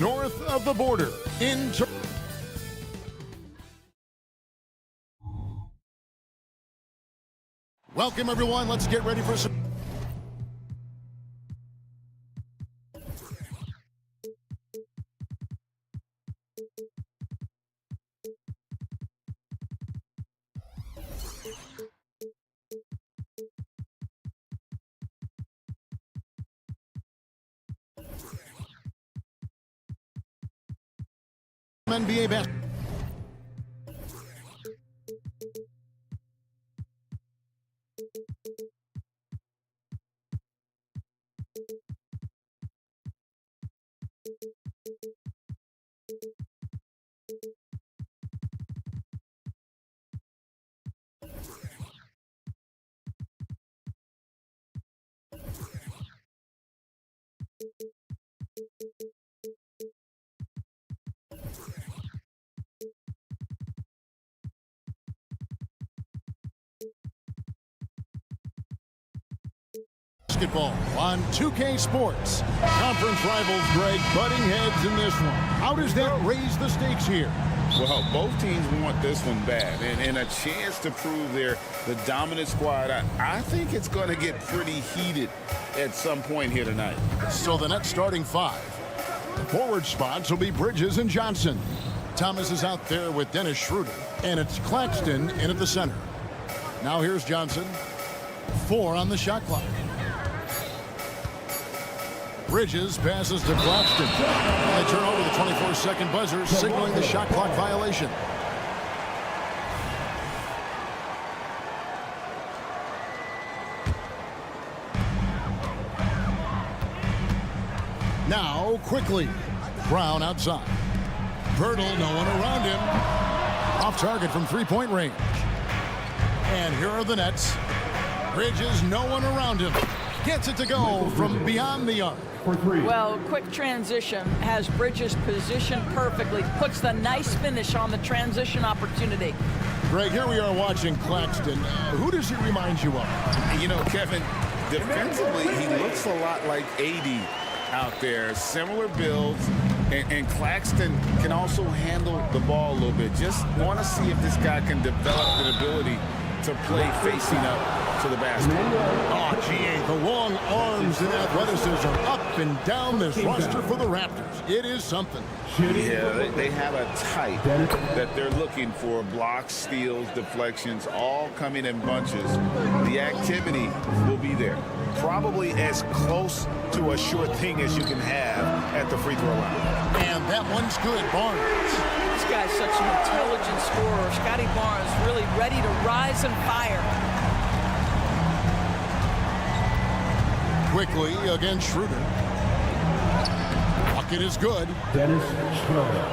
north of the border in Welcome, everyone. Let's get ready for some... NBA basketball. On 2K Sports. Conference rivals, Greg, butting heads in this one. How does that raise the stakes here? Well, both teams want this one bad, and a chance to prove they're the dominant squad. I think it's going to get pretty heated at some point here tonight. So the Nets starting five. The forward spots will be Bridges and Johnson. Thomas is out there with Dennis Schroeder, and it's Claxton in at the center. Now here's Johnson. 4 on the shot clock. Bridges passes to Claxton. And they turn over the 24-second buzzer, signaling the shot clock violation. Now, quickly. Brown outside. Pirtle, no one around him. Off target from three-point range. And here are the Nets. Bridges, no one around him. Gets it to go from beyond the arc. Well, quick transition has Bridges positioned perfectly. Puts the nice finish on the transition opportunity. Greg, here we are watching Claxton. Who does he remind you of? You know, Kevin, defensively, he looks a lot like AD out there. Similar builds. And Claxton can also handle the ball a little bit. Just want to see if this guy can develop an ability to play facing up to the basket. Oh, GA, the long arms and athleticism up and down this roster for the Raptors. It is something. Yeah, they have a type that they're looking for. Blocks, steals, deflections, all coming in bunches. The activity will be there. Probably as close to a sure thing as you can have at the free throw line. And that one's good, Barnes. This guy's such an intelligent scorer. Scotty Barnes really ready to rise and fire. Quickly against Schroeder. Bucket is good. Dennis Schroeder.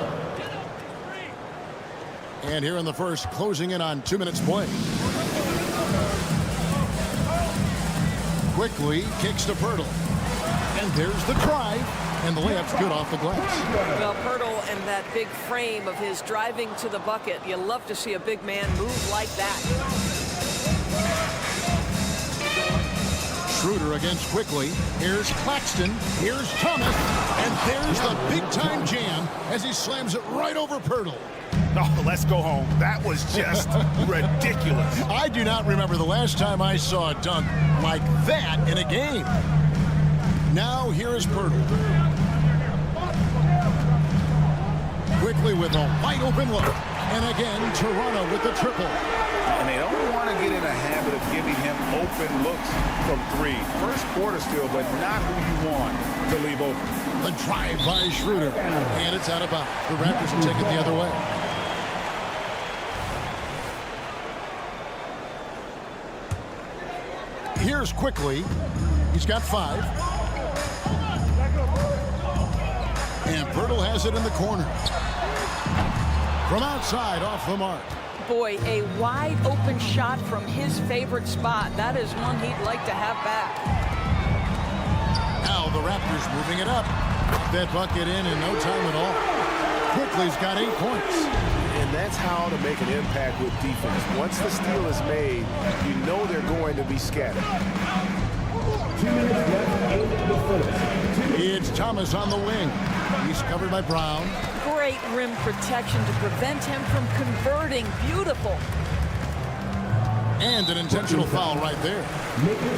And here in the first, closing in on 2 minutes play. Quickly kicks to Pirtle. And there's the drive. And the layup's good off the glass. Well, Pirtle and that big frame of his driving to the bucket. You love to see a big man move like that. Schroeder against Quickly. Here's Claxton. Here's Thomas. And there's the big-time jam as he slams it right over Pirtle. Oh, let's go home. That was just ridiculous. I do not remember the last time I saw a dunk like that in a game. Now here is Pirtle. Quickly with a wide open look. And again, Toronto with the triple. And they don't want to get in a habit of giving him open looks from three. First quarter still, but not who you want to leave open. The drive by Schroeder. And it's out of bounds. The Raptors will take it the other way. Here's Quickly. He's got 5. And Pirtle has it in the corner. From outside, off the mark. Boy, a wide open shot from his favorite spot. That is one he'd like to have back. Now the Raptors moving it up. That bucket in no time at all. Quickly's got 8 points. And that's how to make an impact with defense. Once the steal is made, you know they're going to be scattered. 2 minutes left. It's Thomas on the wing. He's covered by Brown. Great rim protection to prevent him from converting. Beautiful. And an intentional foul right there.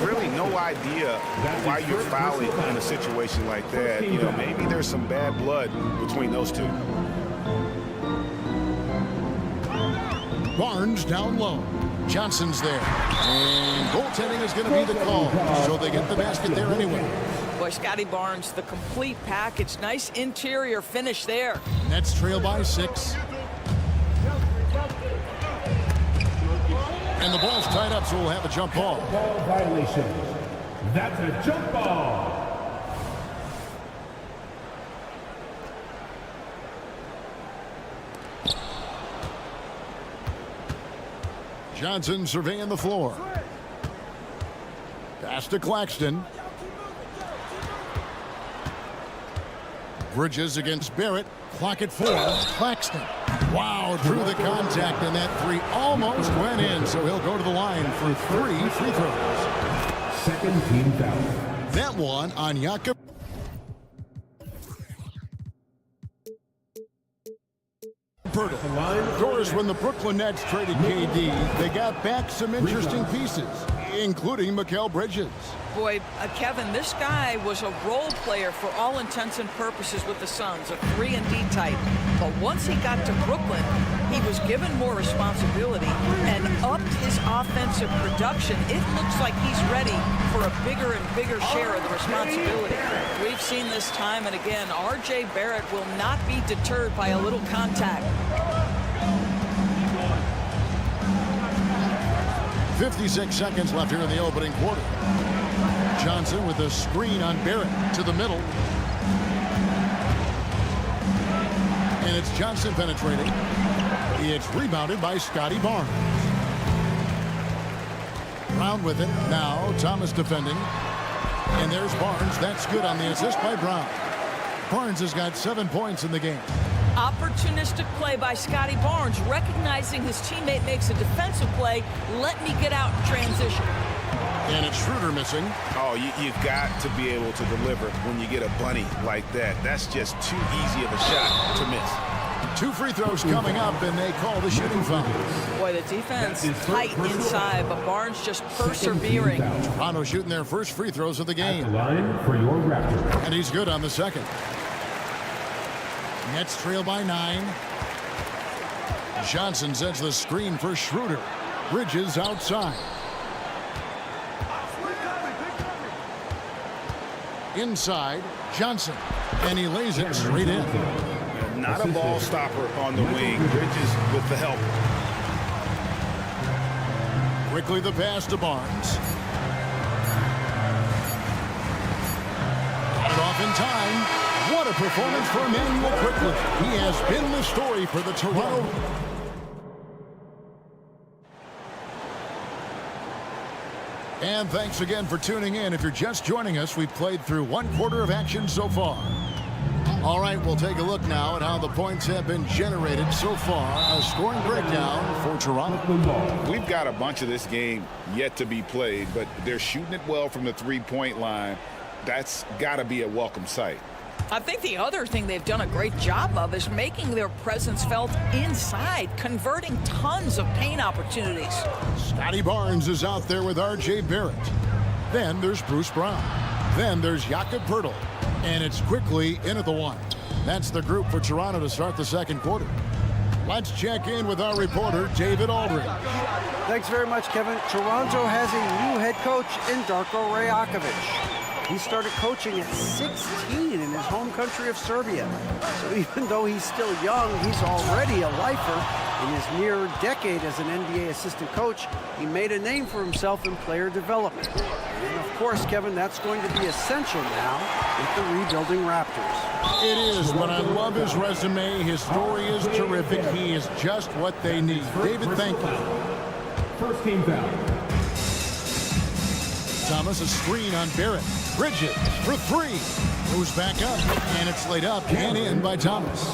Really no idea why you're fouling in a situation like that. You know, maybe there's some bad blood between those two. Barnes down low. Johnson's there. And goaltending is going to be the call. So they get the basket there anyway. Boy, Scotty Barnes, the complete package. Nice interior finish there. Nets trail by 6. And the ball's tied up, so we'll have a jump ball. Ball violation. That's a jump ball. Johnson surveying the floor. Pass to Claxton. Bridges against Barrett. Clock at 4. Claxton. Wow, drew the contact, and that 3 almost went in, so he'll go to the line for 3 free throws. Second team foul. That one on Jakob. Of course, when the Brooklyn Nets traded KD, they got back some interesting pieces, including Mikal Bridges. Boy, Kevin, this guy was a role player for all intents and purposes with the Suns, a 3-and-D type. But once he got to Brooklyn, he was given more responsibility and upped his offensive production. It looks like he's ready for a bigger and bigger share of the responsibility. We've seen this time and again. R.J. Barrett will not be deterred by a little contact. 56 seconds left here in the opening quarter. Johnson with a screen on Barrett to the middle. And it's Johnson penetrating. It's rebounded by Scotty Barnes. Brown with it. Now Thomas defending. And there's Barnes. That's good on the assist by Brown. Barnes has got 7 points in the game. Opportunistic play by Scotty Barnes, recognizing his teammate makes a defensive play. Let me get out in transition. And it's Schroeder missing. Oh, you've got to be able to deliver when you get a bunny like that. That's just too easy of a shot to miss. 2 free throws coming up, and they call the shooting foul. Boy, the defense tight inside, but Barnes just persevering. Toronto shooting their first free throws of the game. At the line for your Raptors. And he's good on the second. Nets trail by 9. Johnson sets the screen for Schroeder. Bridges outside. Inside, Johnson. And he lays it straight in. Not a ball stopper on the wing. Bridges with the help. Quickly the pass to Barnes. Got it off in time. What a performance for Emmanuel Quickly. He has been the story for the Toronto. And thanks again for tuning in. If you're just joining us, we've played through 1 quarter of action so far. All right, we'll take a look now at how the points have been generated so far. A scoring breakdown for Toronto. We've got a bunch of this game yet to be played, but they're shooting it well from the three-point line. That's got to be a welcome sight. I think the other thing they've done a great job of is making their presence felt inside, converting tons of paint opportunities. Scotty Barnes is out there with R.J. Barrett. Then there's Bruce Brown. Then there's Jakob Poeltl. And it's Quickly in at the 1. That's the group for Toronto to start the second quarter. Let's check in with our reporter, David Aldridge. Thanks very much, Kevin. Toronto has a new head coach in Darko Rajakovic. He started coaching at 16 in his home country of Serbia. So even though he's still young, he's already a lifer. In his near decade as an NBA assistant coach, he made a name for himself in player development. And of course, Kevin, that's going to be essential now with the rebuilding Raptors. It is, but I love his resume. His story is terrific. He is just what they need. David, thank you. First team foul. Thomas, a screen on Barrett. Bridges for 3. Moves back up, and it's laid up and in by Thomas.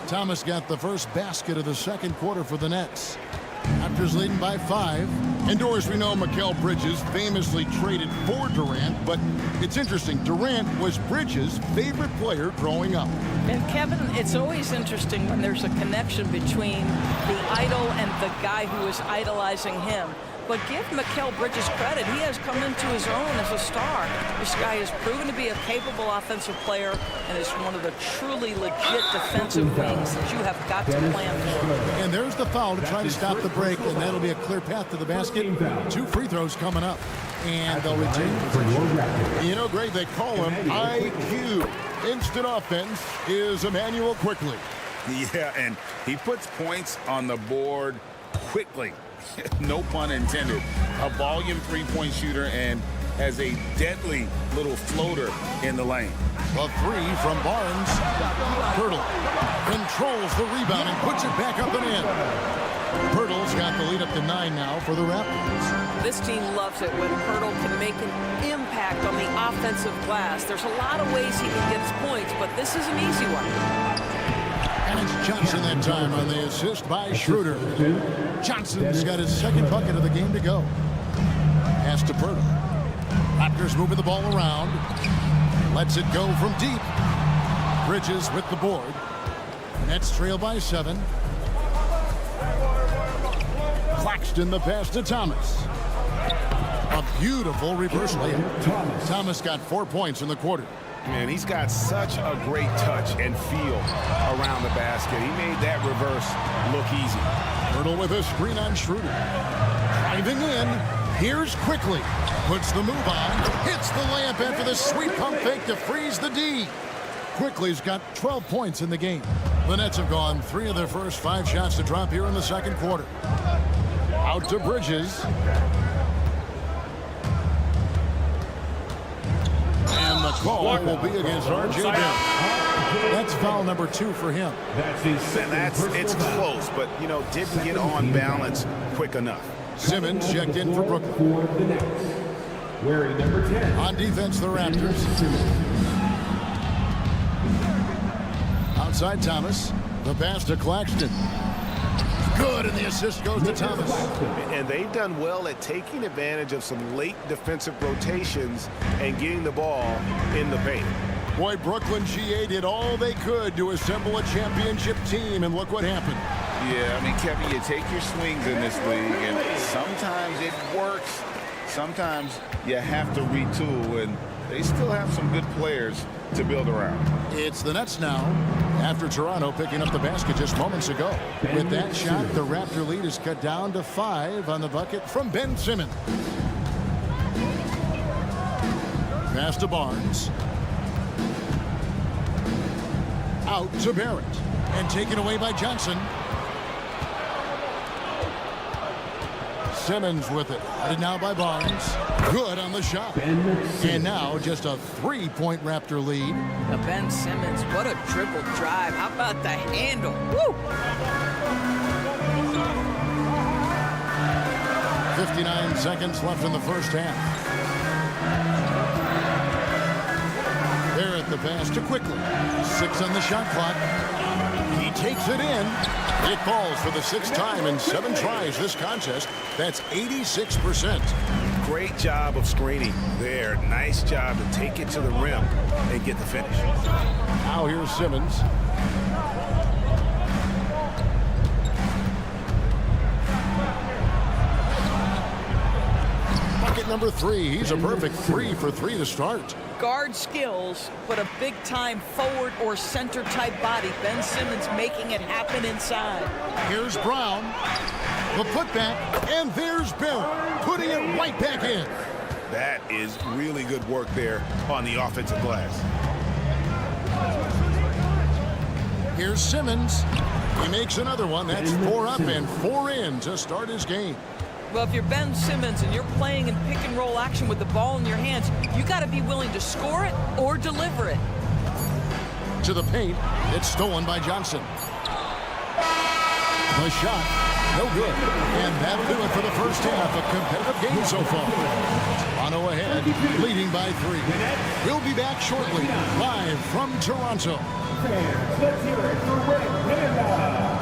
Thomas got the first basket of the second quarter for the Nets. Raptors leading by 5. Indoors, we know Mikal Bridges famously traded for Durant, but it's interesting. Durant was Bridges' favorite player growing up. And Kevin, it's always interesting when there's a connection between the idol and the guy who is idolizing him. But give Mikal Bridges credit. He has come into his own as a star. This guy has proven to be a capable offensive player and is one of the truly legit defensive wings that you have got to plan for. And there's the foul to try to stop the break, and that'll be a clear path to the basket. 2 free throws coming up, and they'll retain possession. You know, Greg, they call him IQ. Instant offense is Emmanuel quickly. Yeah, and he puts points on the board quickly. No pun intended. A volume three-point shooter and has a deadly little floater in the lane. A 3 from Barnes. Pirtle controls the rebound and puts it back up and in. Pirtle's got the lead up to 9 now for the Raptors. This team loves it when Pirtle can make an impact on the offensive glass. There's a lot of ways he can get his points, but this is an easy one. And it's Johnson that time on the assist by Schroeder. Johnson's got his second bucket of the game to go. Pass to Pirtle. Raptors moving the ball around. Lets it go from deep. Bridges with the board. Nets trail by 7. Claxton the pass to Thomas. A beautiful reverse layup. Thomas got 4 points in the quarter. Man, he's got such a great touch and feel around the basket. He made that reverse look easy. Pirtle with a screen on Schroeder. Driving in. Here's quickly. Puts the move on. Hits the layup after the sweet pump fake to freeze the D. Quickly's got 12 points in the game. The Nets have gone 3 of their first 5 shots to drop here in the second quarter. Out to Bridges. And the call will be against R.J. Barrett. That's foul number 2 for him. It's close, but, you know, didn't get on balance quick enough. Simmons checked in for Brooklyn. Wearing number 10. On defense, the Raptors. Outside Thomas. The pass to Claxton. Good, and the assist goes to Thomas. And they've done well at taking advantage of some late defensive rotations and getting the ball in the paint. Boy, Brooklyn GA did all they could to assemble a championship team, and look what happened. Yeah, I mean, Kevin, you take your swings in this league, and sometimes it works. Sometimes you have to retool, and they still have some good players to build around. It's the Nets now, after Toronto picking up the basket just moments ago. With that shot, the Raptor lead is cut down to 5 on the bucket from Ben Simmons. Pass to Barnes. Out to Barrett. And taken away by Johnson. Simmons with it. Headed now by Barnes. Good on the shot. And now just a 3-point Raptor lead. Now Ben Simmons, what a dribble drive. How about the handle? Woo! 59 seconds left in the first half. Barrett the pass to Quickly. 6 on the shot clock. He takes it in. It falls for the 6th time in 7 tries this contest. That's 86%. Great job of screening there. Nice job to take it to the rim and get the finish. Now here's Simmons. Bucket number 3. He's a perfect 3 for 3 to start. Guard skills, but a big-time forward or center type body. Ben Simmons making it happen inside. Here's Brown. The putback, and there's Barrett putting it right back in. That is really good work there on the offensive glass. Here's Simmons. He makes another one. That's 4 up and 4 in to start his game. Well, if you're Ben Simmons and you're playing in pick-and-roll action with the ball in your hands, you got to be willing to score it or deliver it. To the paint. It's stolen by Johnson. The shot, no good. And that'll do it for the first half. A competitive game so far. Toronto ahead, leading by 3. We'll be back shortly, live from Toronto. Let's hear it for Red Panda.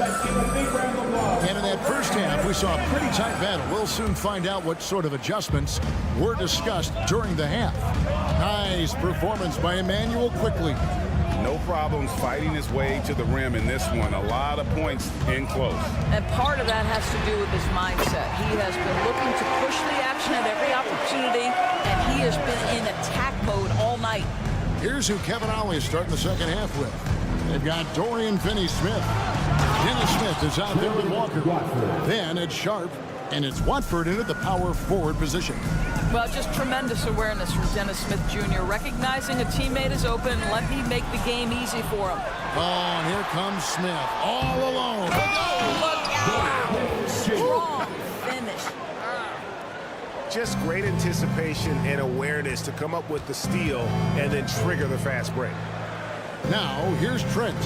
Let's give a big round of applause. And in that first half, we saw a pretty tight battle. We'll soon find out what sort of adjustments were discussed during the half. Nice performance by Emmanuel quickly. No problems fighting his way to the rim in this one. A lot of points in close. And part of that has to do with his mindset. He has been looking to push the action at every opportunity, and he has been in attack mode all night. Here's who Kevin Ollie is starting the second half with. They've got Dorian Finney-Smith. Dennis Smith is out there with Walker. Then it's Sharp, and it's Watford into the power forward position. Well, just tremendous awareness from Dennis Smith Jr. Recognizing a teammate is open, let me make the game easy for him. Oh, and here comes Smith, all alone. Look out! Strong finish. Just great anticipation and awareness to come up with the steal and then trigger the fast break. Now, here's Trent.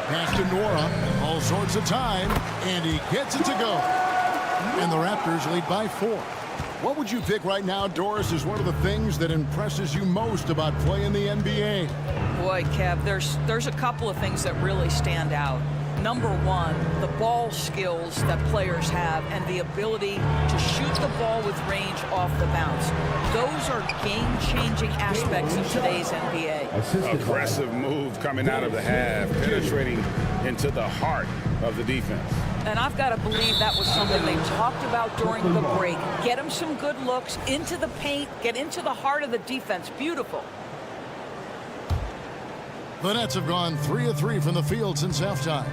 Pass to Nora, all sorts of time, and he gets it to go. And the Raptors lead by 4. What would you pick right now, Doris, is one of the things that impresses you most about playing the NBA? Boy, Kev, there's a couple of things that really stand out. Number one, the ball skills that players have and the ability to shoot the ball with range off the bounce. Those are game-changing aspects of today's NBA. Aggressive move coming out of the half, penetrating into the heart of the defense. And I've got to believe that was something they talked about during the break. Get him some good looks into the paint, get into the heart of the defense. Beautiful. The Nets have gone 3 of 3 from the field since halftime.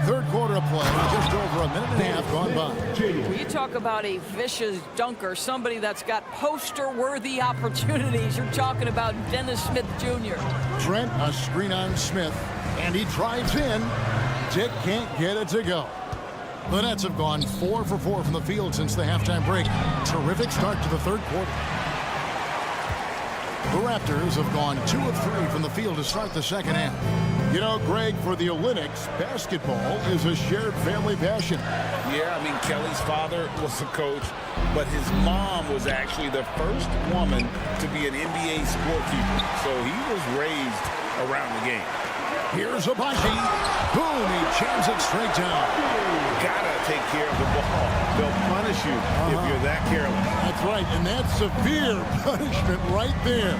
Third quarter of play, just over a minute and a half gone by. You talk about a vicious dunker, somebody that's got poster-worthy opportunities. You're talking about Dennis Smith Jr. Trent, a screen on Smith, and he drives in. Dick can't get it to go. The Nets have gone 4 for 4 from the field since the halftime break. Terrific start to the third quarter. The Raptors have gone 2 of 3 from the field to start the second half. You know, Greg, for the Olympics, basketball is a shared family passion. Yeah, I mean, Kelly's father was a coach, but his mom was actually the first woman to be an NBA scorekeeper. So he was raised around the game. Here's Abaji. Boom, he jams it straight down. Gotta take care of the ball. They'll punish you if you're that careless. That's right, and that's severe punishment right there.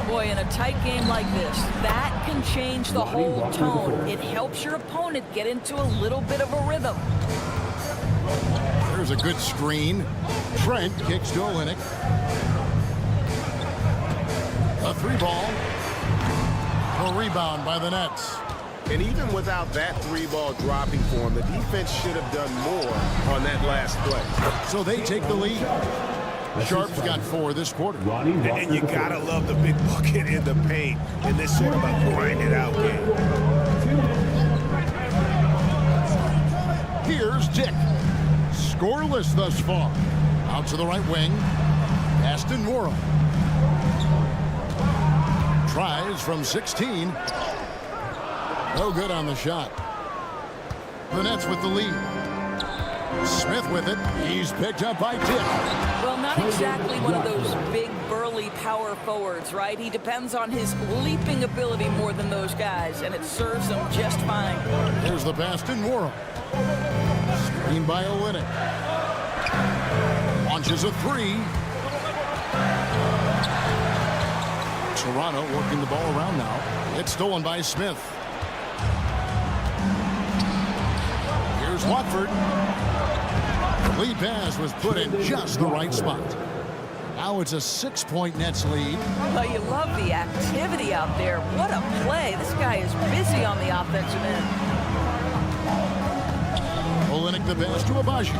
Boy, in a tight game like this, that can change the whole tone. It helps your opponent get into a little bit of a rhythm. There's a good screen. Trent kicks to Olynyk. A 3-ball. A rebound by the Nets. And even without that 3-ball dropping for him, the defense should have done more on that last play. So they take the lead. Sharp's got 4 this quarter. And you gotta love the big bucket in the paint in this sort of a grinded out game. Here's Dick. Scoreless thus far. Out to the right wing. Pass to Nora. Tries from 16. No good on the shot. The Nets with the lead. Smith with it. He's picked up by Dick. Well, not exactly one of those big, burly power forwards, right? He depends on his leaping ability more than those guys, and it serves him just fine. Here's the pass to Nora. Screen by Olynyk. Launches a 3. Toronto working the ball around now. It's stolen by Smith. Here's Watford. The lead pass was put in just the right spot. Now it's a 6-point Nets lead. Well, you love the activity out there. What a play. This guy is busy on the offensive end. Olynyk the pass to Abaji.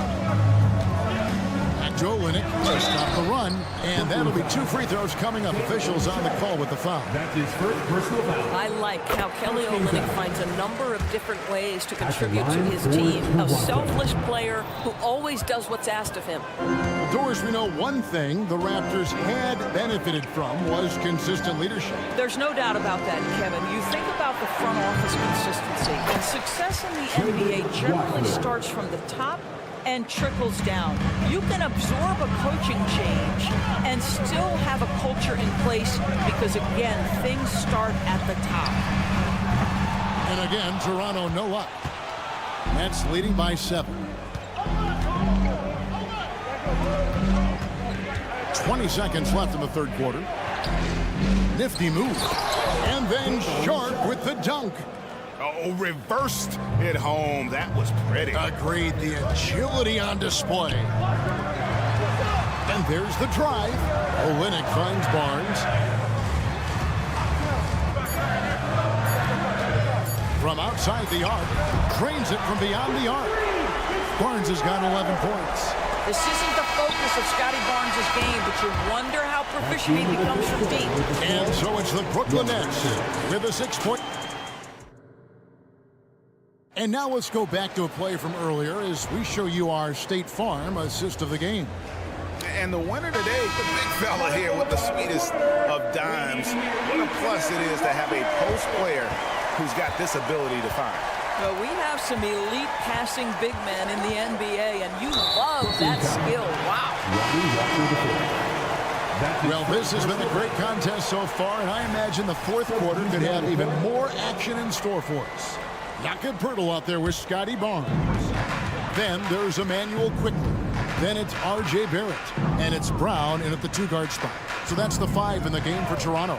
Back to Olynyk to stop the run. And that'll be 2 free throws coming up. Officials on the call with the foul. That's his first personal foul. I like how Kelly Olynyk finds a number of different ways to contribute to his team. A selfless player who always does what's asked of him. Doris, we know one thing the Raptors had benefited from was consistent leadership. There's no doubt about that, Kevin. You think about the front office consistency, and success in the NBA generally starts from the top and trickles down. You can absorb a coaching change and still have a culture in place because, again, things start at the top. And again, Toronto no luck. Nets leading by 7. 20 seconds left in the third quarter. Nifty move. And then Sharp with the dunk. Oh, reversed it home. That was pretty. Agreed. The agility on display. And there's the drive. Olynyk finds Barnes. From outside the arc. Drains it from beyond the arc. Barnes has got 11 points. This isn't the focus of Scotty Barnes' game, but you wonder how proficient he becomes from deep. And so it's the Brooklyn Nets with a 6-point. And now let's go back to a play from earlier as we show you our State Farm assist of the game. And the winner today, the big fella here with the sweetest of dimes. What a plus it is to have a post player who's got this ability to find. Well, we have some elite passing big men in the NBA, and you love that skill. Wow. Well, this has been a great contest so far, and I imagine the fourth quarter could have even more action in store for us. Jakob Poeltl out there with Scotty Barnes. Then there's Emmanuel Quickly. Then it's R.J. Barrett. And it's Brown in at the 2-guard spot. So that's the 5 in the game for Toronto.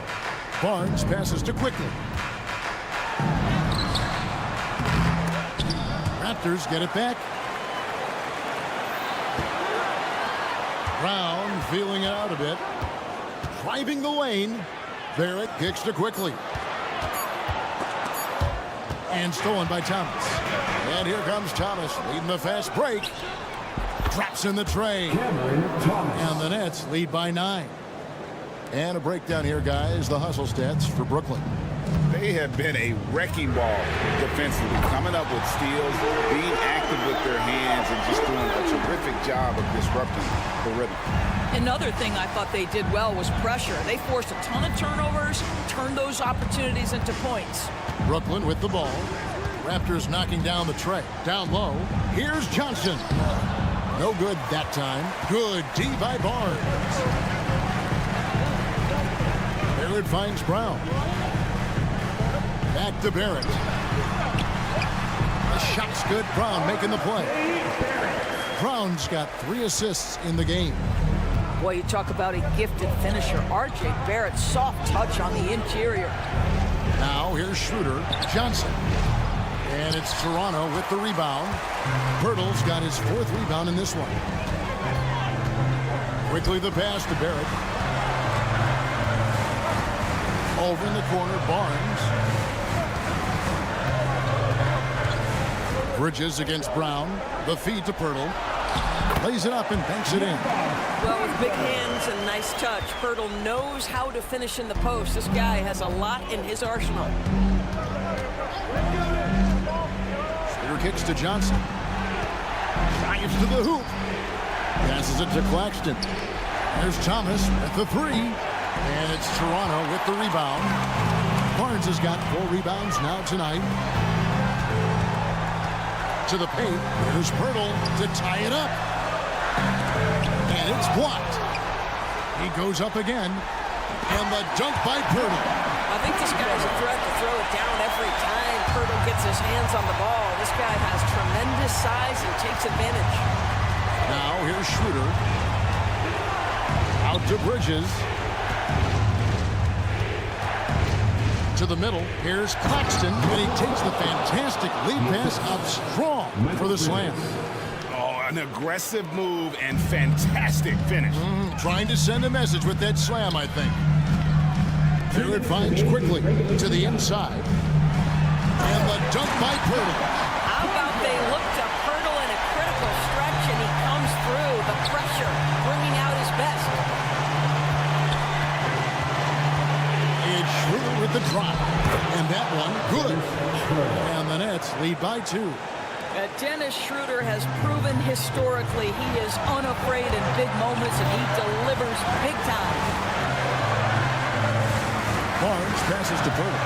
Barnes passes to Quickly. Raptors get it back. Brown feeling it out a bit. Driving the lane. Barrett kicks to Quickly. And stolen by Thomas. And here comes Thomas leading the fast break. Drops in the tray. And the Nets lead by 9. And a breakdown here, guys. The hustle stats for Brooklyn. They have been a wrecking ball defensively, coming up with steals, being active with their hands, and just doing a terrific job of disrupting the rhythm. Another thing I thought they did well was pressure. They forced a ton of turnovers, turned those opportunities into points. Brooklyn with the ball. Raptors knocking down the tray. Down low. Here's Johnson. No good that time. Good D by Barnes. Barrett finds Brown. Back to Barrett. The shot's good. Brown making the play. Brown's got 3 assists in the game. Boy, you talk about a gifted finisher. R.J. Barrett, soft touch on the interior. Now here's Schroeder. Johnson. And it's Toronto with the rebound. Poeltl's got his 4th rebound in this one. Quickly the pass to Barrett. Over in the corner, Barnes. Bridges against Brown. The feed to Poeltl. Lays it up and banks it in. Well, with big hands and nice touch, Poeltl knows how to finish in the post. This guy has a lot in his arsenal. Schroeder kicks to Johnson. Drives to the hoop. Passes it to Claxton. There's Thomas with the 3. And it's Toronto with the rebound. Barnes has got 4 rebounds now tonight. To the paint. Here's Poeltl to tie it up. And it's blocked. He goes up again. And the dunk by Poeltl. I think this guy's a threat to throw it down every time Poeltl gets his hands on the ball. This guy has tremendous size and takes advantage. Now here's Schroeder. Out to Bridges. To the middle. Here's Claxton. And he takes the fantastic lead pass up strong for the slam. Oh, an aggressive move and fantastic finish. Trying to send a message with that slam, I think. Barrett finds Quickly to the inside. And the dunk by Poeltl. How about they look to Poeltl in a critical stretch and he comes through the pressure, bringing out his best. It's Schroeder with the drop. And that one, good. And the Nets lead by 2. Dennis Schroeder has proven historically he is unafraid in big moments and he delivers big time. Barnes passes to Poeltl.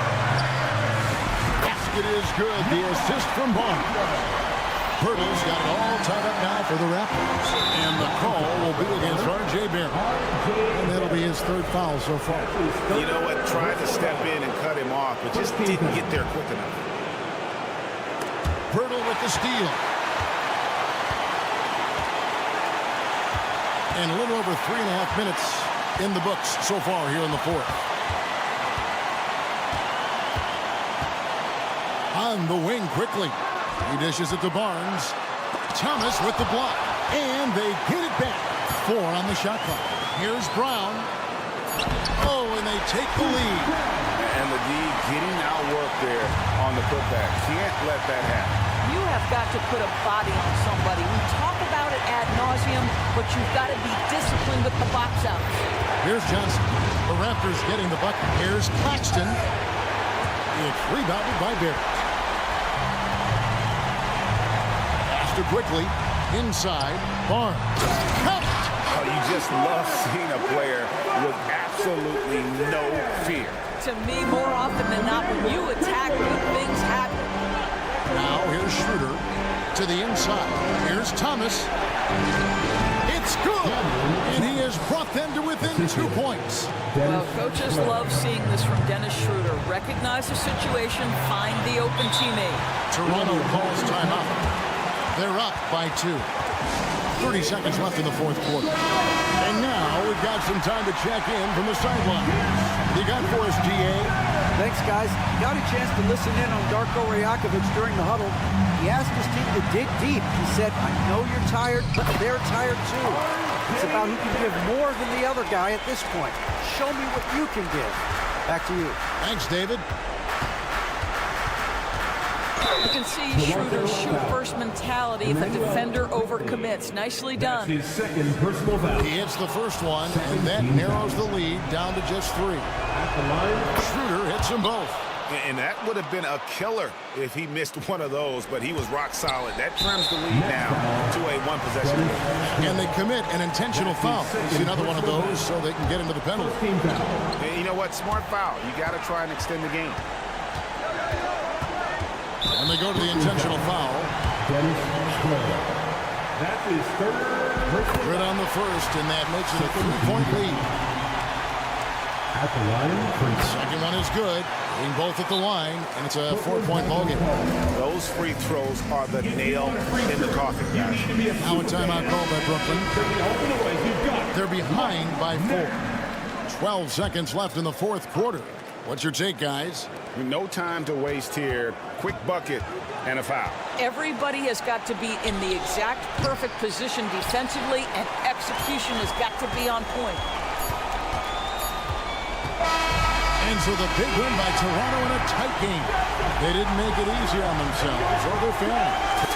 Basket is good. The assist from Barnes. Pirtle's got it all tied up now for the Raptors. And the call will be against R.J. Barrett. And that'll be his third foul so far. You know what? Tried to step in and cut him off, but just didn't get there quick enough. Pirtle with the steal. And a little over 3.5 minutes in the books so far here in the fourth. On the wing quickly. He dishes it to Barnes. Thomas with the block. And they get it back. 4 on the shot clock. Here's Brown. Oh, and they take the lead. And the D getting outworked there on the putback. Can't let that happen. You have got to put a body on somebody. We talk about it ad nauseum, but you've got to be disciplined with the box outs. Here's Johnson. The Raptors getting the bucket. Here's Claxton. It's rebounded by Barrett. Faster quickly. Inside. Barnes. Count. Oh, you just love seeing a player with absolutely no fear. To me, more often than not, when you attack, good things happen. Now here's Schroeder to the inside. Here's Thomas. It's good. And he has brought them to within 2 points. Well, coaches love seeing this from Dennis Schroeder. Recognize the situation, find the open teammate. Toronto calls timeout. They're up by 2. 30 seconds left in the fourth quarter. And now we've got some time to check in from the sideline. You got for us, DA? Thanks, guys. Got a chance to listen in on Darko Rajakovic during the huddle. He asked his team to dig deep. He said, I know you're tired, but they're tired too. It's about who can give more than the other guy at this point. Show me what you can give. Back to you. Thanks, David. You can see Schroeder's shoot-first mentality if a defender overcommits. Nicely done. His second personal foul. He hits the first one, and that narrows the lead down to just 3. At the line, Schroeder hits them both. And that would have been a killer if he missed one of those, but he was rock solid. That trims the lead now to a 1-possession game. And they commit an intentional foul. Get another one of those so they can get into the penalty. team foul. And you know what? Smart foul. You got to try and extend the game. And they go to the intentional foul. Dennis Schroeder. That's his third personal Right on the first, and that makes it a 3-point lead. at the line for Second one is good. Being both at the line, and it's a 4-point ballgame. Those free throws are the nail in the coffin, guys. Now a timeout called by Brooklyn. They're behind by 4. 12 seconds left in the fourth quarter. What's your take, guys? No time to waste here. Quick bucket and a foul. Everybody has got to be in the exact perfect position defensively, and execution has got to be on point. And so the big win by Toronto in a tight game. They didn't make it easy on themselves or their fans.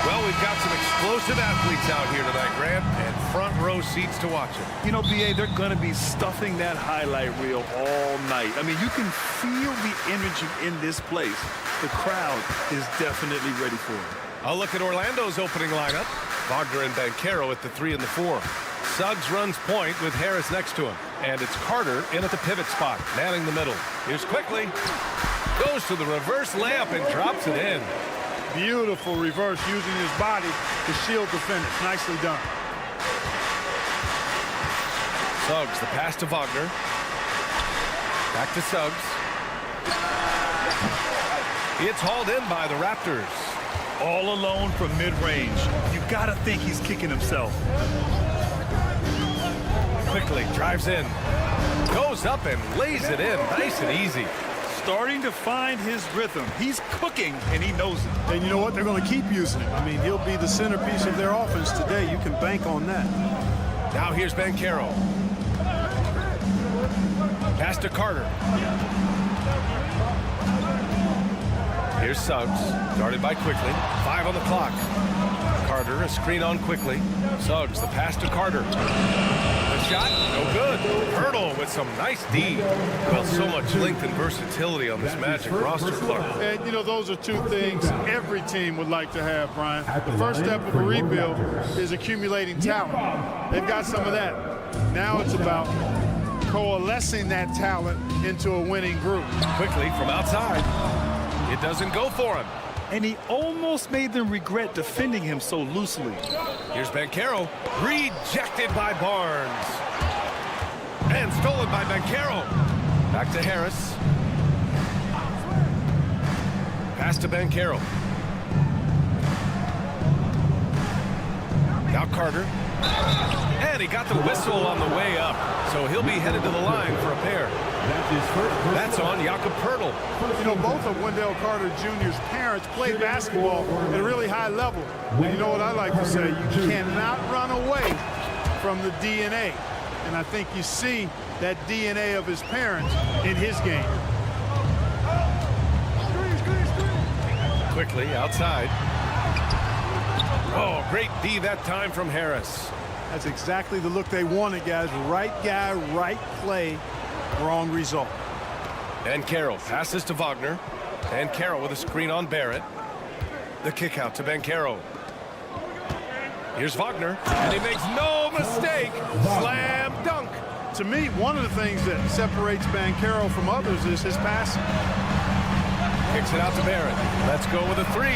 Well, we've got some explosive athletes out here tonight, Grant, and front row seats to watch it. You know, B.A., they're going to be stuffing that highlight reel all night. I mean, you can feel the energy in this place. The crowd is definitely ready for it. I'll look at Orlando's opening lineup. Wagner and Banchero at the 3 and the 4. Suggs runs point with Harris next to him. And it's Carter in at the pivot spot, manning the middle. Here's Quickly. Goes to the reverse layup and drops it in. Beautiful reverse using his body to shield the finish. Nicely done. Suggs, the pass to Wagner. Back to Suggs. It's hauled in by the Raptors. All alone from mid-range. You got to think he's kicking himself. Quickly drives in. Goes up and lays it in nice and easy. Starting to find his rhythm. He's cooking, and he knows it. And you know what? They're going to keep using him. I mean, he'll be the centerpiece of their offense today. You can bank on that. Now here's Banchero. Pass to Carter. Here's Suggs, guarded by Quickly. 5 on the clock. Carter, a screen on Quickly. Suggs, the pass to Carter. The shot, no good. Hurdle with some nice D. Well, so much length and versatility on this Magic roster, Clark. And, you know, those are two things every team would like to have, Brian. The first step of a rebuild is accumulating talent. They've got some of that. Now it's about coalescing that talent into a winning group. Quickly from outside. It doesn't go for him. And he almost made them regret defending him so loosely. Here's Banchero. Rejected by Barnes. And stolen by Banchero. Back to Harris. Pass to Banchero. Now Carter. And he got the whistle on the way up. So he'll be headed to the line for a pair. That's on Jakob Poeltl. You know, both of Wendell Carter Jr.'s parents played basketball at a really high level. And you know what I like to say? You cannot run away from the DNA. And I think you see that DNA of his parents in his game. Quickly outside. Oh, great D that time from Harris. That's exactly the look they wanted, guys. Right guy, right play, wrong result. And Carroll passes to Wagner. And Carroll with a screen on Barrett. The kick out to Banchero. Here's Wagner, and he makes no mistake. Slam dunk. To me, one of the things that separates Banchero from others is his passing. Kicks it out to Barrett. Let's go with a 3.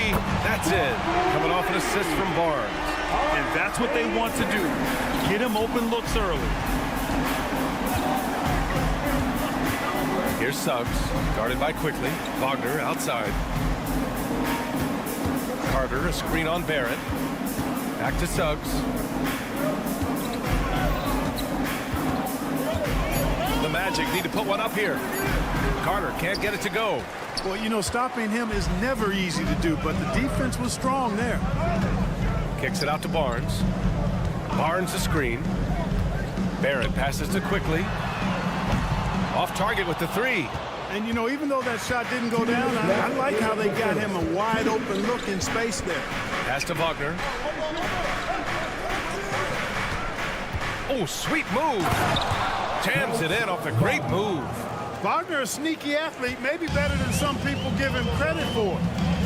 That's it. Coming off an assist from Barnes. And that's what they want to do. Get him open looks early. Here's Suggs, guarded by Quickly. Wagner outside. Carter, a screen on Barrett. Back to Suggs. The Magic need to put one up here. Carter can't get it to go. Well, you know, stopping him is never easy to do, but the defense was strong there. Kicks it out to Barnes. Barnes a screen. Barrett passes to Quickly. Off target with the 3. And, you know, even though that shot didn't go down, I like how they got him a wide open look in space there. Pass to Wagner. Oh, sweet move. Jams it in off a great move. Wagner, a sneaky athlete, maybe better than some people give him credit for.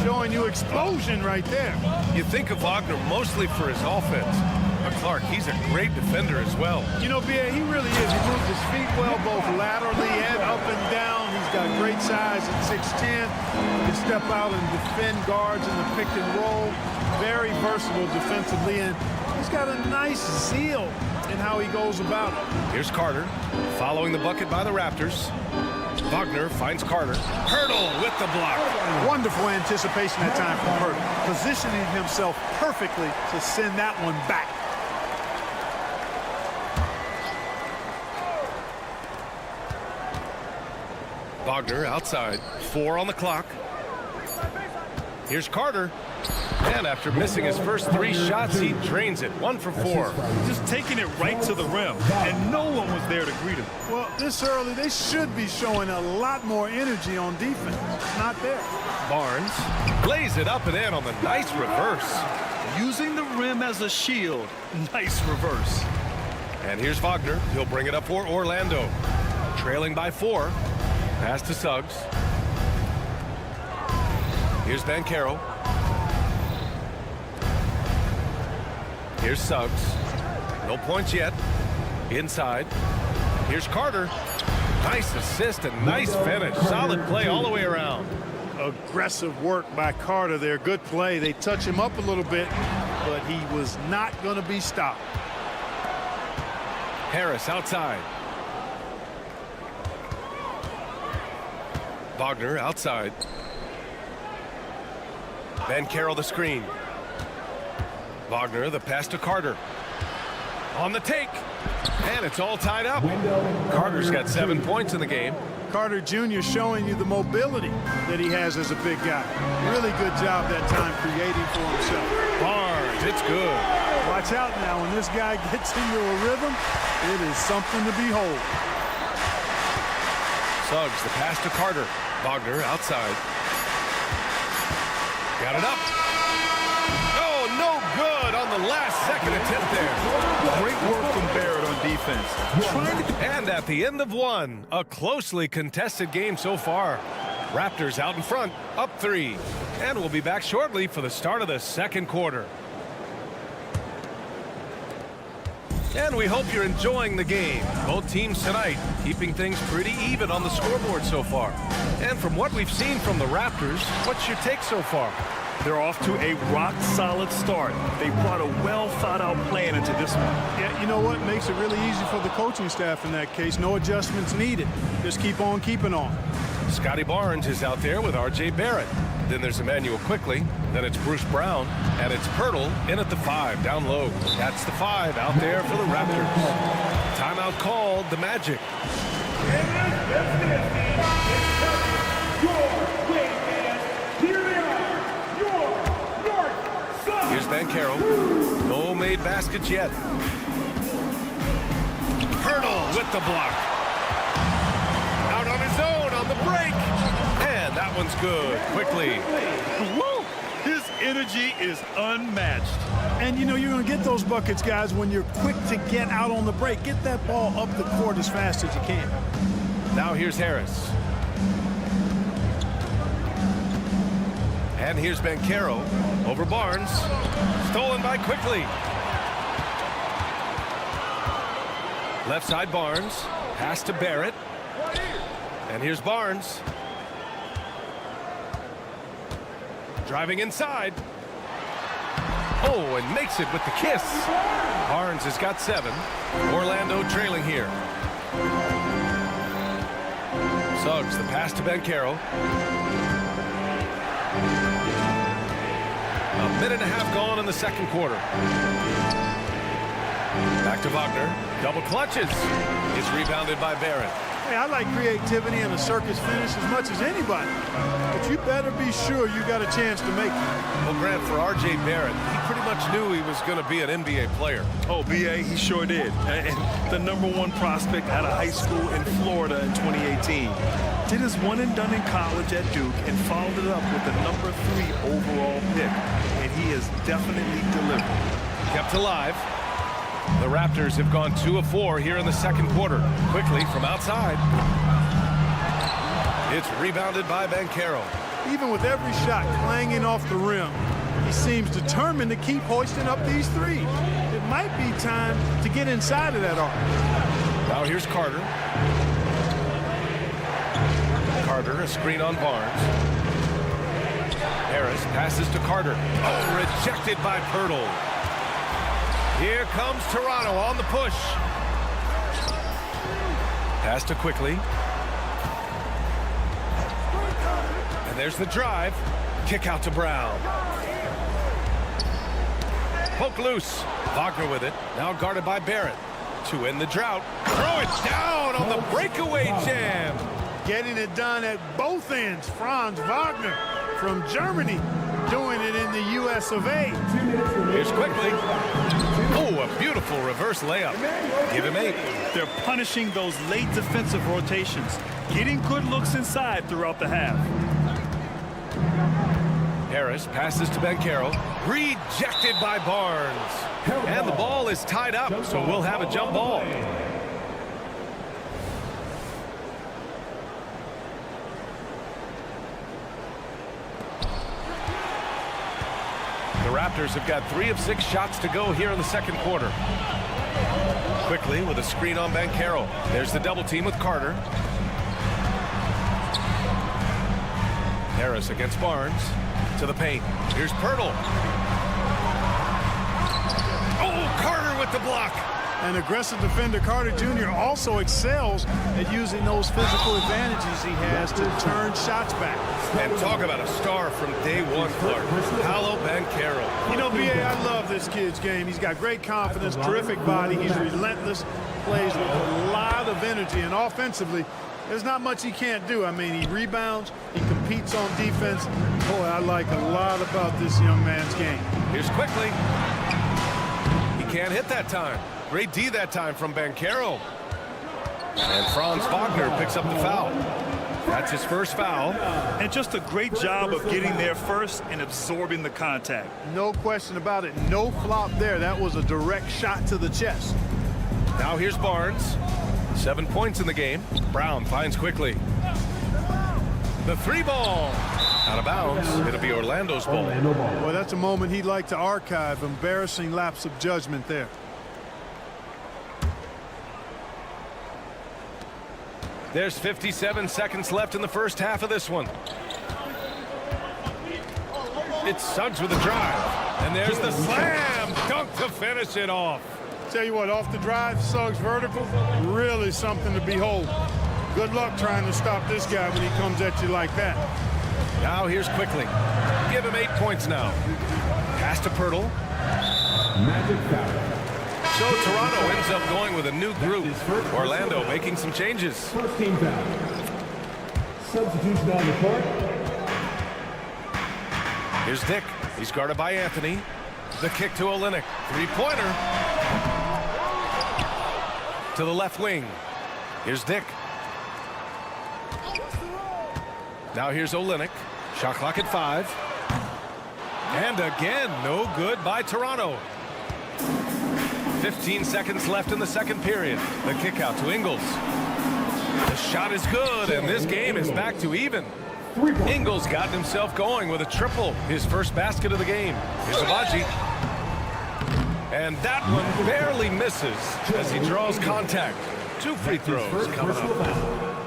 Showing you explosion right there. You think of Wagner mostly for his offense. But Clark, he's a great defender as well. You know, B.A., he really is. He moves his feet well, both laterally and up and down. He's got great size at 6'10". He can step out and defend guards in the pick and roll. Very versatile defensively, and he's got a nice zeal in how he goes about it. Here's Carter, following the bucket by the Raptors. Wagner finds Carter. Hurdle with the block. Wonderful anticipation that time from Hurdle, positioning himself perfectly to send that one back. Wagner outside. 4 on the clock. Here's Carter. And after missing his first 3 shots, he drains it. 1 for 4. Just taking it right to the rim, and no one was there to greet him. Well, this early, they should be showing a lot more energy on defense. It's not there. Barnes lays it up and in on the nice reverse. Using the rim as a shield. Nice reverse. And here's Wagner. He'll bring it up for Orlando. Trailing by 4. Pass to Suggs. Here's Banchero. Here's Suggs. No points yet. Inside. Here's Carter. Nice assist and nice finish. Solid play all the way around. Aggressive work by Carter there. Good play. They touch him up a little bit, but he was not going to be stopped. Harris outside. Wagner outside. Banchero the screen. Wagner the pass to Carter. On the take. And it's all tied up. Carter's got 7 points in the game. Carter Jr. showing you the mobility that he has as a big guy. Really good job that time creating for himself. Barnes, it's good. Watch out now. When this guy gets into a rhythm, it is something to behold. Suggs, the pass to Carter. Wagner outside. Got it up. Oh, no good on the last second attempt there. Great work from Barrett on defense. And at the end of one, a closely contested game so far. Raptors out in front, up 3. And we'll be back shortly for the start of the second quarter. And we hope you're enjoying the game. Both teams tonight keeping things pretty even on the scoreboard so far. And from what we've seen from the Raptors, what's your take so far? They're off to a rock-solid start. They brought a well-thought-out plan into this one. Yeah, you know what? Makes it really easy for the coaching staff in that case. No adjustments needed. Just keep on keeping on. Scotty Barnes is out there with R.J. Barrett. Then there's Emmanuel Quickly. Then it's Bruce Brown. And it's Pirtle in at the 5, down low. That's the 5 out there for the Raptors. Timeout called, the Magic. Here's Banchero. No made baskets yet. Pirtle with the block. Out on his own on the break. And that one's good. Quickly. Woo! His energy is unmatched. And, you know, you're going to get those buckets, guys, when you're quick to get out on the break. Get that ball up the court as fast as you can. Now here's Harris. And here's Banchero over Barnes. Stolen by Quickly. Left side Barnes. Pass to Barrett. And here's Barnes. Driving inside. Oh, and makes it with the kiss. Barnes has got 7. Orlando trailing here. Suggs, the pass to Banchero. A minute and a half gone in the second quarter. Back to Wagner. Double clutches. It's rebounded by Barrett. Hey, I like creativity and a circus finish as much as anybody. But you better be sure you got a chance to make it. Well, Grant, for R.J. Barrett, he pretty much knew he was going to be an NBA player. Oh, B.A., he sure did. And the #1 prospect out of high school in Florida in 2018. Did his one and done in college at Duke and followed it up with the #3 overall pick. And he has definitely delivered. Kept alive. The Raptors have gone 2 of 4 here in the second quarter. Quickly from outside. It's rebounded by Banchero. Even with every shot clanging off the rim, he seems determined to keep hoisting up these threes. It might be time to get inside of that arc. Now here's Carter. Carter, a screen on Barnes. Harris passes to Carter. Oh, rejected by Pirtle. Here comes Toronto on the push. Pass to Quickly. And there's the drive. Kick out to Brown. Poke loose. Wagner with it. Now guarded by Barrett. To end the drought. Throw it down on the breakaway jam. Getting it done at both ends. Franz Wagner from Germany doing it in the US of A. Here's Quickly. Oh, a beautiful reverse layup. Give him 8. They're punishing those late defensive rotations, getting good looks inside throughout the half. Harris passes to Banchero. Rejected by Barnes. And the ball is tied up, so we'll have a jump ball. The Raptors have got 3 of 6 shots to go here in the second quarter. Quickly with a screen on Banchero. There's the double team with Carter. Harris against Barnes. To the paint. Here's Pirtle. Oh, Carter with the block. An aggressive defender, Carter Jr. also excels at using those physical advantages he has to turn shots back. And talk about a star from day one, Clark. Paolo Banchero. You know, B.A., I love this kid's game. He's got great confidence, terrific body. He's relentless. plays with a lot of energy, and offensively, there's not much he can't do. I mean, he rebounds, he competes on defense. Boy, I like a lot about this young man's game. Here's quickly. He can't hit that time. Great D that time from Banchero. And Franz Wagner picks up the foul. That's his first foul. And just a great job of getting there first and absorbing the contact. No question about it. No flop there. That was a direct shot to the chest. Now here's Barnes. 7 points in the game. Brown finds quickly. The three ball. Out of bounds. It'll be Orlando's ball. Well, that's a moment he'd like to archive. Embarrassing lapse of judgment there. There's 57 seconds left in the first half of this one. It's Suggs with a drive. And there's the slam dunk to finish it off. Tell you what, off the drive, Suggs vertical, really something to behold. Good luck trying to stop this guy when he comes at you like that. Now here's quickly. Give him 8 points now. Pass to Pirtle. Magic foul. So Toronto ends up going with a new group. Orlando making some changes. First team foul. Substitution on the court. Here's Dick. He's guarded by Anthony. The kick to Olynyk. Three-pointer. To the left wing. Here's Dick. Now here's Olynyk. Shot clock at 5. And again, no good by Toronto. 15 seconds left in the second period. The kick out to Ingles. The shot is good, and this game is back to even. Ingles got himself going with a triple, his first basket of the game. Here's Abaji. And that one barely misses as he draws contact. 2 free throws coming up.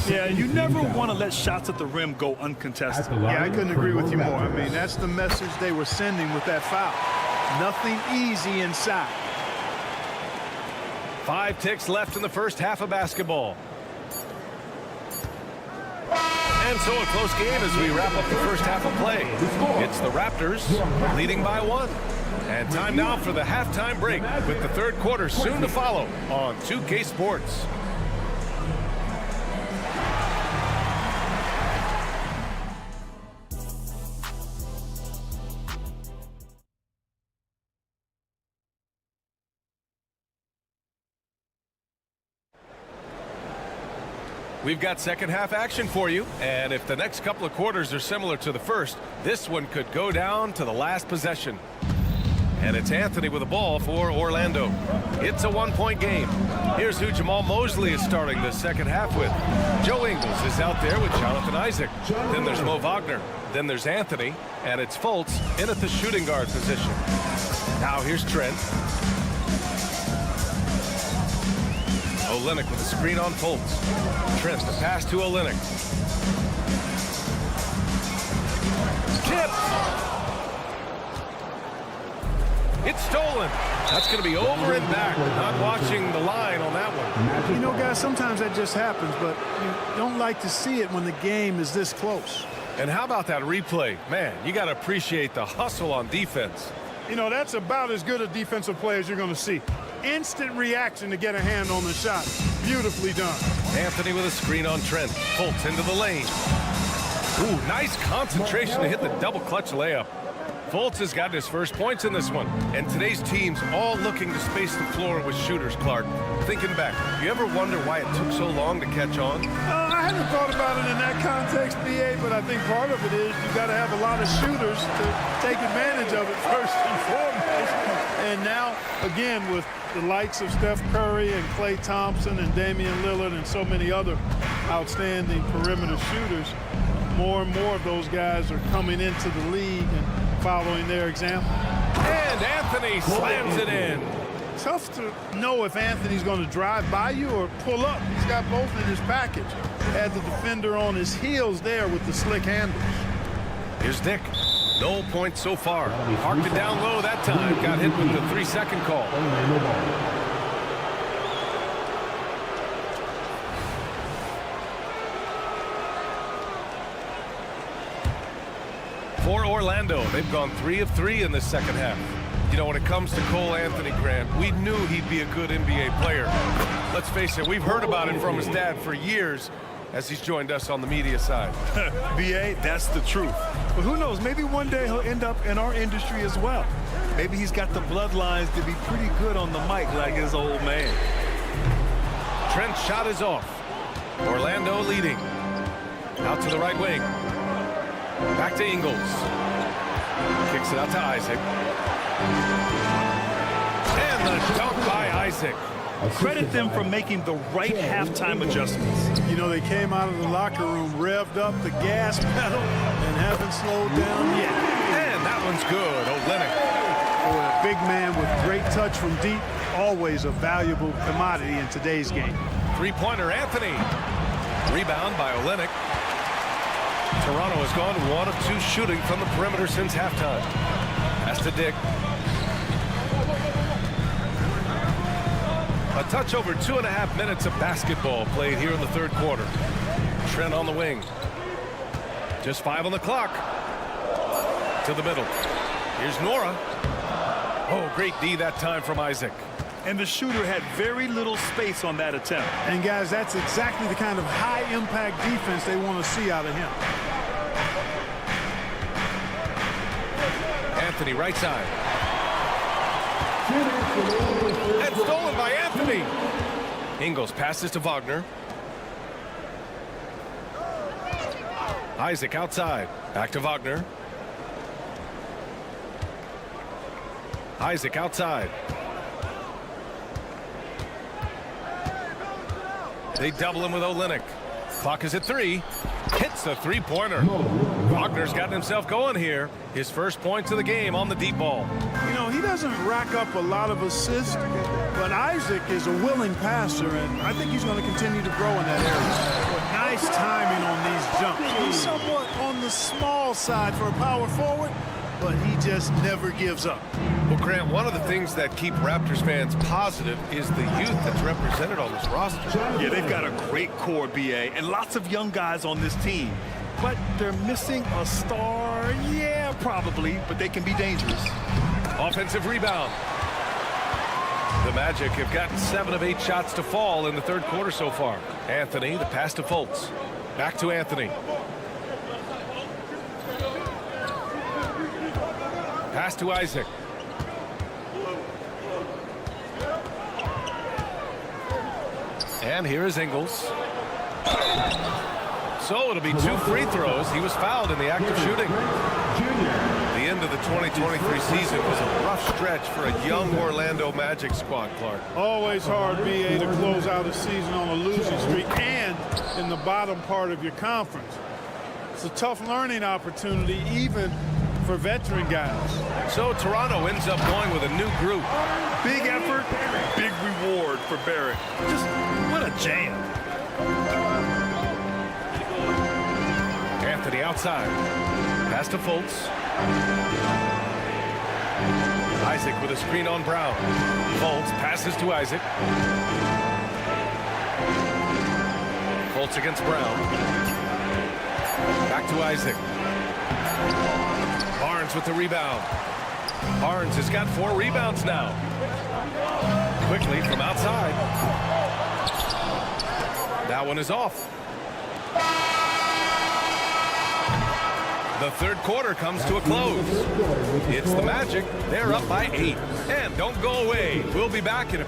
Yeah, you never want to let shots at the rim go uncontested. Yeah, I couldn't agree with you more. I mean, that's the message they were sending with that foul. Nothing easy inside. 5 ticks left in the first half of basketball. And so a close game as we wrap up the first half of play. It's the Raptors leading by 1. And time now for the halftime break with the third quarter soon to follow on 2K Sports. We've got second half action for you, and if the next couple of quarters are similar to the first, this one could go down to the last possession. And it's Anthony with the ball for Orlando. It's a 1-point game. Here's who Jamal Mosley is starting the second half with. Joe Ingles is out there with Jonathan Isaac. Then there's Mo Wagner. Then there's Anthony, and it's Fultz in at the shooting guard position. Now here's Trent. Olynyk with a screen on Fultz. Trent, the pass to Olynyk. Tip! It's stolen. That's going to be over and back. Not watching the line on that one. You know, guys, sometimes that just happens, but you don't like to see it when the game is this close. And how about that replay? Man, you got to appreciate the hustle on defense. You know, that's about as good a defensive play as you're going to see. Instant reaction to get a hand on the shot. Beautifully done. Anthony with a screen on Trent. Fultz into the lane. Ooh, nice concentration to hit the double clutch layup. Fultz has gotten his first points in this one. And today's team's all looking to space the floor with shooters, Clark. Thinking back, you ever wonder why it took so long to catch on? I hadn't thought about it in that context, BA, but I think part of it is you got to have a lot of shooters to take advantage of it first and foremost. And now, again, with the likes of Steph Curry and Klay Thompson and Damian Lillard and so many other outstanding perimeter shooters, more and more of those guys are coming into the league and following their example. And Anthony slams it in. Tough to know if Anthony's going to drive by you or pull up. He's got both in his package. Had the defender on his heels there with the slick handles. Here's Dick. No points so far. Parked it down low that time. Got hit with the 3-second call. For Orlando, they've gone 3 of 3 in this second half. You know, when it comes to Cole Anthony, Grant, we knew he'd be a good NBA player. Let's face it, we've heard about it from his dad for years as he's joined us on the media side. B.A., that's the truth. But who knows, maybe one day he'll end up in our industry as well. Maybe he's got the bloodlines to be pretty good on the mic like his old man. Trent's shot is off. Orlando leading. Out to the right wing. Back to Ingles. Kicks it out to Isaac. And the dunk by Isaac. Credit them for making the right halftime adjustments. You know, they came out of the locker room, revved up the gas pedal, and haven't slowed down yet. And that one's good. Olynyk. A big man with great touch from deep, always a valuable commodity in today's game. Three-pointer, Anthony. Rebound by Olynyk. Toronto has gone 1 of 2 shooting from the perimeter since halftime. Pass to Dick. A touch over 2.5 minutes of basketball played here in the third quarter. Trent on the wing. Just 5 on the clock. To the middle. Here's Nora. Oh, great D that time from Isaac. And the shooter had very little space on that attempt. And guys, that's exactly the kind of high-impact defense they want to see out of him. Anthony, right side. And stolen by Anthony. Ingles passes to Wagner. Isaac outside. Back to Wagner. Isaac outside. They double him with Olynyk. Clock is at 3. Hits the three-pointer. Wagner's gotten himself going here. His first points of the game on the deep ball. You know, he doesn't rack up a lot of assists, but Isaac is a willing passer, and I think he's going to continue to grow in that area. But nice timing on these jumps. He's somewhat on the small side for a power forward, but he just never gives up. Well, Grant, one of the things that keep Raptors fans positive is the youth that's represented on this roster. Yeah, they've got a great core, B.A., and lots of young guys on this team. But they're missing a star, yeah, probably, but they can be dangerous. Offensive rebound. The Magic have gotten 7 of 8 shots to fall in the third quarter so far. Anthony, the pass to Fultz. Back to Anthony. Pass to Isaac. And here is Ingles. So it'll be 2 free throws. He was fouled in the act of shooting. The end of the 2023 season was a rough stretch for a young Orlando Magic squad, Clark. Always hard, B.A., to close out a season on a losing streak and in the bottom part of your conference. It's a tough learning opportunity, even for veteran guys. So Toronto ends up going with a new group. Big effort, big reward for Barrett. Just what a jam. Anthony outside. Pass to Fultz. Isaac with a screen on Brown. Fultz passes to Isaac. Fultz against Brown. Back to Isaac. Barnes with the rebound. Barnes has got 4 rebounds now. Quickly from outside. That one is off. The third quarter comes to a close. It's the Magic. They're up by 8. And don't go away. We'll be back in a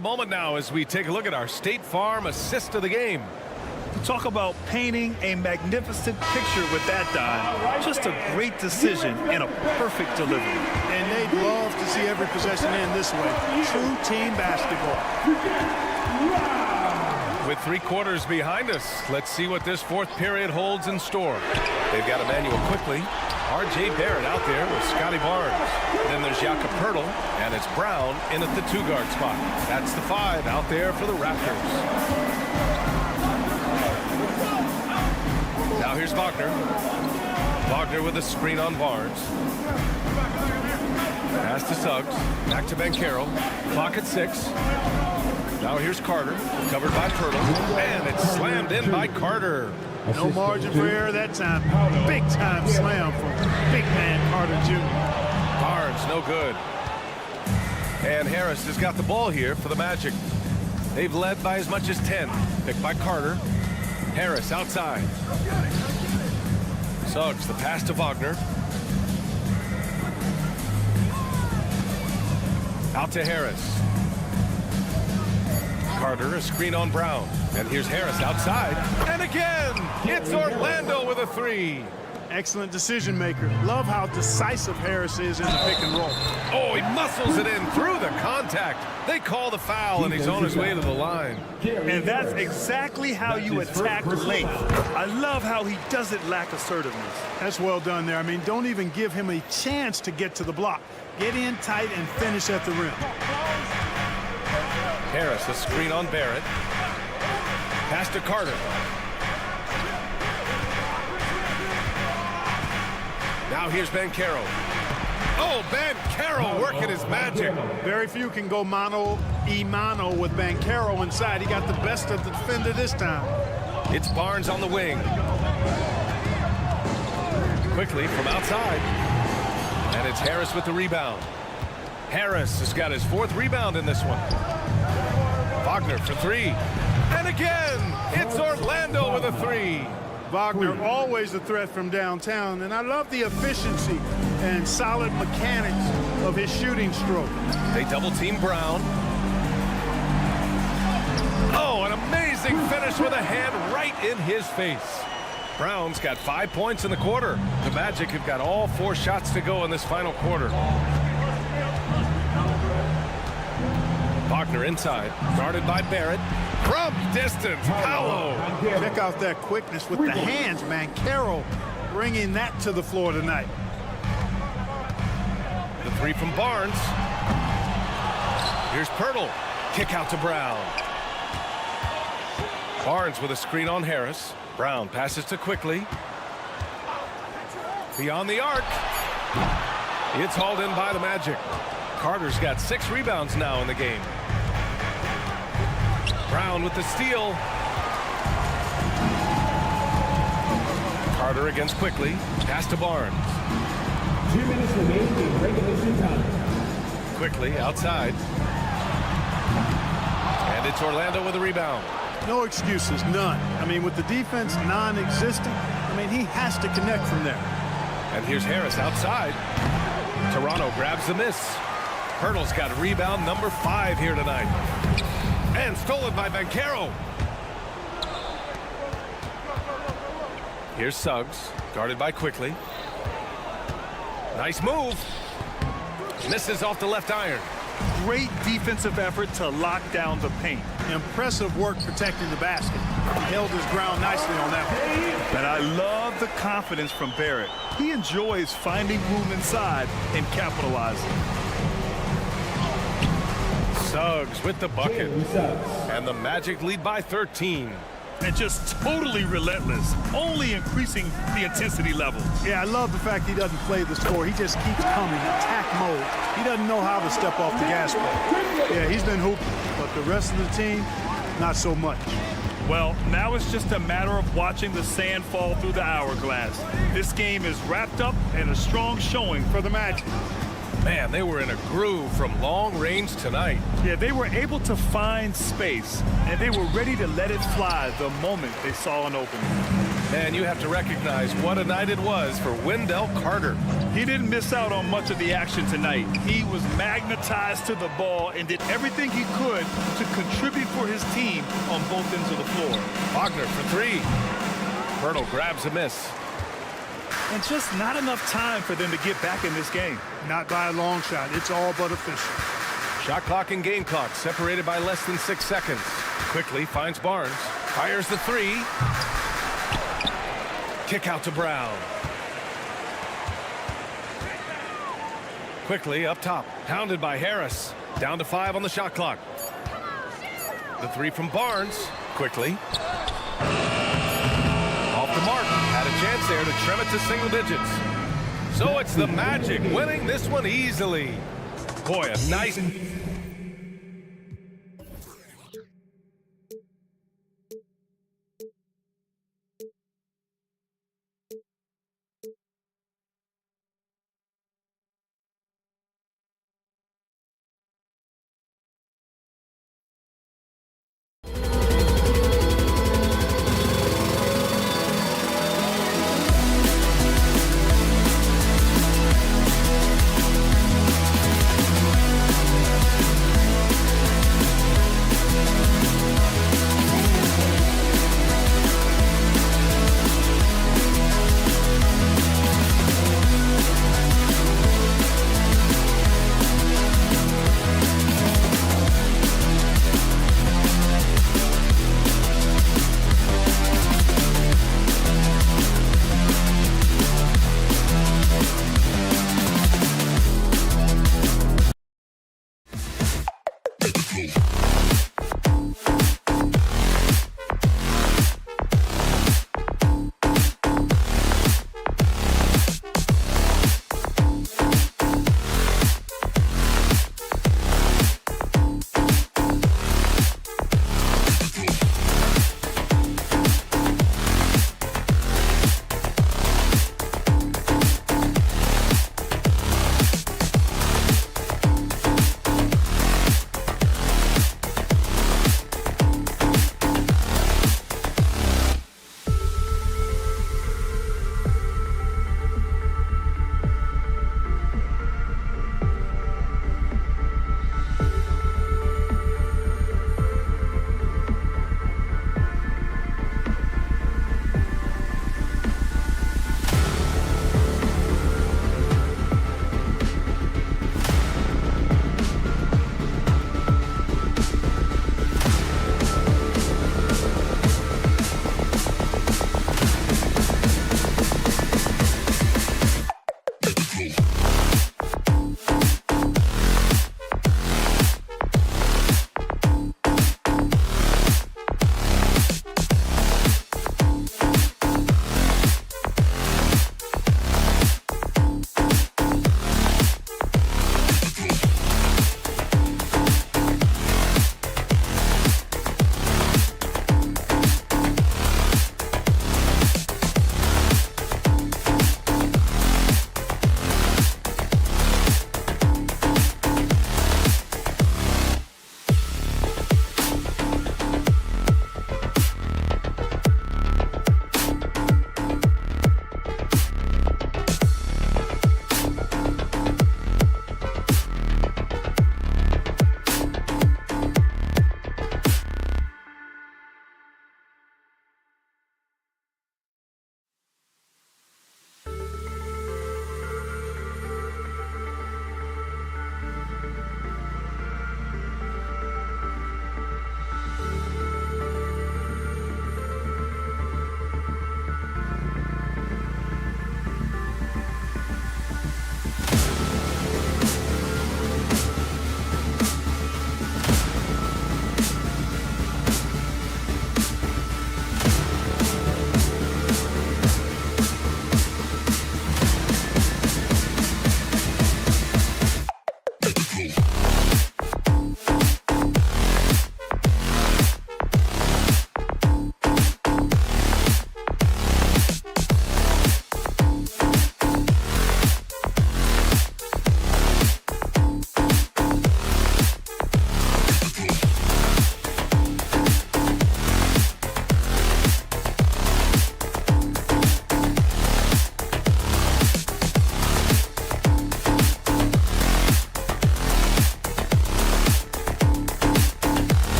moment now as we take a look at our State Farm assist of the game. Talk about painting a magnificent picture with that dime. Just a great decision and a perfect delivery. And they'd love to see every possession end this way. True team basketball. With 3 quarters behind us, let's see what this fourth period holds in store. They've got Emmanuel Quickly, R.J. Barrett out there with Scotty Barnes. Then there's Jakob Poeltl, and it's Brown in at the 2-guard spot. That's the 5 out there for the Raptors. Now here's Wagner. Wagner with a screen on Barnes. Pass to Suggs. Back to Banchero. Clock at 6. Now here's Carter. Covered by Poeltl. And it's slammed in by Carter. No margin for error that time. Big time slam from big man Carter Jr. Barnes, no good. And Harris has got the ball here for the Magic. They've led by as much as 10. Picked by Carter. Harris outside. Suggs, the pass to Wagner. Out to Harris. Carter, a screen on Brown. And here's Harris outside. And again, it's Orlando with a three. Excellent decision maker. Love how decisive Harris is in the pick and roll. Oh, he muscles it in through the contact. They call the foul, and he's on his way to the line. And that's exactly how you attack length. I love how he doesn't lack assertiveness. That's well done there. I mean, don't even give him a chance to get to the block. Get in tight and finish at the rim. Harris, a screen on Barrett. Pass to Carter. Now here's Banchero. Oh, Banchero working his magic. Very few can go mano-a-mano with Banchero inside. He got the best of the defender this time. It's Barnes on the wing. Quickly from outside. And it's Harris with the rebound. Harris has got his 4th rebound in this one. Wagner for 3. And again, it's Orlando with a 3. Wagner always a threat from downtown, and I love the efficiency and solid mechanics of his shooting stroke. They double team Brown. Oh, an amazing finish with a hand right in his face. Brown's got 5 points in the quarter. The Magic have got all 4 shots to go in this final quarter. Wagner inside, guarded by Barrett. From distance, Paolo. Check out that quickness with the hands, man. Carroll bringing that to the floor tonight. The 3 from Barnes. Here's Pirtle. Kick out to Brown. Barnes with a screen on Harris. Brown passes to Quickly. Beyond the arc. It's hauled in by the Magic. Carter's got 6 rebounds now in the game. Brown with the steal. Carter against Quickly. Pass to Barnes. 2 minutes remaining in regulation time. Quickly outside. And it's Orlando with a rebound. No excuses, none. I mean, with the defense non-existent, I mean, he has to connect from there. And here's Harris outside. Toronto grabs the miss. Pirtle's got rebound number 5 here tonight. And stolen by Banchero. Here's Suggs, guarded by Quickly. Nice move. Misses off the left iron. Great defensive effort to lock down the paint. Impressive work protecting the basket. He held his ground nicely on that one. And I love the confidence from Barrett. He enjoys finding room inside and capitalizing. Suggs with the bucket. And the Magic lead by 13. And just totally relentless, only increasing the intensity level. Yeah, I love the fact he doesn't play the score. He just keeps coming, attack mode. He doesn't know how to step off the gas pedal. Yeah, he's been hooping, but the rest of the team, not so much. Well, now it's just a matter of watching the sand fall through the hourglass. This game is wrapped up and a strong showing for the Magic. Man, they were in a groove from long range tonight. Yeah, they were able to find space, and they were ready to let it fly the moment they saw an opening. And you have to recognize what a night it was for Wendell Carter. He didn't miss out on much of the action tonight. He was magnetized to the ball and did everything he could to contribute for his team on both ends of the floor. Wagner for 3. Pirtle grabs a miss. And just not enough time for them to get back in this game. Not by a long shot. It's all but official. Shot clock and game clock separated by less than 6 seconds. Quickly finds Barnes. Fires the 3. Kick out to Brown. Quickly up top. Pounded by Harris. Down to 5 on the shot clock. The 3 from Barnes. Quickly. Off the mark. Had a chance there to trim it to single digits. So it's the Magic winning this one easily. Boy, a nice...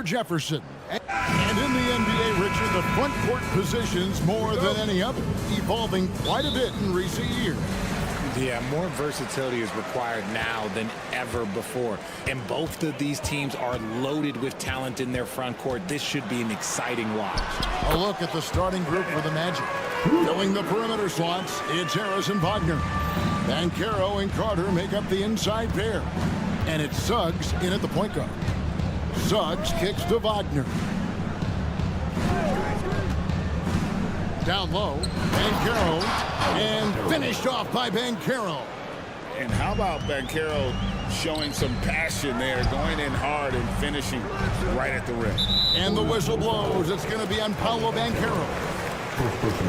Jefferson. And in the NBA, Richard, the front court positions more than any other, evolving quite a bit in recent years. Yeah, more versatility is required now than ever before. And both of these teams are loaded with talent in their front court. This should be an exciting watch. A look at the starting group for the Magic. Filling the perimeter slots, it's Harris and Wagner. Banchero and Carter make up the inside pair. And it's Suggs in at the point guard. Suggs kicks to Wagner. Down low, Banchero, and finished off by Banchero. And how about Banchero showing some passion there, going in hard and finishing right at the rim. And the whistle blows. It's going to be on Paolo Banchero.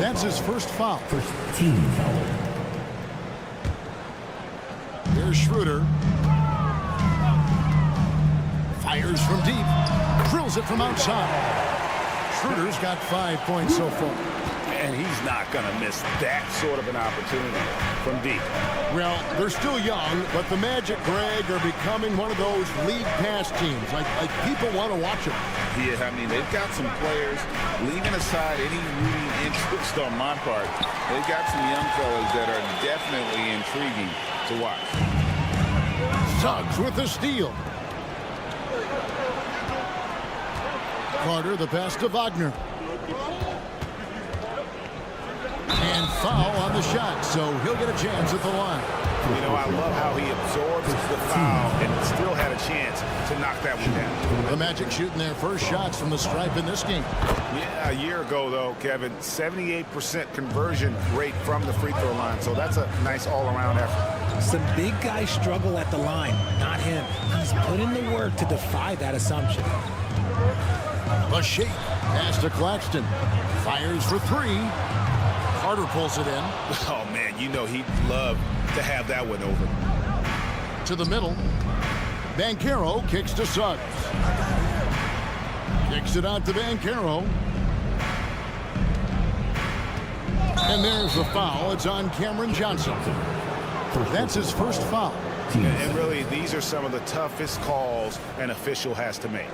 That's his first foul. First team foul. Here's Schroeder. Fires from deep. Drills it from outside. Schroeder's got 5 points so far. And he's not going to miss that sort of an opportunity from deep. Well, they're still young, but the Magic, Greg, are becoming one of those league pass teams. Like people want to watch them. Yeah, I mean, they've got some players, leaving aside any rooting interest on my part, they've got some young fellas that are definitely intriguing to watch. Suggs with the steal. Carter, the pass to Wagner. And foul on the shot, so he'll get a chance at the line. You know, I love how he absorbs the foul and still had a chance to knock that one down. The Magic shooting their first shots from the stripe in this game. Yeah, a year ago, though, Kevin, 78% conversion rate from the free throw line, so that's a nice all-around effort. Some big guys struggle at the line, not him. He's put in the work to defy that assumption. A shake, pass to Claxton. Fires for three. Carter pulls it in. Oh, man, you know he'd love to have that one over. To the middle. Banchero kicks to Suggs. Kicks it out to Banchero. And there's the foul. It's on Cameron Johnson. That's his first foul. And really, these are some of the toughest calls an official has to make.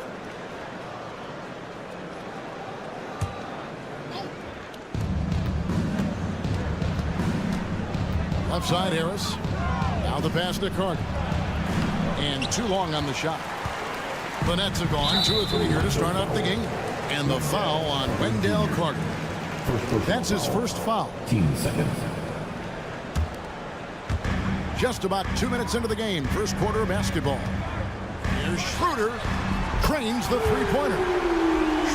Left side, Harris. Now the pass to Carter. And too long on the shot. The Nets have gone 2 or 3 here to start out the game. And the foul on Wendell Carter. That's his first foul. 15 seconds. Just about 2 minutes into the game. First quarter of basketball. Here's Schroeder. Trains the three-pointer.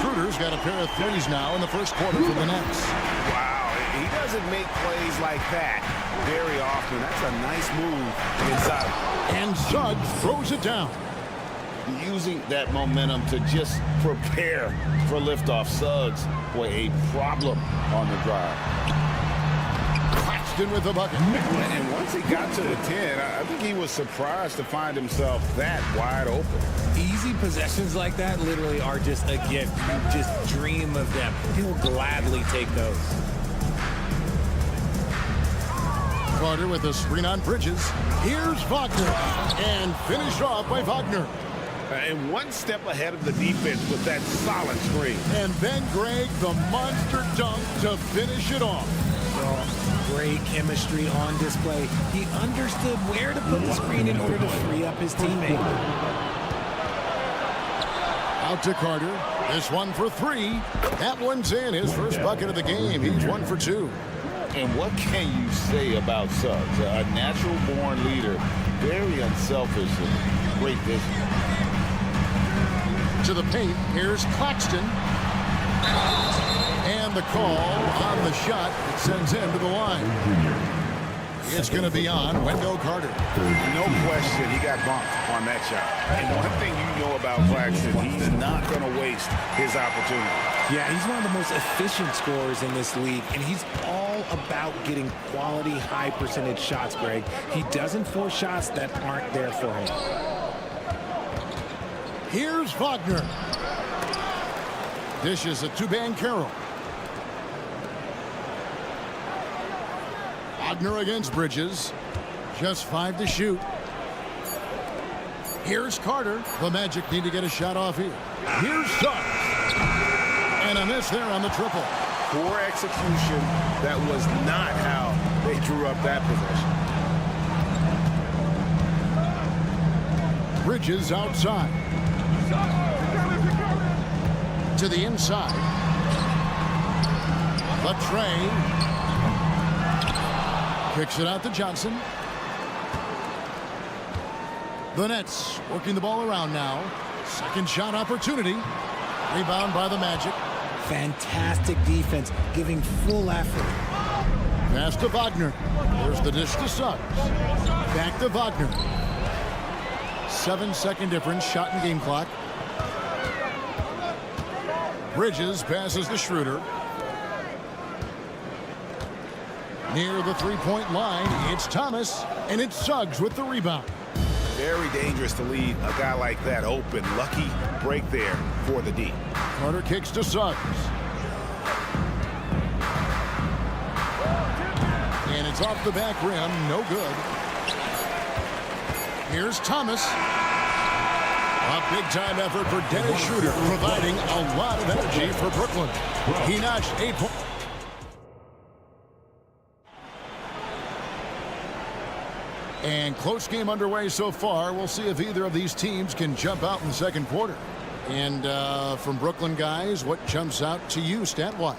Schroeder's got a pair of threes now in the first quarter for the Nets. Wow, he doesn't make plays like that very often. That's a nice move inside. And Suggs throws it down. Using that momentum to just prepare for liftoff. Suggs, boy, a problem on the drive. Claxton with the bucket. And once he got to the 10, I think he was surprised to find himself that wide open. Easy possessions like that literally are just a gift. You just dream of them. He'll gladly take those. Carter with a screen on Bridges. Here's Wagner. And finished off by Wagner. And one step ahead of the defense with that solid screen. And then Greg, the monster dunk to finish it off. Oh, great chemistry on display. He understood where to put the screen in order to free up his teammate. Out to Carter. This one for three. That one's in. His first bucket of the game. He's 1 for 2. And what can you say about Suggs? A natural-born leader, very unselfish and great vision. To the paint, here's Claxton. And the call on the shot that sends him to the line. It's going to be on Wendell Carter. No question he got bumped on that shot. And one thing you know about Claxton, he's not going to waste his opportunity. Yeah, he's one of the most efficient scorers in this league, and he's all about getting quality, high-percentage shots, Greg. He doesn't force shots that aren't there for him. Here's Wagner. Dishes it to Banchero. Wagner against Bridges. Just 5 to shoot. Here's Carter. The Magic need to get a shot off here. Here's Suggs. And a miss there on the triple. Poor execution. That was not how they drew up that possession. Bridges outside. To the inside. The tray. Kicks it out to Johnson. The Nets working the ball around now. Second shot opportunity. Rebound by the Magic. Fantastic defense, giving full effort. Pass to Wagner. There's the dish to Suggs. Back to Wagner. 7-second difference, shot and game clock. Bridges passes to Schroeder. Near the three-point line, it's Thomas, and it's Suggs with the rebound. Very dangerous to leave a guy like that open. Lucky break there for the D. Carter kicks to Suggs. And it's off the back rim, no good. Here's Thomas. A big-time effort for Dennis Schroeder, providing a lot of energy for Brooklyn. He notched 8 points. And close game underway so far. We'll see if either of these teams can jump out in the second quarter. And from Brooklyn guys, what jumps out to you stat-wise?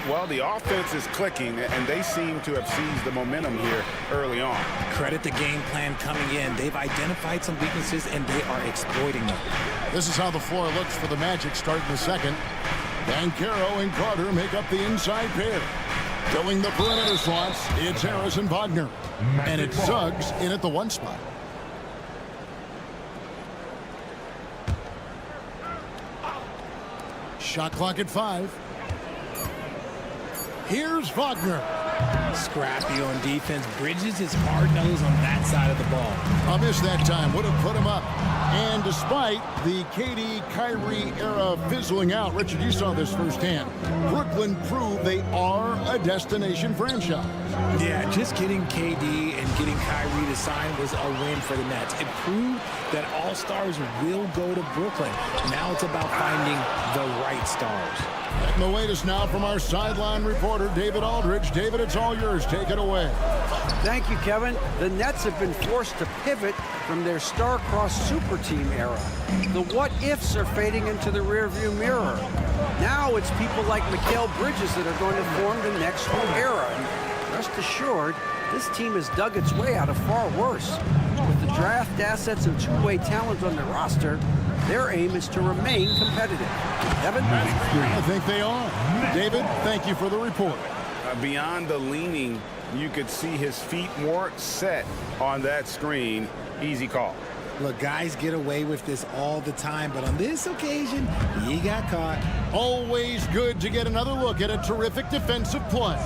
Well, the offense is clicking, and they seem to have seized the momentum here early on. Credit the game plan coming in. They've identified some weaknesses, and they are exploiting them. This is how the floor looks for the Magic starting the second. Banchero and Carter make up the inside pair. Filling the perimeter slots, it's Harris and Wagner. And it's Suggs in at the 1 spot. Shot clock at 5. Here's Wagner. Scrappy on defense. Bridges is hard-nosed on that side of the ball. A miss that time would have put him up. And despite the KD Kyrie era fizzling out, Richard, you saw this firsthand. Brooklyn proved they are a destination franchise. Yeah, just getting KD and getting Kyrie to sign was a win for the Nets. It proved that all-stars will go to Brooklyn. Now it's about finding the right stars. And the latest now from our sideline reporter, David Aldridge. David, it's all yours. Take it away. Thank you, Kevin. The Nets have been forced to pivot from their star-crossed super team era. The what-ifs are fading into the rearview mirror. Now it's people like Mikal Bridges that are going to form the next new era. And rest assured, this team has dug its way out of far worse. With the draft assets and two-way talent on the roster, their aim is to remain competitive. Kevin? I think they are. David, thank you for the report. Beyond the leaning, you could see his feet more set on that screen. Easy call. Look, guys get away with this all the time, but on this occasion, he got caught. Always good to get another look at a terrific defensive play.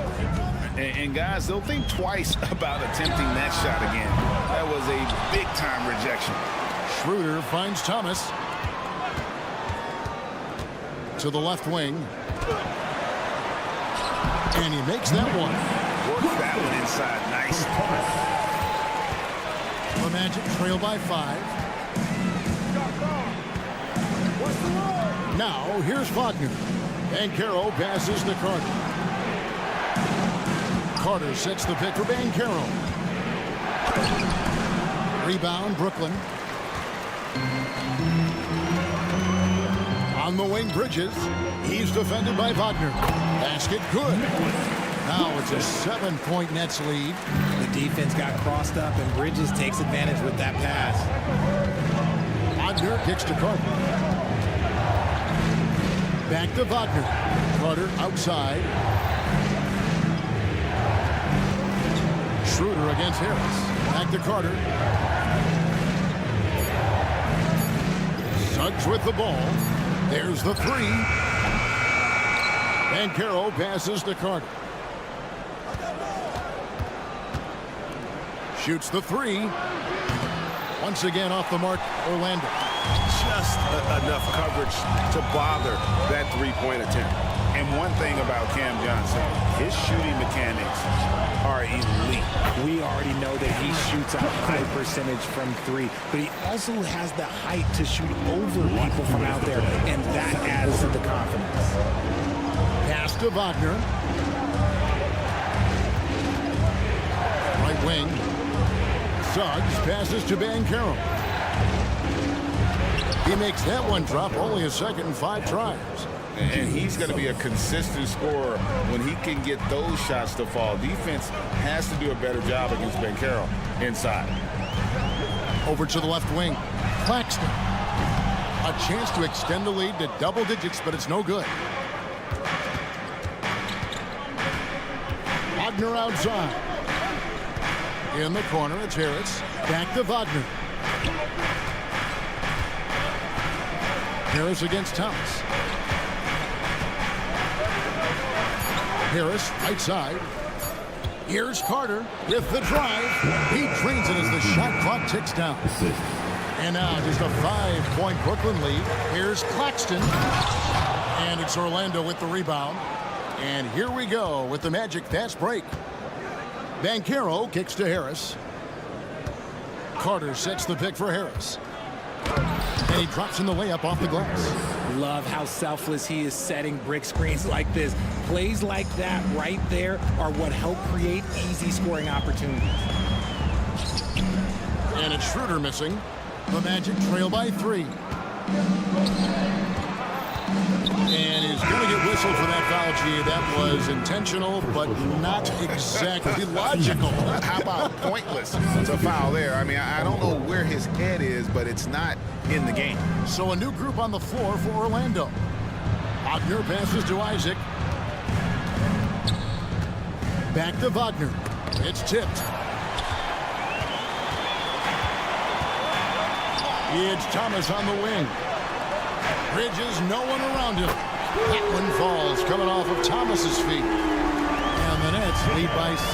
And guys, they'll think twice about attempting that shot again. That was a big-time rejection. Schroeder finds Thomas. To the left wing. And he makes that one. Works that one inside. Nice. The Magic trail by 5. Now, here's Wagner. Banchero passes to Carter. Carter sets the pick for Banchero. Rebound, Brooklyn. On the wing, Bridges. He's defended by Wagner. Basket good. Now it's a 7-point Nets lead. The defense got crossed up, and Bridges takes advantage with that pass. Wagner kicks to Carter. Back to Wagner. Carter outside. Schroeder against Harris. Back to Carter. Suggs with the ball. There's the 3. Banchero passes to Carter. Shoots the 3. Once again off the mark, Orlando. Just enough coverage to bother that three-point attempt. And one thing about Cam Johnson, his shooting mechanics are elite. We already know that he shoots a high percentage from three, but he also has the height to shoot over people from out there, and that adds to the confidence. Pass to Wagner. Right wing. Suggs passes to Banchero. He makes that one drop, only a second and 5 tries. And he's going to be a consistent scorer when he can get those shots to fall. Defense has to do a better job against Banchero inside. Over to the left wing. Claxton. A chance to extend the lead to double digits, but it's no good. Wagner outside. In the corner, it's Harris. Back to Wagner. Harris against Thomas. Harris, right side. Here's Carter with the drive. He drains it as the shot clock ticks down. And now just a 5-point Brooklyn lead. Here's Claxton. And it's Orlando with the rebound. And here we go with the Magic fast break. Banchero kicks to Harris. Carter sets the pick for Harris. And he drops in the layup off the glass. Love how selfless he is setting brick screens like this. Plays like that right there are what help create easy scoring opportunities. And it's Schroeder missing. The Magic trail by 3. And he's going to get whistled for that foul, G. That was intentional, but not exactly logical. How about pointless? It's a foul there. I mean, I don't know where his head is, but it's not in the game. So a new group on the floor for Orlando. Wagner passes to Isaac. Back to Wagner. It's tipped. It's Thomas on the wing. Bridges, no one around him. That one falls, coming off of Thomas's feet. And the Nets lead by 6.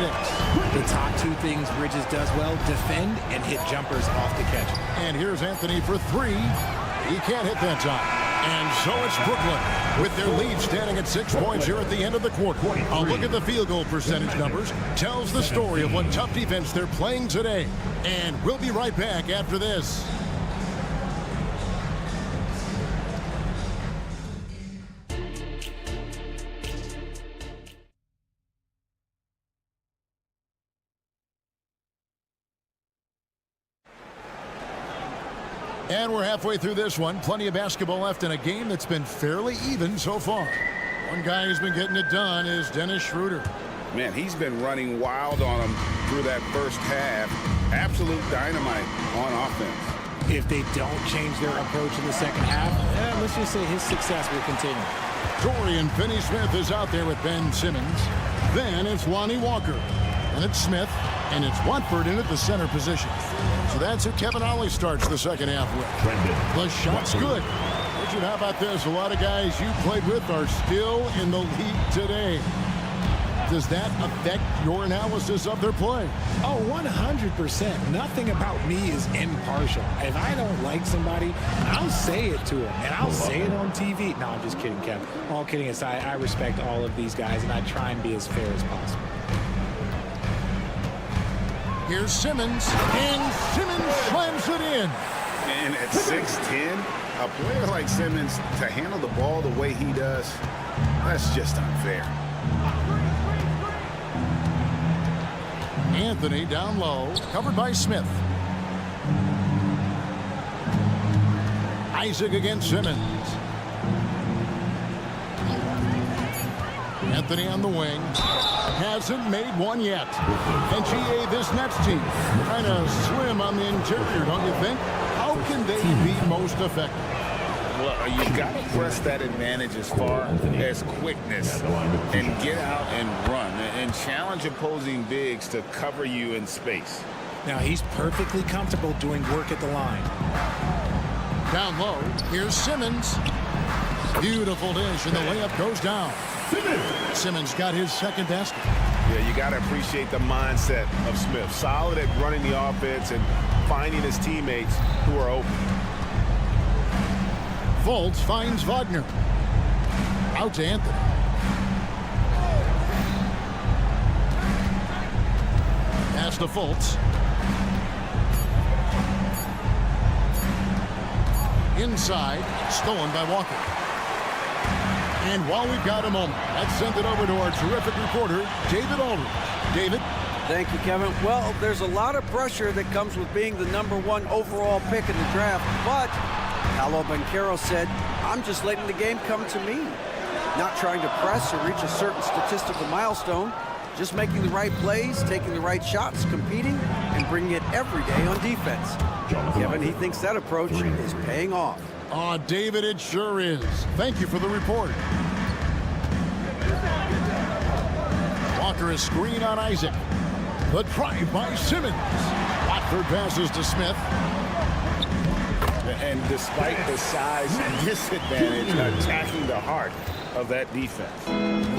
The top 2 things Bridges does well, defend and hit jumpers off the catch. And here's Anthony for 3. He can't hit that time. And so it's Brooklyn with their lead standing at 6 points here at the end of the quarter. A look at the field goal percentage numbers tells the story of what tough defense they're playing today. And we'll be right back after this. And we're halfway through this one. Plenty of basketball left in a game that's been fairly even so far. One guy who's been getting it done is Dennis Schroeder. Man, he's been running wild on him through that first half. Absolute dynamite on offense. If they don't change their approach in the second half, let's just say his success will continue. Dorian Finney-Smith is out there with Ben Simmons. Then it's Lonnie Walker. And it's Smith. And it's Watford in at the center position. So that's who Kevin Ollie starts the second half with. The shot's good. Richard, how about this? A lot of guys you played with are still in the league today. Does that affect your analysis of their play? Oh, 100%. Nothing about me is impartial. If I don't like somebody, I'll say it to them, and I'll say it on TV. No, I'm just kidding, Kevin. All kidding aside, I respect all of these guys, and I try and be as fair as possible. Here's Simmons, and Simmons slams it in. And at 6'10", a player like Simmons, to handle the ball the way he does, that's just unfair. Anthony down low, covered by Smith. Isaac against Simmons. Anthony on the wing. Hasn't made one yet. And GA, this Nets team, kind of slim on the interior, don't you think? How can they be most effective? Well, you got to press that advantage as far as quickness and get out and run and challenge opposing bigs to cover you in space. Now, he's perfectly comfortable doing work at the line. Down low, here's Simmons. Beautiful dish, and the layup goes down. Simmons got his second basket. Yeah, you got to appreciate the mindset of Smith. Solid at running the offense and finding his teammates who are open. Fultz finds Wagner. Out to Anthony. Pass to Fultz. Inside, stolen by Walker. And while we've got a moment, let's send it over to our terrific reporter, David Aldridge. David? Thank you, Kevin. Well, there's a lot of pressure that comes with being the #1 overall pick in the draft, but Paolo Banchero said, I'm just letting the game come to me. Not trying to press or reach a certain statistical milestone, just making the right plays, taking the right shots, competing, and bringing it every day on defense. Kevin, he thinks that approach is paying off. Oh, David, it sure is. Thank you for the report. Walker is screen on Isaac. The drive by Simmons. Watford passes to Smith. And despite the size disadvantage, attacking the heart of that defense.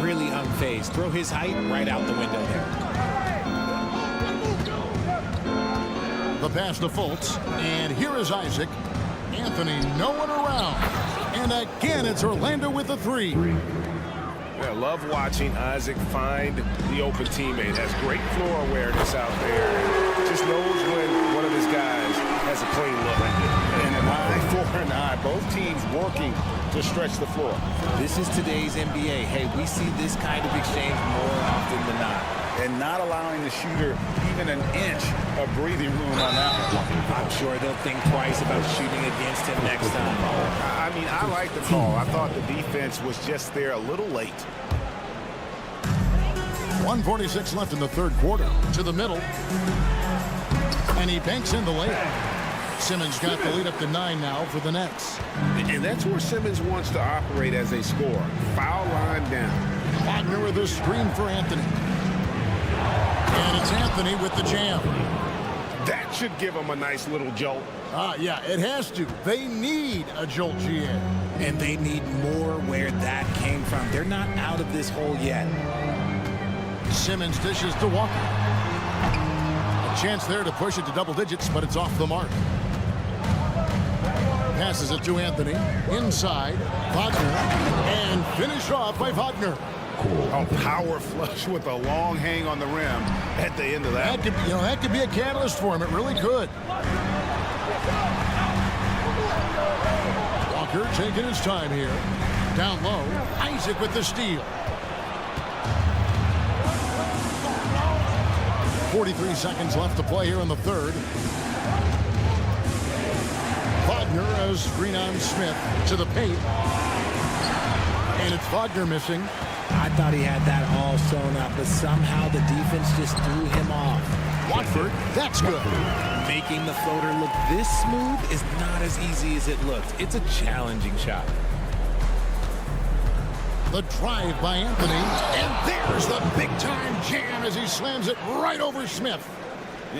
Really unfazed. Throw his height right out the window there. The pass to Fultz. And here is Isaac. Anthony, no one around. And again, it's Orlando with the three. I love watching Isaac find the open teammate. Has great floor awareness out there. Just knows when one of his guys has a clean look. And an eye for an eye. Both teams working to stretch the floor. This is today's NBA. Hey, we see this kind of exchange more often than not. And not allowing the shooter even an inch of breathing room on that one. I'm sure they'll think twice about shooting against him next time. I mean, I like the call. I thought the defense was just there a little late. 1:46 left in the third quarter. To the middle. And he banks in the layup. Simmons got the lead up to 9 now for the Nets. And that's where Simmons wants to operate as a scorer. Foul line down. Wagner with a screen for Anthony. And it's Anthony with the jam. That should give him a nice little jolt. Yeah, it has to. They need a jolt, GA. And they need more where that came from. They're not out of this hole yet. Simmons dishes to Walker. A chance there to push it to double digits, but it's off the mark. Passes it to Anthony. Inside, Wagner. And finished off by Wagner. A power flush with a long hang on the rim at the end of that. That could be a catalyst for him. It really could. Walker taking his time here. Down low, Isaac with the steal. 43 seconds left to play here in the third. Wagner has screen on Smith to the paint. And it's Wagner missing. I thought he had that all sewn up, but somehow the defense just threw him off. Watford, that's good. Making the floater look this smooth is not as easy as it looks. It's a challenging shot. The drive by Anthony, and there's the big-time jam as he slams it right over Smith.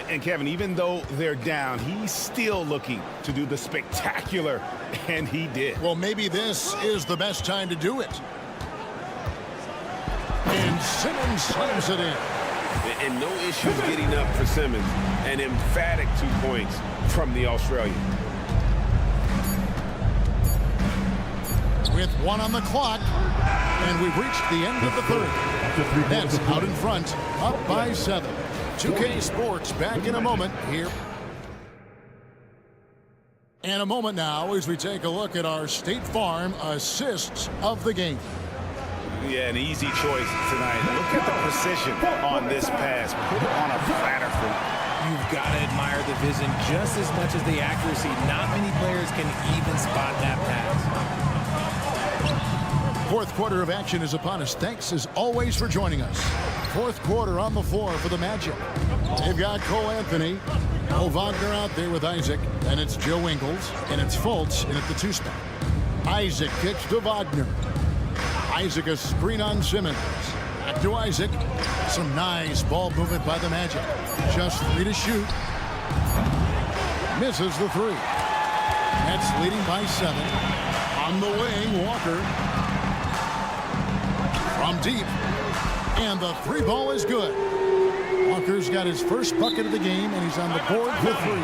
And Kevin, even though they're down, he's still looking to do the spectacular, and he did. Well, maybe this is the best time to do it. And Simmons slams it in. And no issues getting up for Simmons. An emphatic 2 points from the Australian. With 1 on the clock, and we've reached the end of the third. Nets out in front, up by 7. 2K Sports back in a moment here. And a moment now as we take a look at our State Farm assists of the game. Yeah, an easy choice tonight. Look at the precision on this pass. Put it on a platter for you. You've got to admire the vision just as much as the accuracy. Not many players can even spot that pass. Fourth quarter of action is upon us. Thanks as always for joining us. Fourth quarter on the floor for the Magic. They've got Cole Anthony. Wagner out there with Isaac. And it's Joe Ingles. And it's Fultz in at the 2 spot. Isaac kicks to Wagner. Isaac a screen on Simmons. Back to Isaac. Some nice ball movement by the Magic. Just 3 to shoot. Misses the 3. Nets leading by 7. On the wing, Walker. From deep. And the 3 ball is good. Walker's got his first bucket of the game, and he's on the board for 3.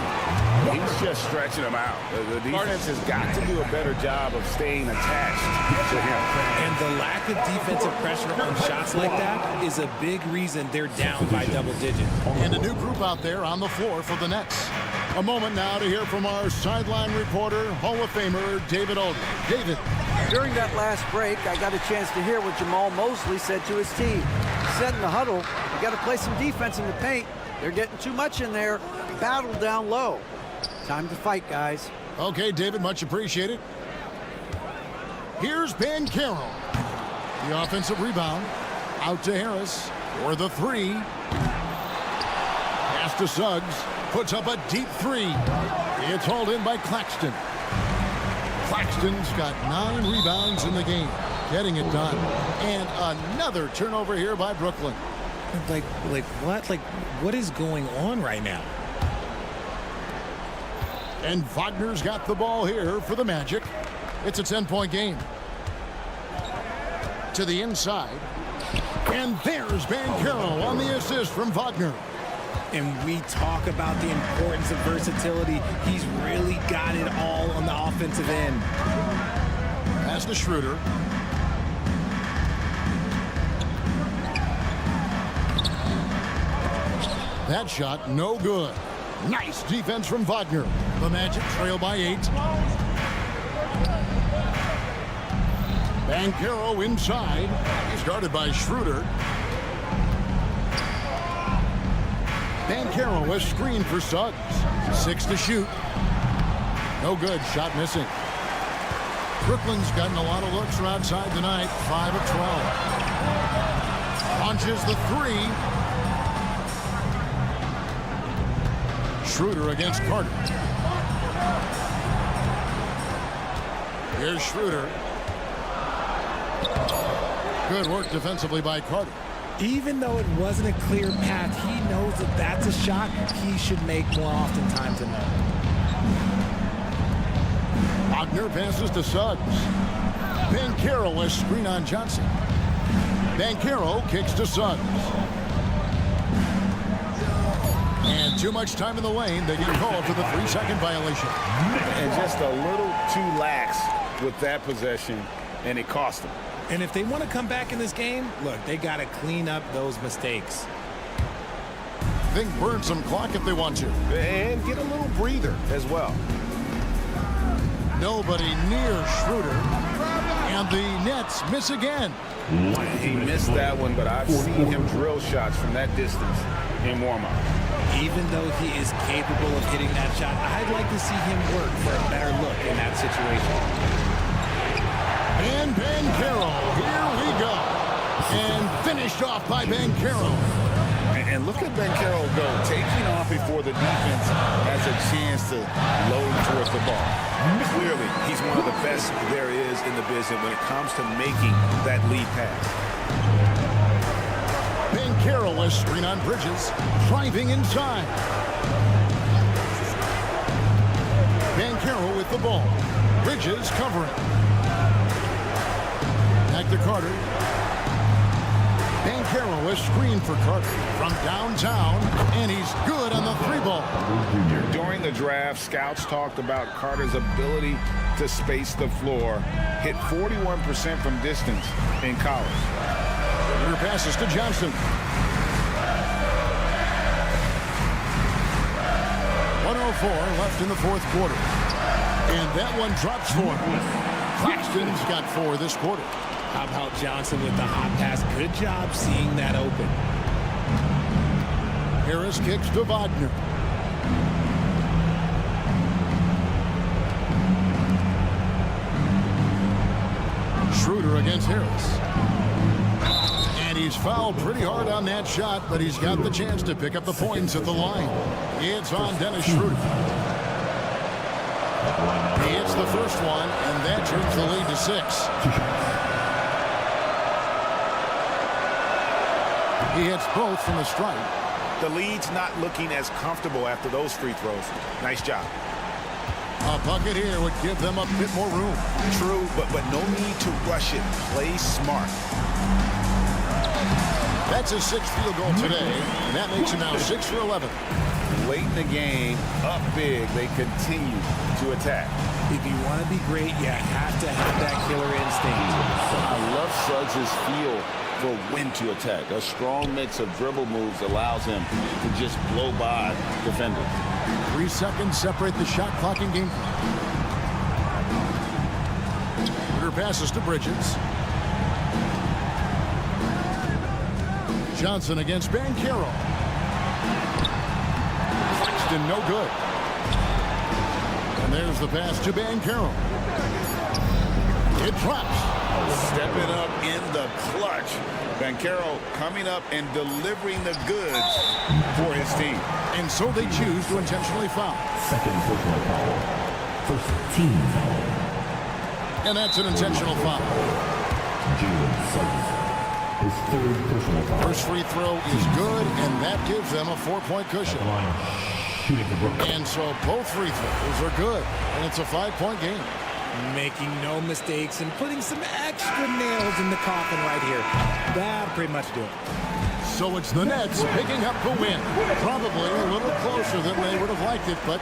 He's just stretching them out. The defense has got to do a better job of staying attached to him. And the lack of defensive pressure on shots like that is a big reason they're down by double digits. And a new group out there on the floor for the Nets. A moment now to hear from our sideline reporter, Hall of Famer David Aldridge. David. During that last break, I got a chance to hear what Jamal Mosley said to his team. He said in the huddle, you got to play some defense in the paint. They're getting too much in there. Battle down low. Time to fight, guys. Okay, David, much appreciated. Here's Banchero. The offensive rebound. Out to Harris for the three. Pass to Suggs. Puts up a deep three. It's hauled in by Claxton. Claxton's got 9 rebounds in the game. Getting it done. And another turnover here by Brooklyn. Like what? Like, what is going on right now? And Wagner's got the ball here for the Magic. It's a 10-point game. To the inside. And there's Banchero on the assist from Wagner. And we talk about the importance of versatility. He's really got it all on the offensive end. Pass to Schroeder. That shot, no good. Nice defense from Wagner. The Magic trail by 8. Banchero inside. He's guarded by Schroeder. Banchero was screened for Suggs. 6 to shoot. No good. Shot missing. Brooklyn's gotten a lot of looks from outside tonight. 5 of 12. Launches the 3. Schroeder against Carter. Here's Schroeder. Good work defensively by Carter. Even though it wasn't a clear path, he knows that that's a shot he should make more oftentimes than not. Wagner passes to Suggs. Banchero has screen on Johnson. Banchero kicks to Suggs. And too much time in the lane. They get called for the 3-second violation. And just a little too lax with that possession, and it cost them. And if they want to come back in this game, look, they got to clean up those mistakes. Think burn some clock if they want to. And get a little breather as well. Nobody near Schroeder. And the Nets miss again. He missed that one, but I've seen him drill shots from that distance in warm-up. Even though he is capable of hitting that shot, I'd like to see him work for a better look in that situation. And Banchero, here we go. And finished off by Banchero. And look at Banchero go, taking off before the defense has a chance to load towards the ball. Clearly, he's one of the best there is in the business when it comes to making that lead pass. Banchero has screen on Bridges, driving inside. Banchero with the ball. Bridges covering. Back to Carter. Banchero has screened for Carter from downtown, and he's good on the 3-ball. During the draft, scouts talked about Carter's ability to space the floor. Hit 41% from distance in college. Your passes to Johnson. 1:04 left in the 4th quarter. And that one drops for him. Claxton's got 4 this quarter. How about Johnson with the hot pass? Good job seeing that open. Harris kicks to Wagner. Schroeder against Harris. And he's fouled pretty hard on that shot, but he's got the chance to pick up the points at the line. It's on Dennis Schroeder. He hits the first one, and that turns the lead to 6. He hits both from the stripe. The lead's not looking as comfortable after those free throws. Nice job. A bucket here would give them a bit more room. True, but no need to rush it. Play smart. That's his 6th field goal today, and that makes him now 6 for 11. Late in the game, up big, they continue to attack. If you want to be great, you have to have that killer instinct. I love Suggs' feel for when to attack. A strong mix of dribble moves allows him to just blow by defenders. 3 seconds separate the shot clock in game. Her passes to Bridges. Johnson against Banchero. Claxton, no good. And there's the pass to Banchero. It drops. Stepping up in the clutch. Banchero coming up and delivering the goods for his team. And so they choose to intentionally foul. Second personal foul. First team foul. And that's an intentional foul. Jalen Suggs. His third personal foul. First free throw is good, and that gives them a 4-point cushion. The line, shooting the Brooklyn. And so both free throws are good, and it's a 5-point game. Making no mistakes and putting some extra nails in the coffin right here. That'll pretty much do it. So it's the Nets picking up the win. Probably a little closer than they would have liked it, but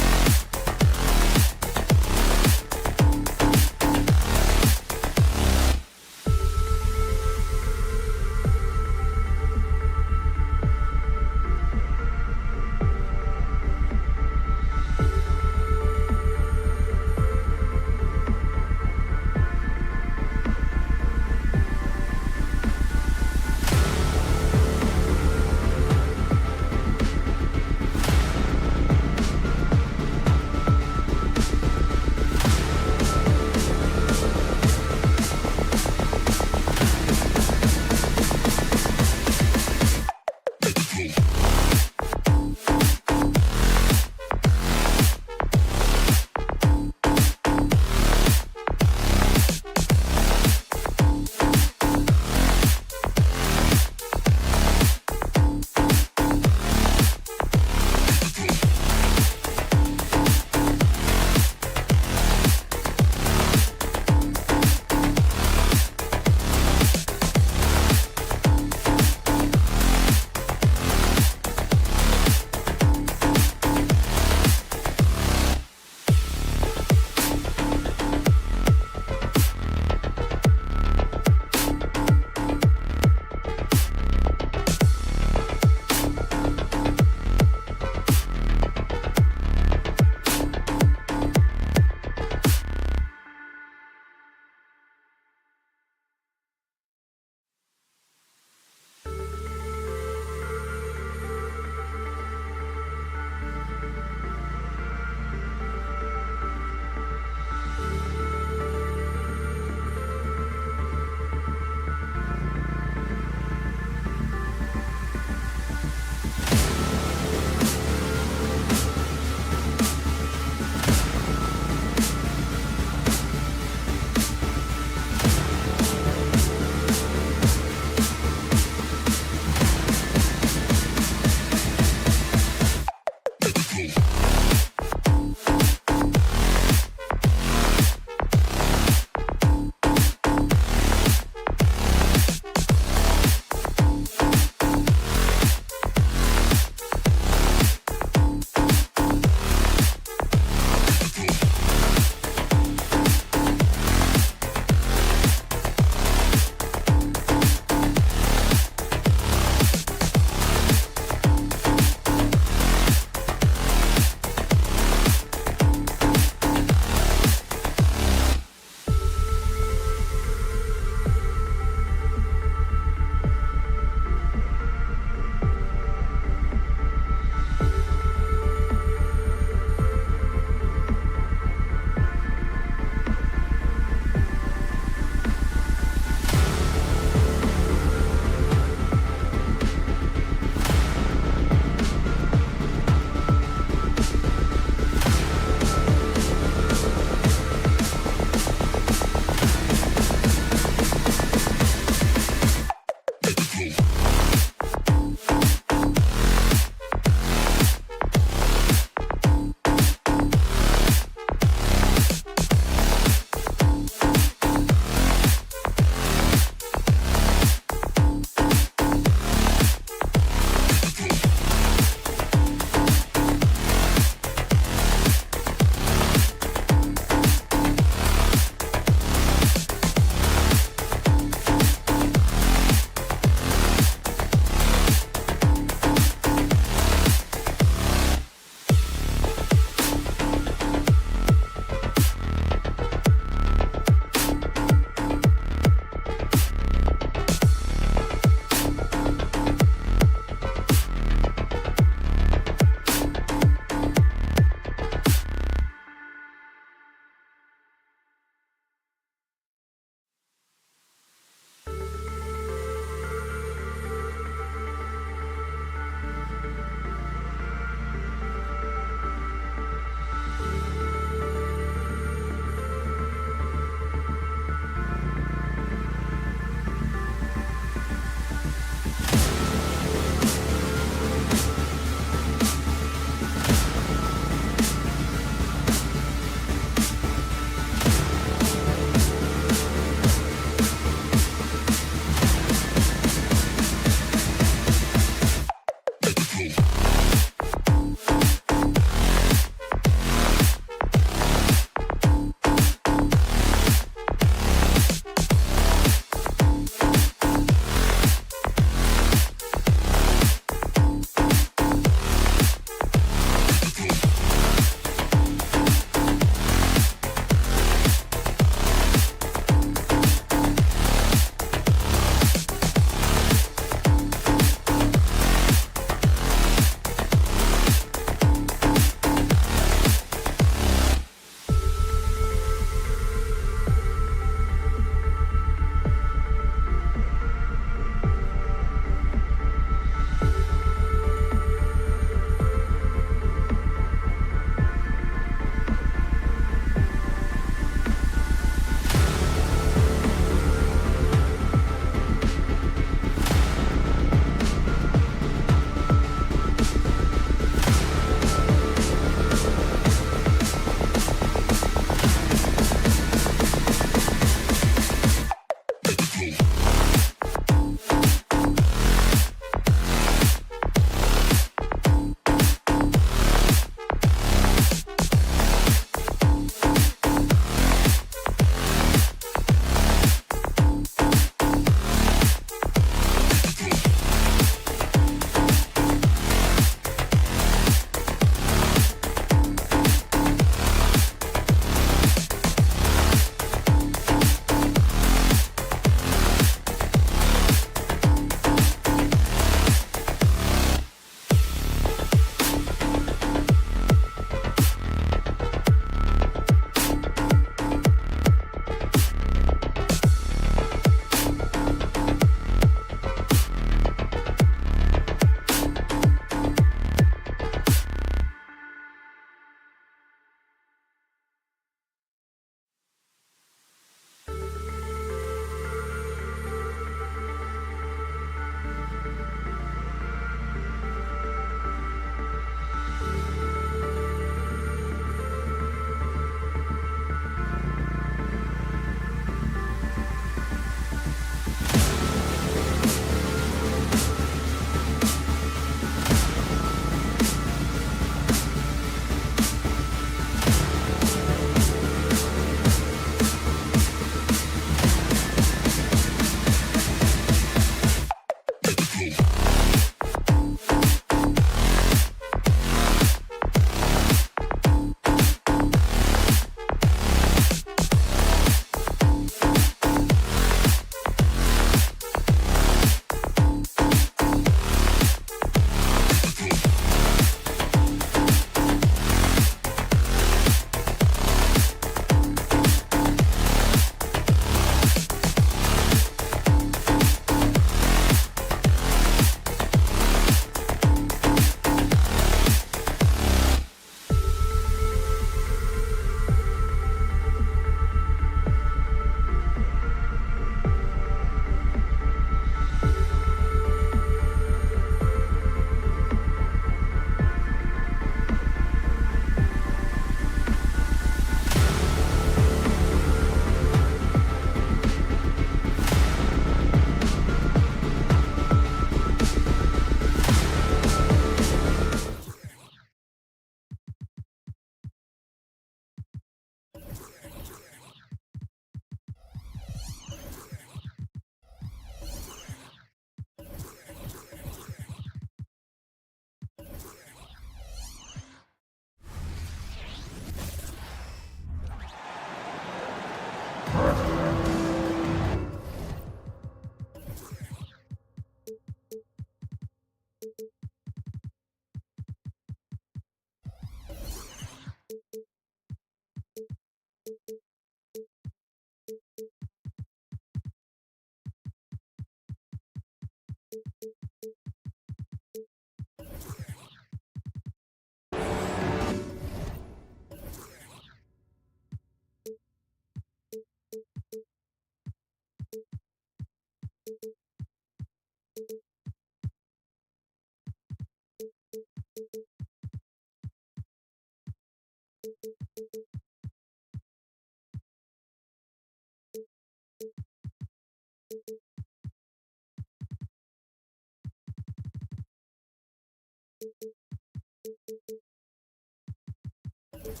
All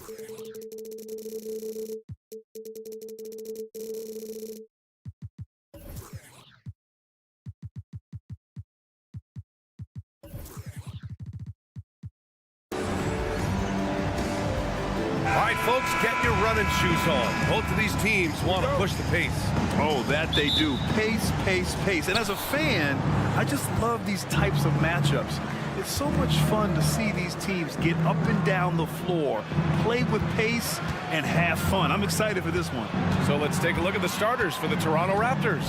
right, folks, get your running shoes on. Both of these teams want to push the pace. Oh, that they do. Pace, pace, pace. And as a fan, I just love these types of matchups. It's so much fun to see these teams get up and down the floor, play with pace, and have fun. I'm excited for this one. So let's take a look at the starters for the Toronto Raptors.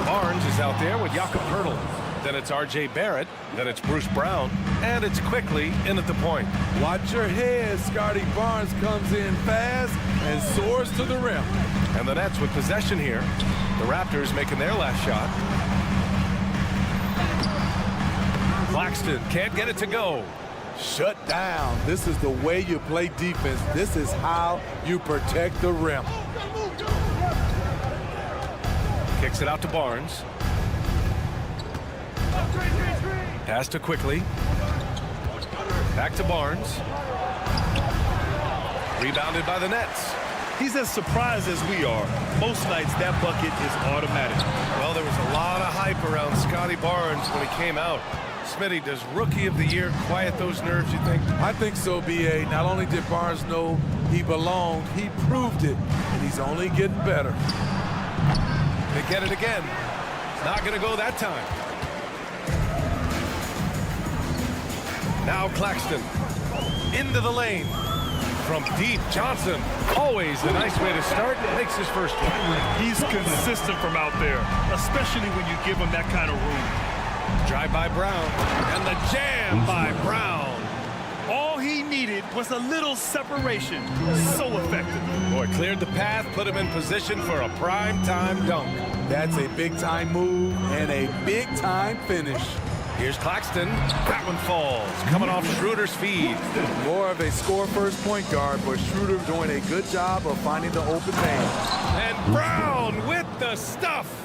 Barnes is out there with Jakob Poeltl. Then it's R.J. Barrett. Then it's Bruce Brown. And it's quickly in at the point. Watch your head. Scotty Barnes comes in fast and soars to the rim. And the Nets with possession here. The Raptors making their last shot. Claxton can't get it to go. Shut down. This is the way you play defense. This is how you protect the rim. Kicks it out to Barnes. Pass to Quickly. Back to Barnes. Rebounded by the Nets. He's as surprised as we are. Most nights, that bucket is automatic. Well, there was a lot of hype around Scotty Barnes when he came out. Smitty, does Rookie of the Year quiet those nerves, you think? I think so, B.A. Not only did Barnes know he belonged, he proved it, and he's only getting better. They get it again. It's not going to go that time. Now Claxton into the lane. From deep, Johnson, always a nice way to start, makes his first one. He's consistent from out there, especially when you give him that kind of room. Drive by Brown, and the jam by Brown. All he needed was a little separation. So effective. Boy, cleared the path, put him in position for a prime-time dunk. That's a big-time move and a big-time finish. Here's Claxton. That one falls, coming off Schroeder's feed. More of a score-first point guard, but Schroeder doing a good job of finding the open man. And Brown with the stuff.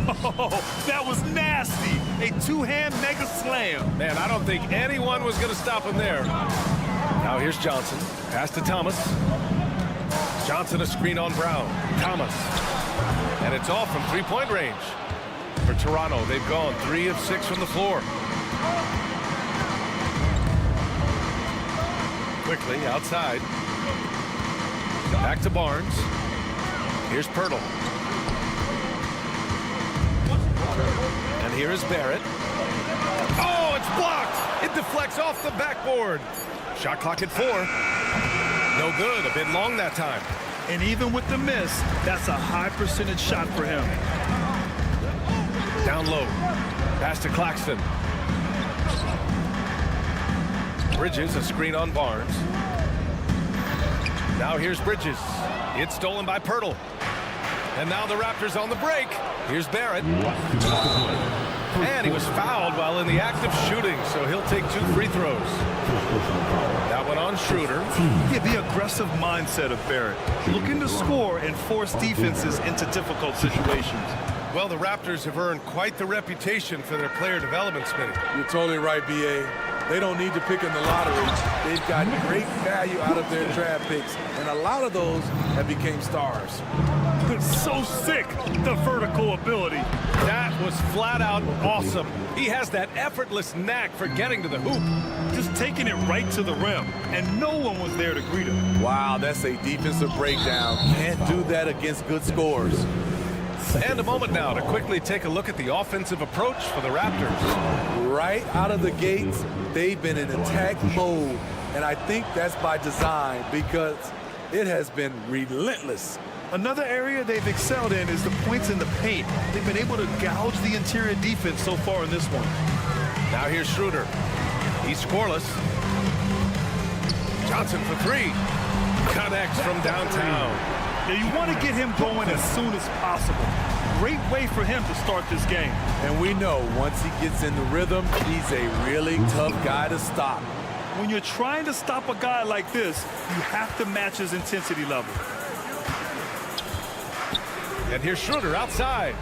Oh, that was nasty. A two-hand mega slam. Man, I don't think anyone was going to stop him there. Now here's Johnson. Pass to Thomas. Johnson a screen on Brown. Thomas. And it's off from three-point range. For Toronto, they've gone 3 of 6 from the floor. Quickly outside. Back to Barnes. Here's Poeltl. And here is Barrett. Oh, it's blocked. It deflects off the backboard. Shot clock at 4. No good. A bit long that time. And even with the miss, that's a high percentage shot for him. Down low. Pass to Claxton. Bridges, a screen on Barnes. Now here's Bridges. It's stolen by Poeltl. And now the Raptors on the break. Here's Barrett. And he was fouled while in the act of shooting, so he'll take 2 free throws. That one on Schroeder. Yeah, the aggressive mindset of Barrett. Looking to score and force defenses into difficult situations. Well, the Raptors have earned quite the reputation for their player development, Smitty. You're totally right, B.A. They don't need to pick in the lottery. They've got great value out of their draft picks, and a lot of those have become stars. It's so sick, the vertical ability. That was flat out awesome. He has that effortless knack for getting to the hoop. Just taking it right to the rim, and no one was there to greet him. Wow, that's a defensive breakdown. Can't do that against good scores. And a moment now to quickly take a look at the offensive approach for the Raptors. Right out of the gates, they've been in attack mode, and I think that's by design because it has been relentless. Another area they've excelled in is the points in the paint. They've been able to gouge the interior defense so far in this one. Now here's Schroeder. He's scoreless. Johnson for 3. Connects from downtown. Now you want to get him going as soon as possible. Great way for him to start this game. And we know once he gets in the rhythm, he's a really tough guy to stop. When you're trying to stop a guy like this, you have to match his intensity level. And here's Schroeder outside.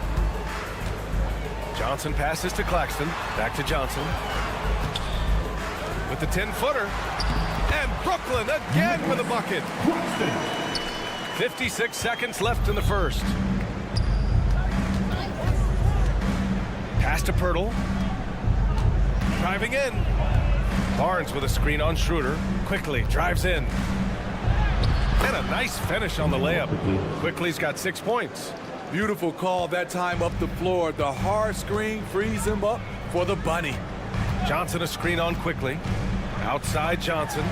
Johnson passes to Claxton. Back to Johnson. With the 10-footer. And Brooklyn again with a bucket. 56 seconds left in the first. Pass to Pirtle. Driving in. Barnes with a screen on Schroeder. Quickly drives in. And a nice finish on the layup. Quickly's got 6 points. Beautiful call that time up the floor. The hard screen frees him up for the bunny. Johnson a screen on Quickly. Outside Johnson.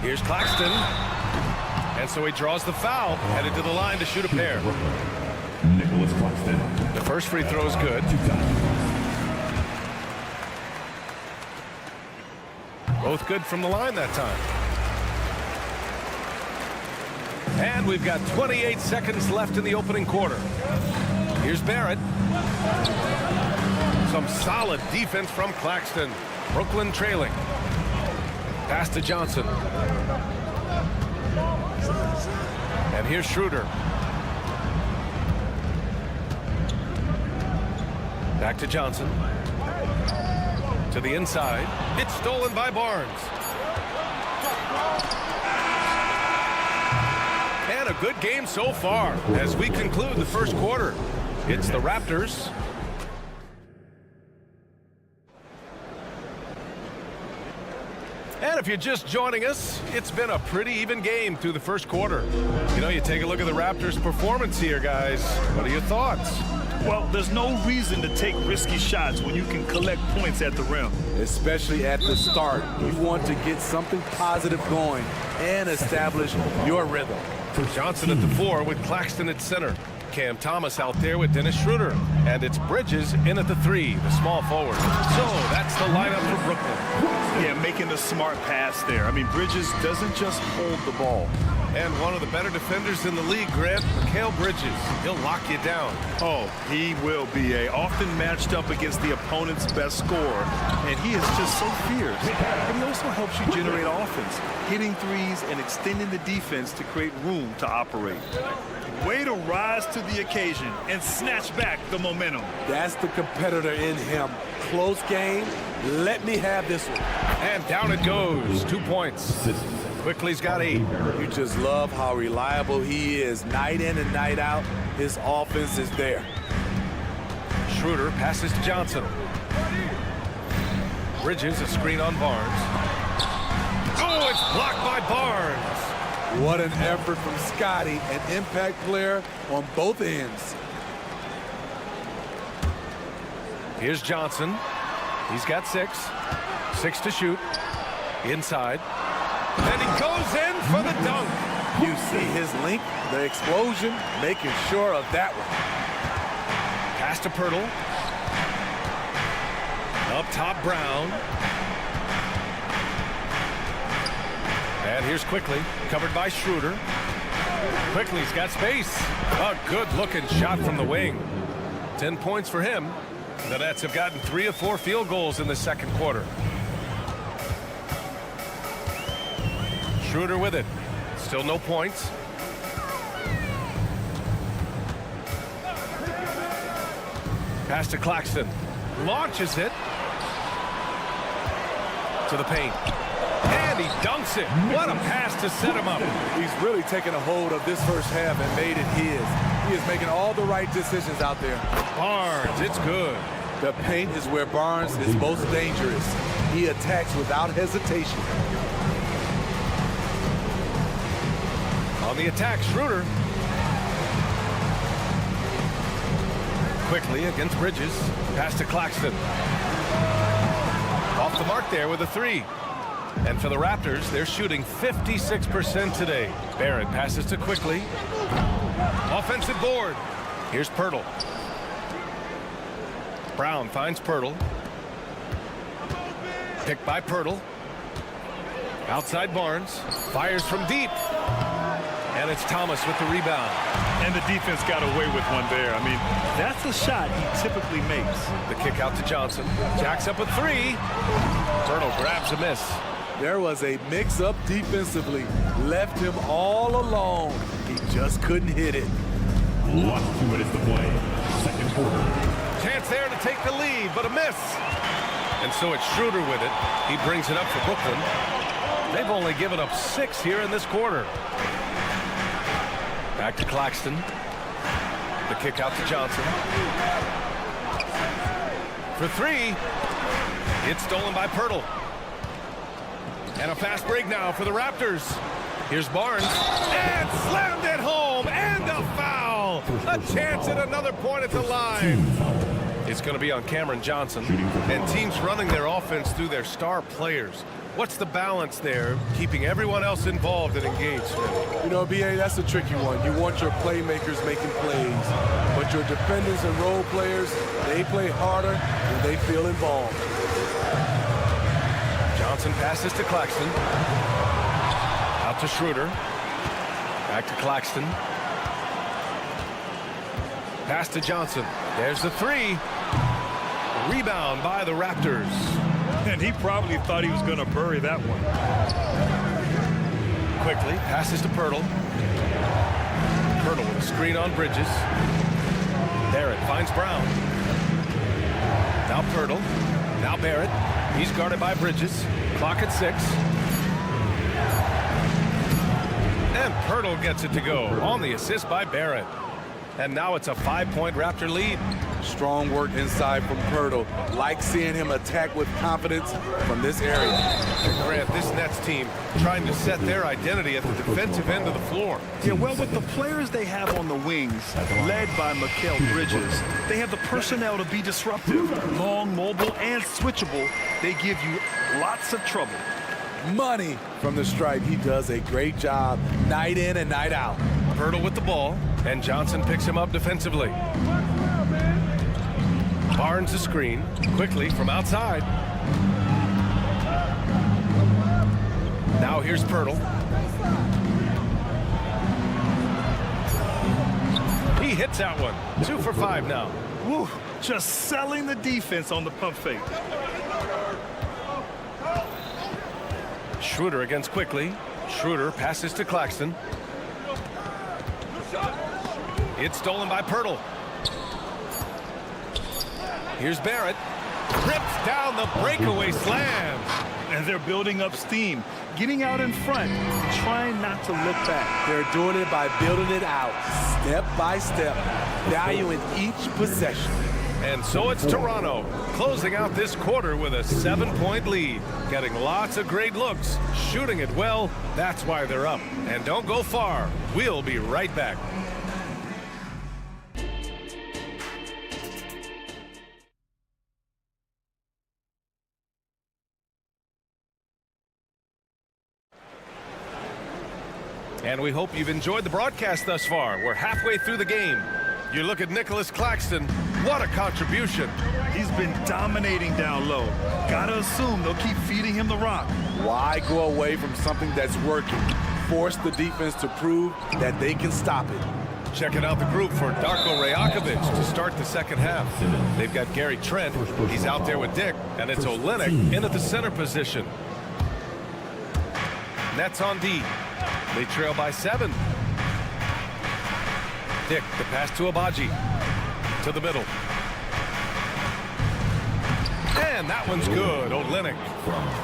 Here's Claxton. And so he draws the foul. Headed to the line to shoot a pair. Nicholas Claxton. The first free throw is good. Both good from the line that time. And we've got 28 seconds left in the opening quarter. Here's Barrett. Some solid defense from Claxton. Brooklyn trailing. Pass to Johnson. And here's Schroeder. Back to Johnson. To the inside. It's stolen by Barnes. And a good game so far as we conclude the first quarter. It's the Raptors. And if you're just joining us, it's been a pretty even game through the first quarter. You know, you take a look at the Raptors' performance here, guys. What are your thoughts? Well, there's no reason to take risky shots when you can collect points at the rim. Especially at the start. You want to get something positive going and establish your rhythm. Johnson at the 4 with Claxton at center. Cam Thomas out there with Dennis Schroeder. And it's Bridges in at the 3, the small forward. So that's the lineup for Brooklyn. Yeah, making the smart pass there. I mean, Bridges doesn't just hold the ball. And one of the better defenders in the league, Grant, Mikal Bridges. He'll lock you down. Oh, he will be often matched up against the opponent's best scorer. And he is just so fierce. But he also helps you generate offense, hitting threes and extending the defense to create room to operate. Way to rise to the occasion and snatch back the momentum. That's the competitor in him. Close game. Let me have this one. And down it goes. 2 points. Quickly's got 8. You just love how reliable he is. Night in and night out, his offense is there. Schroeder passes to Johnson. Bridges a screen on Barnes. Oh, it's blocked by Barnes. What an effort from Scotty, an impact player on both ends. Here's Johnson. He's got 6. 6 to shoot. Inside. And he goes in for the dunk. You see his length, the explosion, making sure of that one. Pass to Pirtle. Up top, Brown. And here's Quickly, covered by Schroeder. Quickly's got space. A good-looking shot from the wing. 10 points for him. The Nets have gotten 3 of 4 field goals in the second quarter. Schroeder with it. Still no points. Pass to Claxton. Launches it. To the paint. And he dunks it. What a pass to set him up. He's really taken a hold of this first half and made it his. He is making all the right decisions out there. Barnes, it's good. The paint is where Barnes is most dangerous. He attacks without hesitation. On the attack, Schroeder. Quickly against Bridges. Pass to Claxton. Off the mark there with a 3. And for the Raptors, they're shooting 56% today. Barrett passes to Quickly. Offensive board. Here's Pirtle. Brown finds Pirtle. Picked by Pirtle. Outside Barnes. Fires from deep. And it's Thomas with the rebound. And the defense got away with one there. I mean, that's a shot he typically makes. The kick out to Johnson. Jacks up a 3. Pirtle grabs a miss. There was a mix-up defensively. Left him all alone. He just couldn't hit it. Last 2 minutes to play. Second quarter. Chance there to take the lead, but a miss. And so it's Schroeder with it. He brings it up for Brooklyn. They've only given up 6 here in this quarter. Back to Claxton. The kick out to Johnson. For 3. It's stolen by Pirtle. And a fast break now for the Raptors. Here's Barnes. And slammed it home. And a foul. A chance at another point at the line. It's going to be on Cameron Johnson. And teams running their offense through their star players. What's the balance there, keeping everyone else involved and engaged? You know, B.A., that's a tricky one. You want your playmakers making plays, but your defenders and role players, they play harder when they feel involved. Johnson passes to Claxton. Out to Schroeder. Back to Claxton. Pass to Johnson. There's the 3. Rebound by the Raptors. And he probably thought he was going to bury that one. Quickly, passes to Pirtle. Pirtle with a screen on Bridges. Barrett finds Brown. Now Pirtle. Now Barrett. He's guarded by Bridges. Clock at 6. And Pirtle gets it to go on the assist by Barrett. And now it's a 5-point Raptor lead. Strong work inside from Pirtle. Like seeing him attack with confidence from this area. And Grant, this Nets team trying to set their identity at the defensive end of the floor. Yeah, well, with the players they have on the wings, led by Mikal Bridges, they have the personnel to be disruptive. Long, mobile, and switchable. They give you lots of trouble. Money from the stripe. He does a great job night in and night out. Pirtle with the ball, and Johnson picks him up defensively. Barnes the screen, quickly from outside. Now here's Pirtle. He hits that one. 2 for 5 now. Woo, just selling the defense on the pump fake. Schroeder against Quickly. Schroeder passes to Claxton. It's stolen by Pirtle. Here's Barrett. Rips down the breakaway slam. And they're building up steam, getting out in front, trying not to look back. They're doing it by building it out, step by step, valuing each possession. And so it's Toronto, closing out this quarter with a 7-point lead. Getting lots of great looks, shooting it well. That's why they're up. And don't go far. We'll be right back. And we hope you've enjoyed the broadcast thus far. We're halfway through the game. You look at Nicholas Claxton. What a contribution. He's been dominating down low. Gotta assume they'll keep feeding him the rock. Why go away from something that's working? Force the defense to prove that they can stop it. Checking out the group for Darko Rajakovic to start the second half. They've got Gary Trent. He's out there with Dick. And it's Olynyk in at the center position. Nets on D. They trail by 7. Dick, the pass to Abaji. To the middle. And that one's good. Olynyk.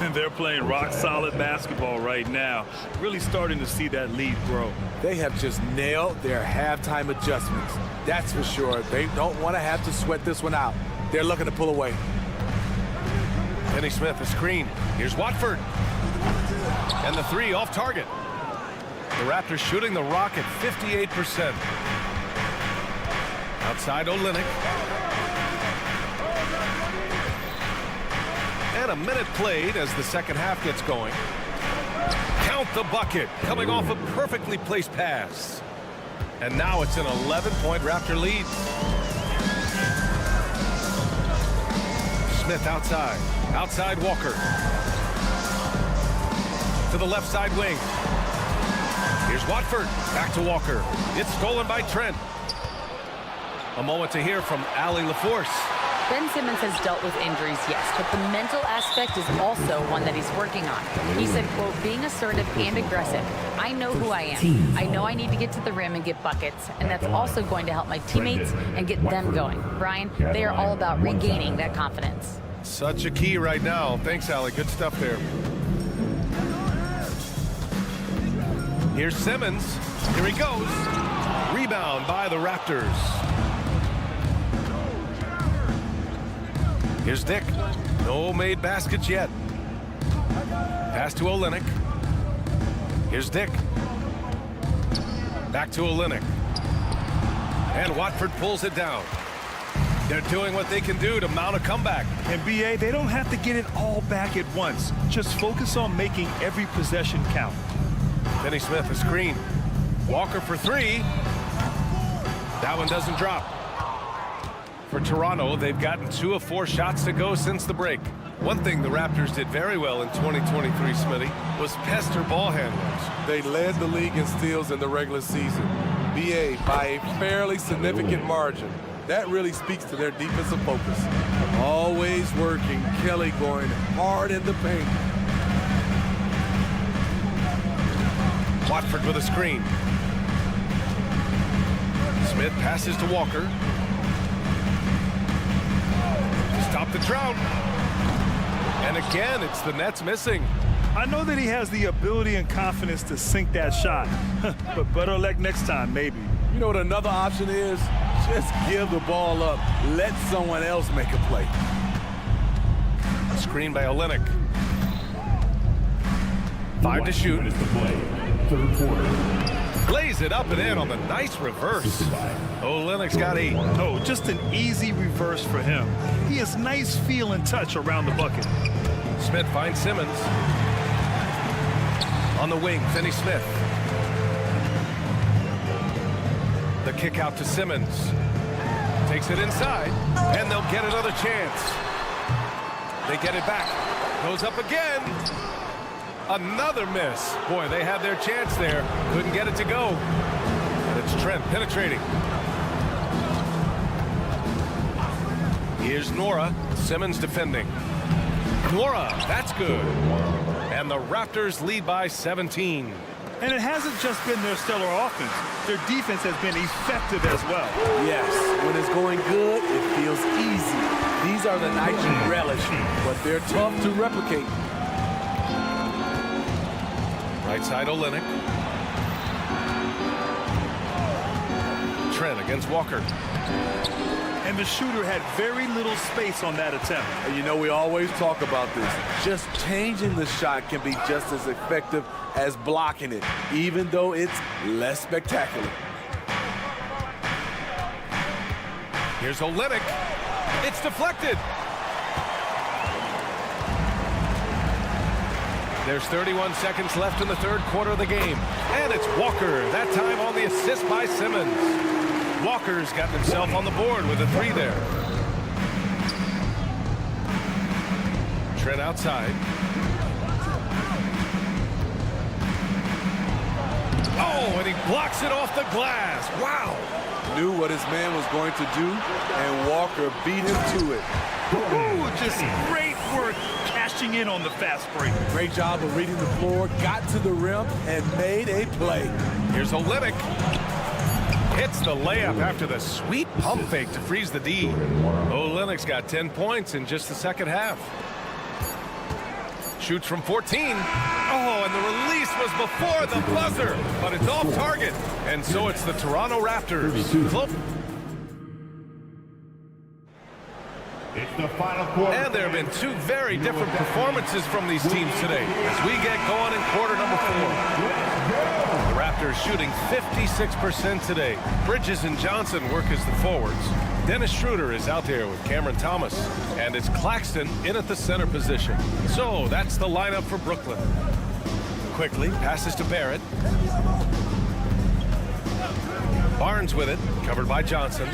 And they're playing rock-solid basketball right now. Really starting to see that lead grow. They have just nailed their halftime adjustments. That's for sure. They don't want to have to sweat this one out. They're looking to pull away. Finney Smith, a screen. Here's Watford. And the 3 off target. The Raptors shooting the rock at 58%. Outside Olynyk. And a minute played as the second half gets going. Count the bucket, coming off a perfectly placed pass. And now it's an 11-point Raptor lead. Smith outside. Outside Walker. To the left side wing. Here's Watford. Back to Walker. It's stolen by Trent. A moment to hear from Allie LaForce. Ben Simmons has dealt with injuries, yes, but the mental aspect is also one that he's working on. He said, quote, being assertive and aggressive. I know who I am. I know I need to get to the rim and get buckets, and that's also going to help my teammates and get them going. Brian, they are all about regaining that confidence. Such a key right now. Thanks, Allie. Good stuff there. Here's Simmons. Here he goes. Rebound by the Raptors. Here's Dick. No made baskets yet. Pass to Olynyk. Here's Dick. Back to Olynyk. And Watford pulls it down. They're doing what they can do to mount a comeback. And BA, they don't have to get it all back at once. Just focus on making every possession count. Finney Smith, a screen. Walker for three. That one doesn't drop. For Toronto, they've gotten 2 of 4 shots to go since the break. One thing the Raptors did very well in 2023, Smitty, was pester ball handlers. They led the league in steals in the regular season. BA by a fairly significant margin. That really speaks to their defensive focus. Always working. Kelly going hard in the paint. Watford with a screen. Smith passes to Walker. Stop the drought. And again, it's the Nets missing. I know that he has the ability and confidence to sink that shot, but better luck next time, maybe. You know what another option is? Just give the ball up. Let someone else make a play. Screen by Olynyk. 5 to shoot. Third quarter. Glaze it up and in on the nice reverse. Olynyk's got 8. Oh, just an easy reverse for him. He has nice feel and touch around the bucket. Smith finds Simmons. On the wing, Finney Smith. The kick out to Simmons. Takes it inside, and they'll get another chance. They get it back. Goes up again. Another miss. Boy, they had their chance there. Couldn't get it to go. And it's Trent penetrating. Here's Nora. Simmons defending. Nora, that's good. And the Raptors lead by 17. And it hasn't just been their stellar offense. Their defense has been effective as well. Yes, when it's going good, it feels easy. These are the nights you relish, but they're tough to replicate. Right side, Olynyk. Trent against Walker. And the shooter had very little space on that attempt. And you know, we always talk about this. Just changing the shot can be just as effective as blocking it, even though it's less spectacular. Here's Olynyk. It's deflected. There's 31 seconds left in the third quarter of the game. And it's Walker, that time on the assist by Simmons. Walker's gotten himself on the board with a 3 there. Trent outside. Oh, and he blocks it off the glass. Wow. Knew what his man was going to do, and Walker beat him to it. Ooh, just great work cashing in on the fast break. Great job of reading the floor, got to the rim, and made a play. Here's Olynyk. Hits the layup after the sweet pump fake to freeze the D. Olynyk's got 10 points in just the second half. Shoots from 14. Oh, and the release was before the buzzer, but it's off target. And so it's the Toronto Raptors. It's the final quarter. And there have been 2 very different performances from these teams today as we get going in quarter number 4. The Raptors shooting 56% today. Bridges and Johnson work as the forwards. Dennis Schroeder is out there with Cameron Thomas. And it's Claxton in at the center position. So that's the lineup for Brooklyn. Quickly passes to Barrett. Barnes with it, covered by Johnson.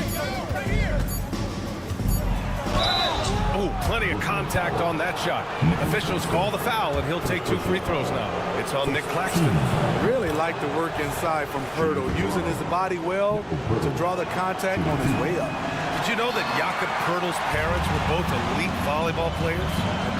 Oh, plenty of contact on that shot. Officials call the foul, and he'll take 2 free throws now. It's on Nick Claxton. Really like the work inside from Hurdle, using his body well to draw the contact on his way up. Did you know that Jakob Poeltl's parents were both elite volleyball players?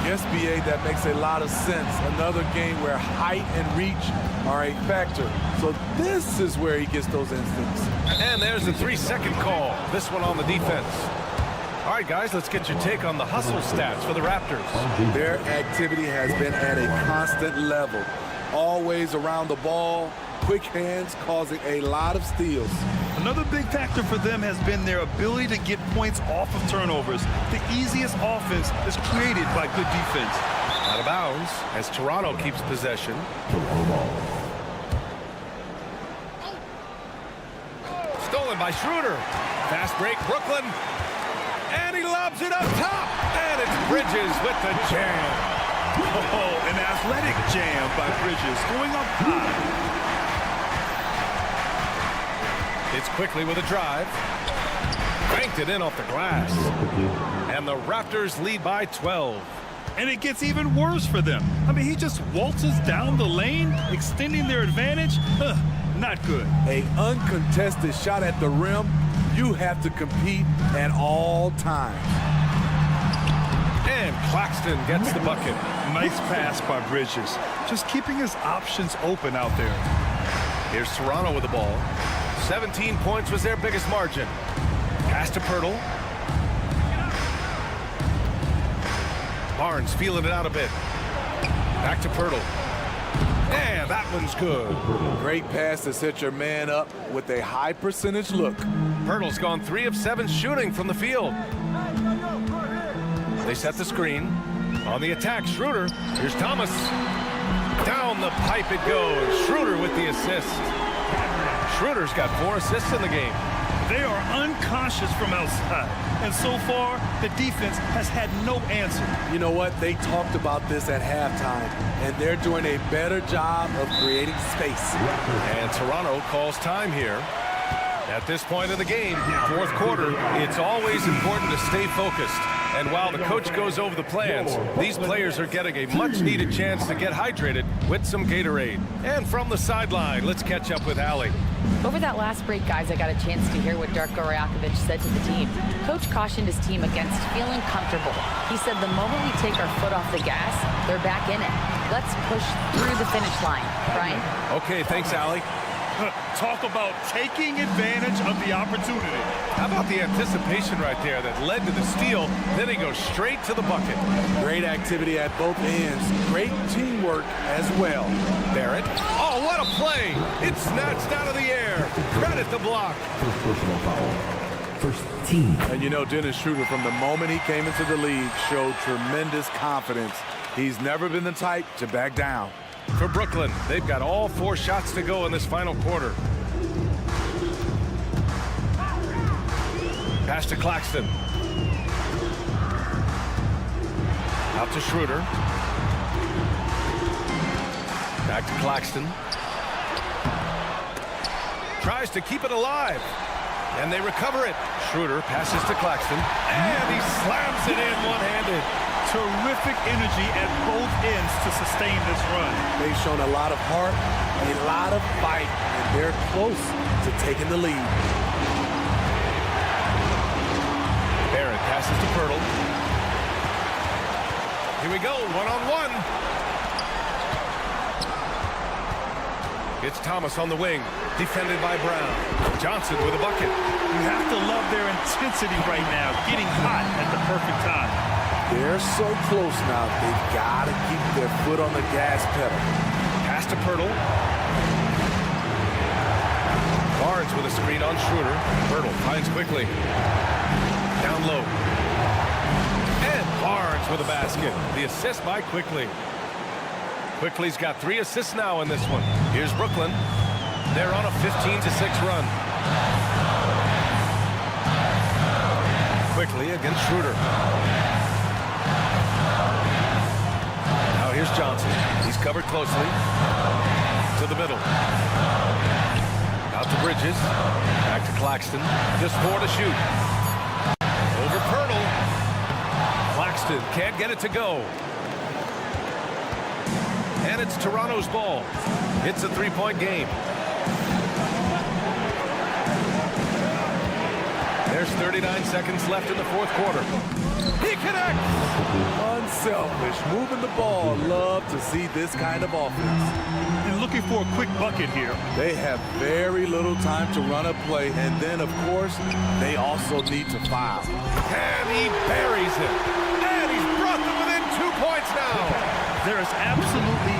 Yes, BA, that makes a lot of sense. Another game where height and reach are a factor. So this is where he gets those instincts. And there's a 3-second call. This one on the defense. All right, guys, let's get your take on the hustle stats for the Raptors. Their activity has been at a constant level. Always around the ball, quick hands causing a lot of steals. Another big factor for them has been their ability to get points off of turnovers. The easiest offense is created by good defense. Out of bounds as Toronto keeps possession. Stolen by Schroeder. Fast break, Brooklyn. And he lobs it up top. And it's Bridges with the jam. Oh, an athletic jam by Bridges going up high. It's quickly with a drive. Banked it in off the glass. And the Raptors lead by 12. And it gets even worse for them. I mean, he just waltzes down the lane, extending their advantage. Not good. An uncontested shot at the rim, you have to compete at all times. And Claxton gets the bucket. Nice pass by Bridges. Just keeping his options open out there. Here's Toronto with the ball. 17 points was their biggest margin. Pass to Pirtle. Barnes feeling it out a bit. Back to Pirtle. And that one's good. Great pass to set your man up with a high percentage look. Pirtle's gone 3 of 7 shooting from the field. They set the screen. On the attack, Schroeder. Here's Thomas. Down the pipe it goes. Schroeder with the assist. Schroeder's got 4 assists in the game. They are unconscious from outside. And so far, the defense has had no answer. You know what? They talked about this at halftime, and they're doing a better job of creating space. And Toronto calls time here. At this point of the game, fourth quarter, it's always important to stay focused. And while the coach goes over the plans, these players are getting a much-needed chance to get hydrated with some Gatorade. And from the sideline, let's catch up with Allie. Over that last break, guys, I got a chance to hear what Darko Rajakovic said to the team. Coach cautioned his team against feeling comfortable. He said the moment we take our foot off the gas, they're back in it. Let's push through the finish line. Brian? Okay, thanks, Allie. Talk about taking advantage of the opportunity. How about the anticipation right there that led to the steal, then he goes straight to the bucket. Great activity at both ends. Great teamwork as well. Barrett. Oh, what a play! It's snatched out of the air. Credit the block. First personal foul. First team. And you know, Dennis Schroeder, from the moment he came into the league, showed tremendous confidence. He's never been the type to back down. For Brooklyn, they've got all 4 shots to go in this final quarter. Pass to Claxton. Out to Schroeder. Back to Claxton. Tries to keep it alive. And they recover it. Schroeder passes to Claxton. And he slams it in one-handed. Terrific energy at both ends to sustain this run. They've shown a lot of heart, a lot of fight, and they're close to taking the lead. Barrett passes to Pirtle. Here we go, one-on-one. It's Thomas on the wing, defended by Brown. Johnson with a bucket. You have to love their intensity right now, getting hot at the perfect time. They're so close now, they've got to keep their foot on the gas pedal. Pass to Pirtle. Barnes with a screen on Schroeder. Pirtle finds quickly. Down low. And Barnes with a basket. The assist by Quickly. Quickly's got 3 assists now in this one. Here's Brooklyn. They're on a 15-6 run. Quickly against Schroeder. Now here's Johnson. He's covered closely. To the middle. Out to Bridges. Back to Claxton. Just 4 to shoot. Over Pirtle. Claxton can't get it to go. And it's Toronto's ball. It's a 3-point game. There's 39 seconds left in the fourth quarter. He connects! Unselfish, moving the ball. Love to see this kind of offense. And looking for a quick bucket here. They have very little time to run a play, and then, of course, they also need to foul. And he buries it. And he's brought them within 2 points now. There is absolutely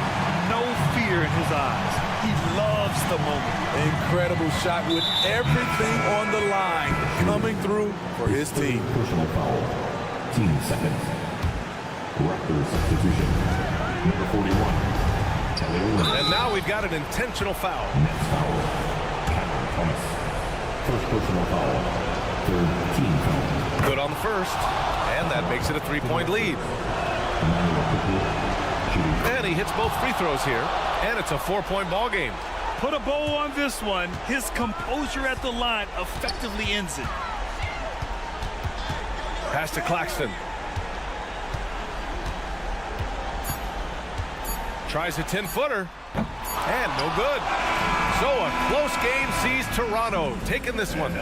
no fear in his eyes. He loves the moment. Incredible shot with everything on the line coming through for his team. Personal foul. Team seconds. Raptors substitution. Number 41. And now we've got an intentional foul. Next foul. Cameron Thomas. First personal foul. Third team foul. Good on the first. And that makes it a 3-point lead. And he hits both free throws here. And it's a 4-point ball game. Put a bow on this one. His composure at the line effectively ends it. Pass to Claxton. Tries a 10-footer. And no good. So a close game sees Toronto taking this one.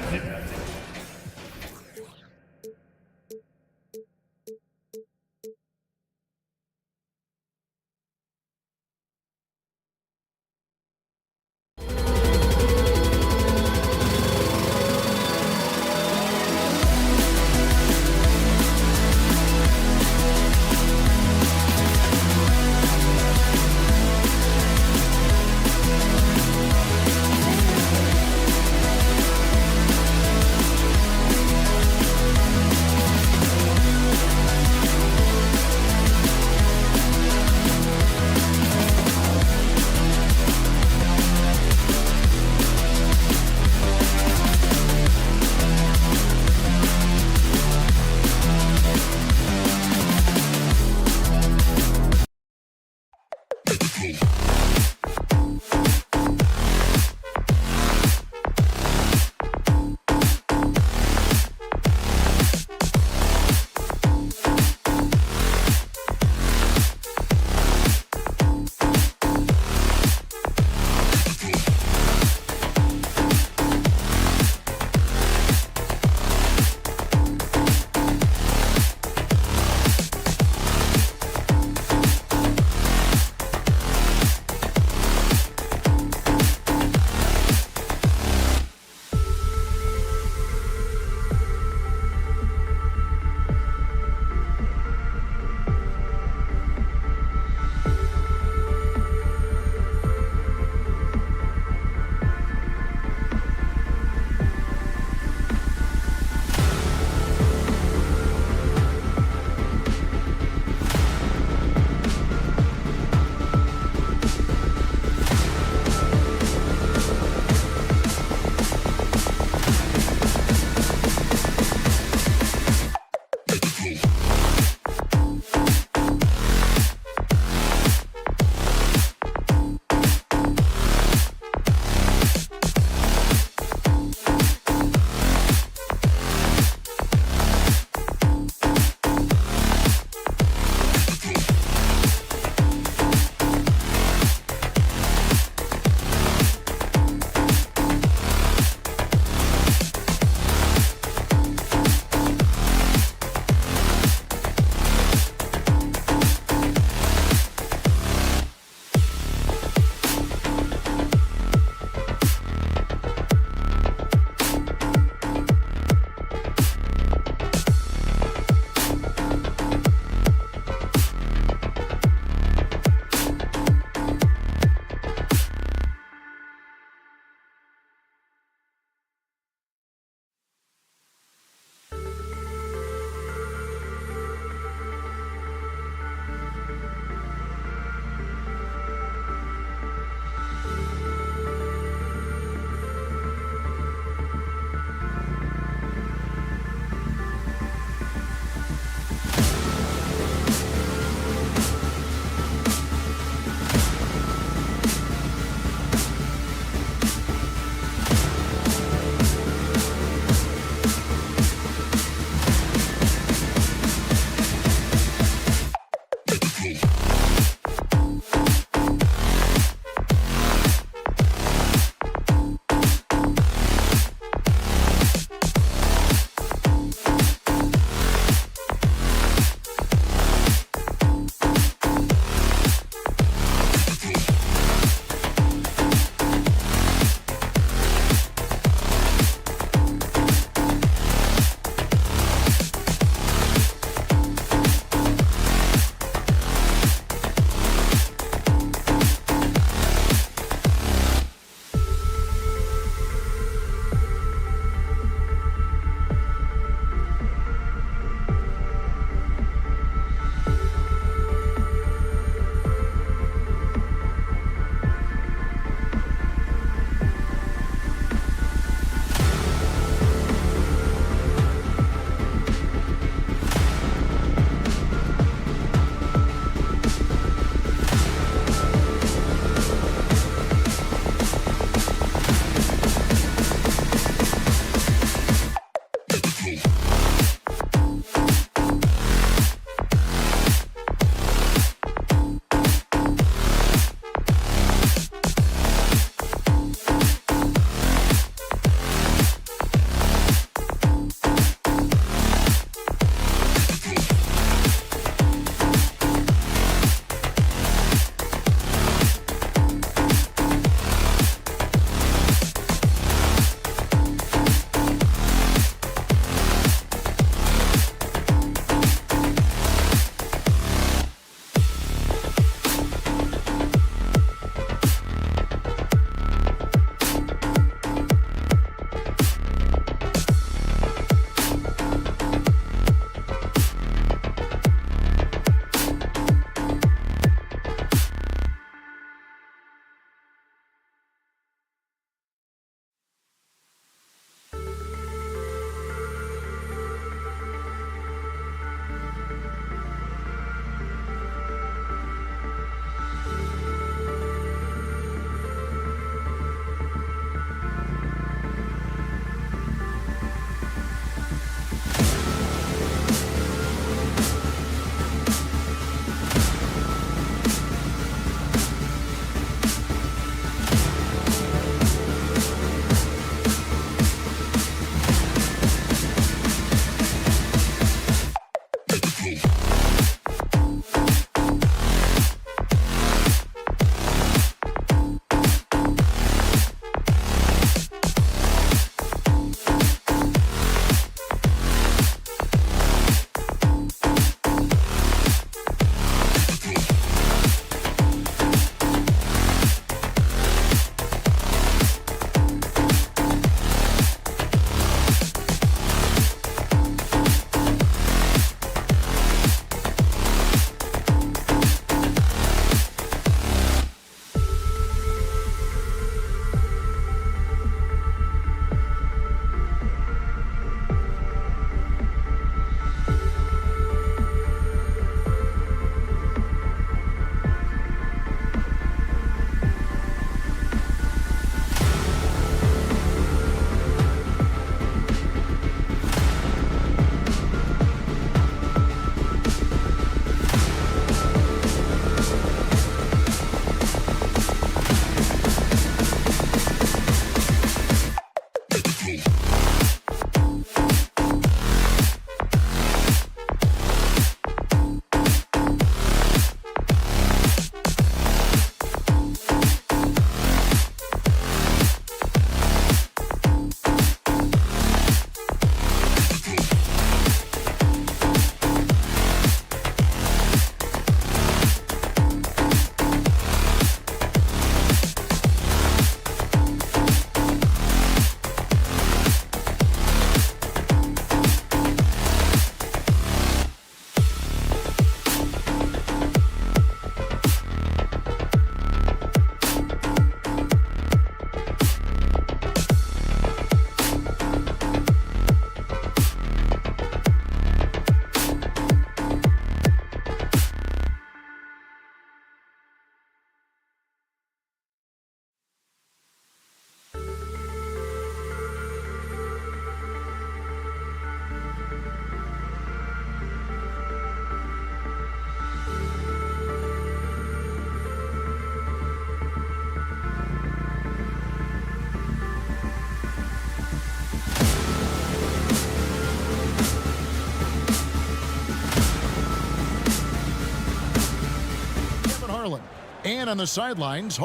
And on the sidelines,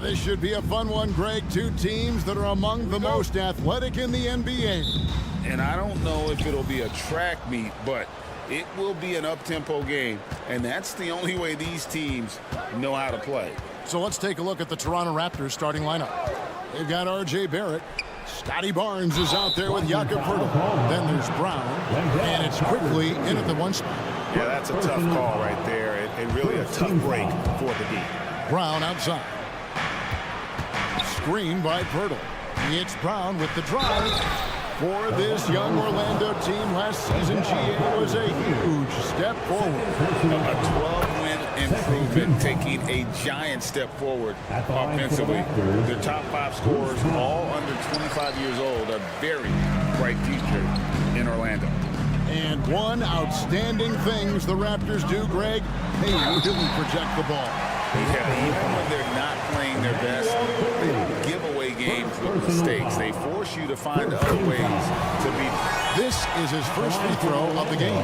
this should be a fun one, Greg. Two teams that are among the most athletic in the NBA. And I don't know if it'll be a track meet, but it will be an up-tempo game. And that's the only way these teams know how to play. So let's take a look at the Toronto Raptors starting lineup. They've got R.J. Barrett. Scotty Barnes is out there with Jakob Poeltl. Then there's Brown. And it's quickly in at the one spot. Yeah, that's a tough call right there. And really a tough break for the D. Brown outside. Screen by Poeltl. It's Brown with the drive. For this young Orlando team last season, GA was a huge step forward. A 12-win improvement, taking a giant step forward offensively. Their top 5 scorers, all under 25 years old, a very bright future in Orlando. And one outstanding things the Raptors do, Greg, they really project the ball. Yeah, even when they're not playing their best, they don't give away games with mistakes. They force you to find other ways to beat them. This is his first free throw of the game.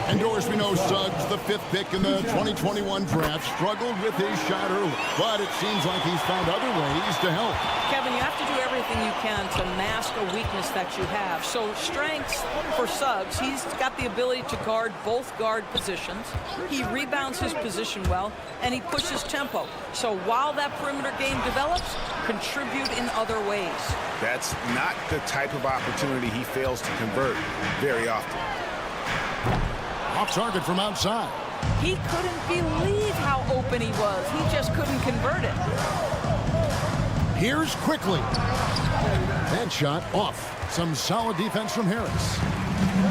And Doris, we know Suggs, the 5th pick in the 2021 draft, struggled with his shot early. But it seems like he's found other ways to help. Kevin, you have to do everything you can to mask a weakness that you have. So strengths for Suggs, he's got the ability to guard both guard positions. He rebounds his position well, and he pushes tempo. So while that perimeter game develops, contribute in other ways. That's not the type of opportunity he fails to convert very often. Off target from outside. He couldn't believe how open he was. He just couldn't convert it. Here's quickly. That shot off. Some solid defense from Harris.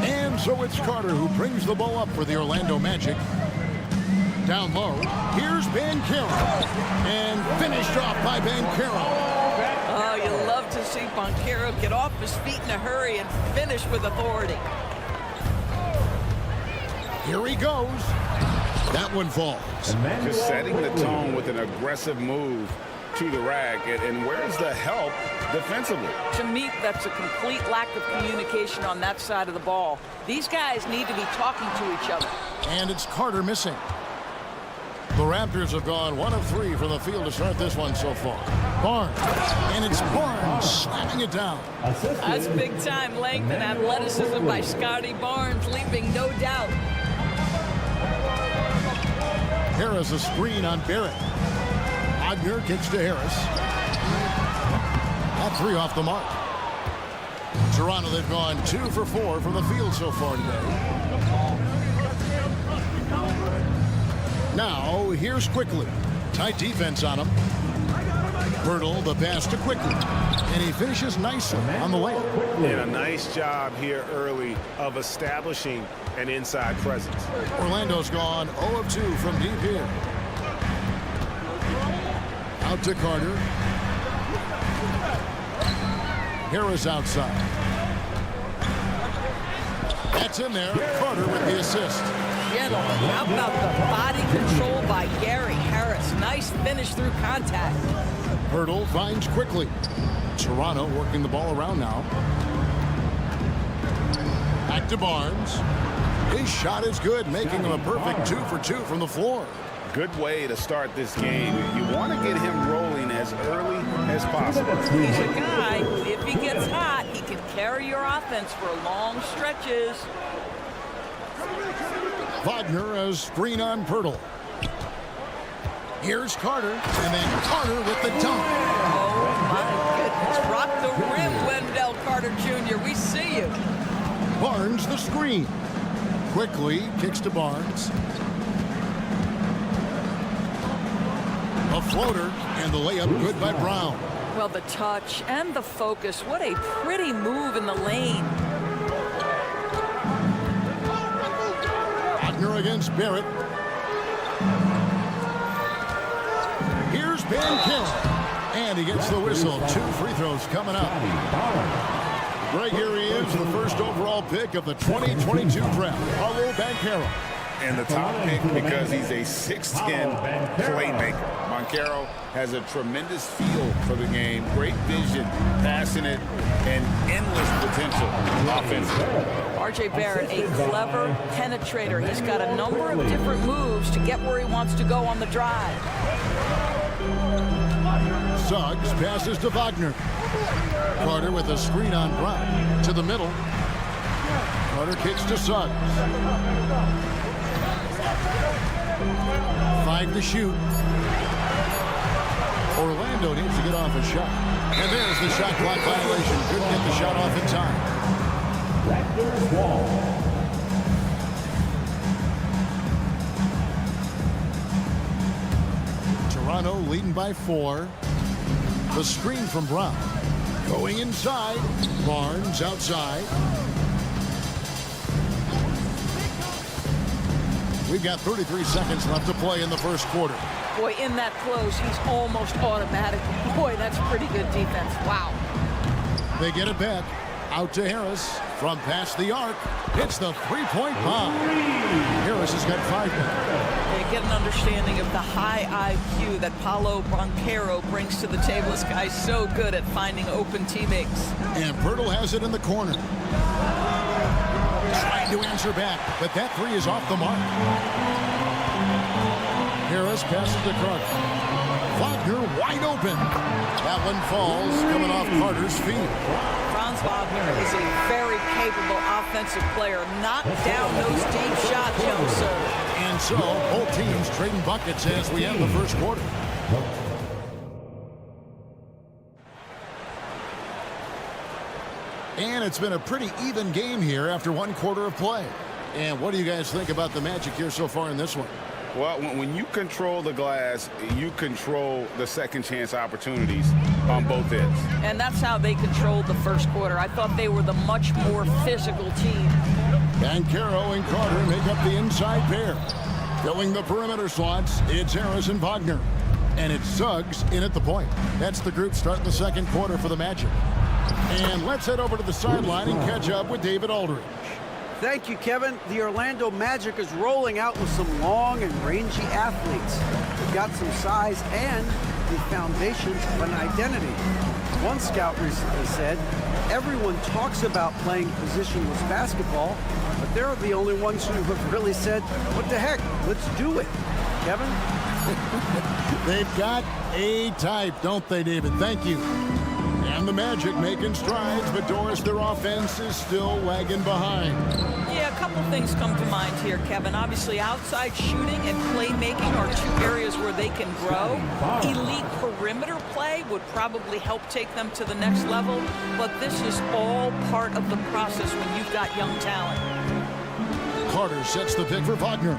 And so it's Carter who brings the ball up for the Orlando Magic. Down low, here's Banchero. And finished off by Banchero. Oh, you love to see Banchero get off his feet in a hurry and finish with authority. Here he goes. That one falls. Just setting the tone with an aggressive move to the rack. And where's the help defensively? To me, that's a complete lack of communication on that side of the ball. These guys need to be talking to each other. And it's Carter missing. The Raptors have gone 1 of 3 from the field to start this one so far. Barnes. And it's Barnes slamming it down. That's big-time length and athleticism by Scotty Barnes, leaving no doubt. Harris a screen on Barrett. Wagner kicks to Harris. That 3 off the mark. Toronto, they've gone 2 for 4 from the field so far today. Now, here's Quickly. Tight defense on him. Poeltl, the pass to Quickly. And he finishes nicely on the layup. And a nice job here early of establishing an inside presence. Orlando's gone 0 of 2 from deep here. Out to Carter. Harris outside. That's in there. Carter with the assist. Gentlemen, how about the body control by Gary Harris? Nice finish through contact. Poeltl finds Quickly. Toronto working the ball around now. Back to Barnes. His shot is good, making him a perfect 2 for 2 from the floor. Good way to start this game. You want to get him rolling as early as possible. He's a guy, if he gets hot, he can carry your offense for long stretches. Wagner a screen on Poeltl. Here's Carter, and then Carter with the dunk. Oh, my goodness. Rock the rim, Wendell Carter Jr. We see you. Barnes the screen. Quickly kicks to Barnes. A floater, and the layup good by Brown. Well, the touch and the focus. What a pretty move in the lane. Wagner against Barrett. Here's Banchero. And he gets the whistle. 2 free throws coming up. Greg, here he is, the first overall pick of the 2022 draft. Paulo Banchero. And the top pick because he's a 6'10 playmaker. Banchero has a tremendous feel for the game, great vision, passing it, and endless potential offensively. R.J. Barrett, a clever penetrator. He's got a number of different moves to get where he wants to go on the drive. Suggs passes to Wagner. Carter with a screen on Brown. To the middle. Carter kicks to Suggs. 5 to shoot. Orlando needs to get off a shot. And there's the shot clock violation. Couldn't get the shot off in time. Raptors ball. Toronto leading by 4. The screen from Brown. Going inside. Barnes outside. We've got 33 seconds left to play in the first quarter. Boy, in that close, he's almost automatic. Boy, that's pretty good defense. Wow. They get it back. Out to Harris. From past the arc. It's the three-point bomb. Harris has got 5 now. You get an understanding of the high IQ that Paolo Banchero brings to the table. This guy's so good at finding open teammates. And Pirtle has it in the corner. Trying to answer back, but that 3 is off the mark. Harris passes to Carter. Wagner wide open. That one falls, coming off Carter's feet. Franz Wagner is a very capable offensive player. Knock down those deep shots, young sir. And so, both teams trading buckets as we end the first quarter. And it's been a pretty even game here after 1 quarter of play. And what do you guys think about the Magic here so far in this one? Well, when you control the glass, you control the second chance opportunities on both ends. And that's how they controlled the first quarter. I thought they were the much more physical team. Banchero and Carter make up the inside pair. Filling the perimeter slots, it's Harris and Wagner. And it's Suggs in at the point. That's the group starting the second quarter for the Magic. And let's head over to the sideline and catch up with David Aldridge. Thank you, Kevin. The Orlando Magic is rolling out with some long and rangy athletes. They've got some size and the foundations of an identity. One scout recently said, everyone talks about playing positionless basketball, but they're the only ones who have really said, what the heck, let's do it. Kevin? They've got a type, don't they, David? Thank you. And the Magic making strides, but Doris, their offense is still lagging behind. Yeah, a couple things come to mind here, Kevin. Obviously, outside shooting and playmaking are 2 areas where they can grow. Elite perimeter play would probably help take them to the next level, but this is all part of the process when you've got young talent. Carter sets the pick for Wagner.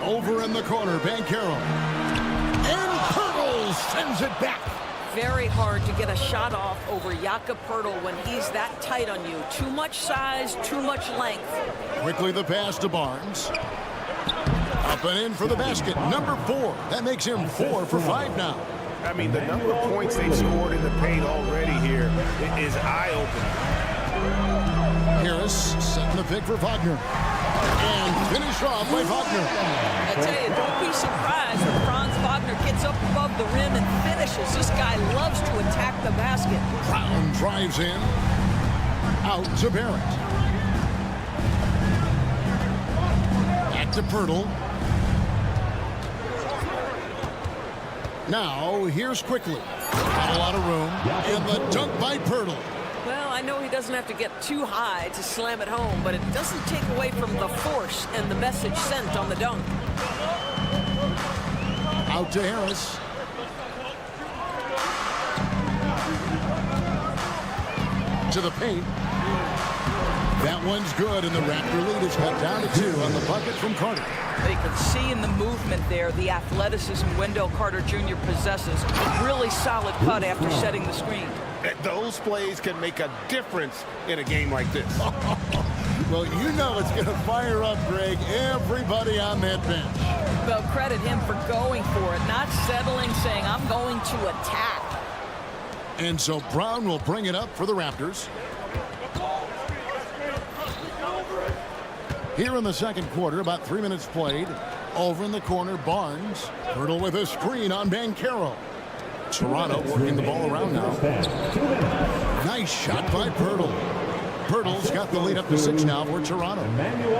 Over in the corner, Banchero. And Pirtle sends it back. Very hard to get a shot off over Jakob Pirtle when he's that tight on you. Too much size, too much length. Quickly the pass to Barnes. Up and in for the basket. Number 4. That makes him 4 for 5 now. I mean, the number of points they've scored in the paint already here is eye-opening. Harris setting the pick for Wagner. And finish off by Wagner. I tell you, don't be surprised when Franz Wagner gets up above the rim and finishes. This guy loves to attack the basket. Brown drives in. Out to Barrett. Back to Pirtle. Now, here's Quickly. Got a lot of room. And the dunk by Pirtle. Well, I know he doesn't have to get too high to slam it home, but it doesn't take away from the force and the message sent on the dunk. Out to Harris. To the paint. That one's good, and the Raptor lead is cut down to 2 on the bucket from Carter. You can see in the movement there the athleticism Wendell Carter Jr. possesses. Really solid cut after setting the screen. Those plays can make a difference in a game like this. Well, you know it's going to fire up, Greg, everybody on that bench. Well, credit him for going for it, not settling, saying, I'm going to attack. And so Brown will bring it up for the Raptors. Here in the second quarter, about 3 minutes played. Over in the corner, Barnes. Hurdle with a screen on Banchero. Toronto working the ball around now. Nice shot by Pirtle. Pirtle's got the lead up to 6 now for Toronto.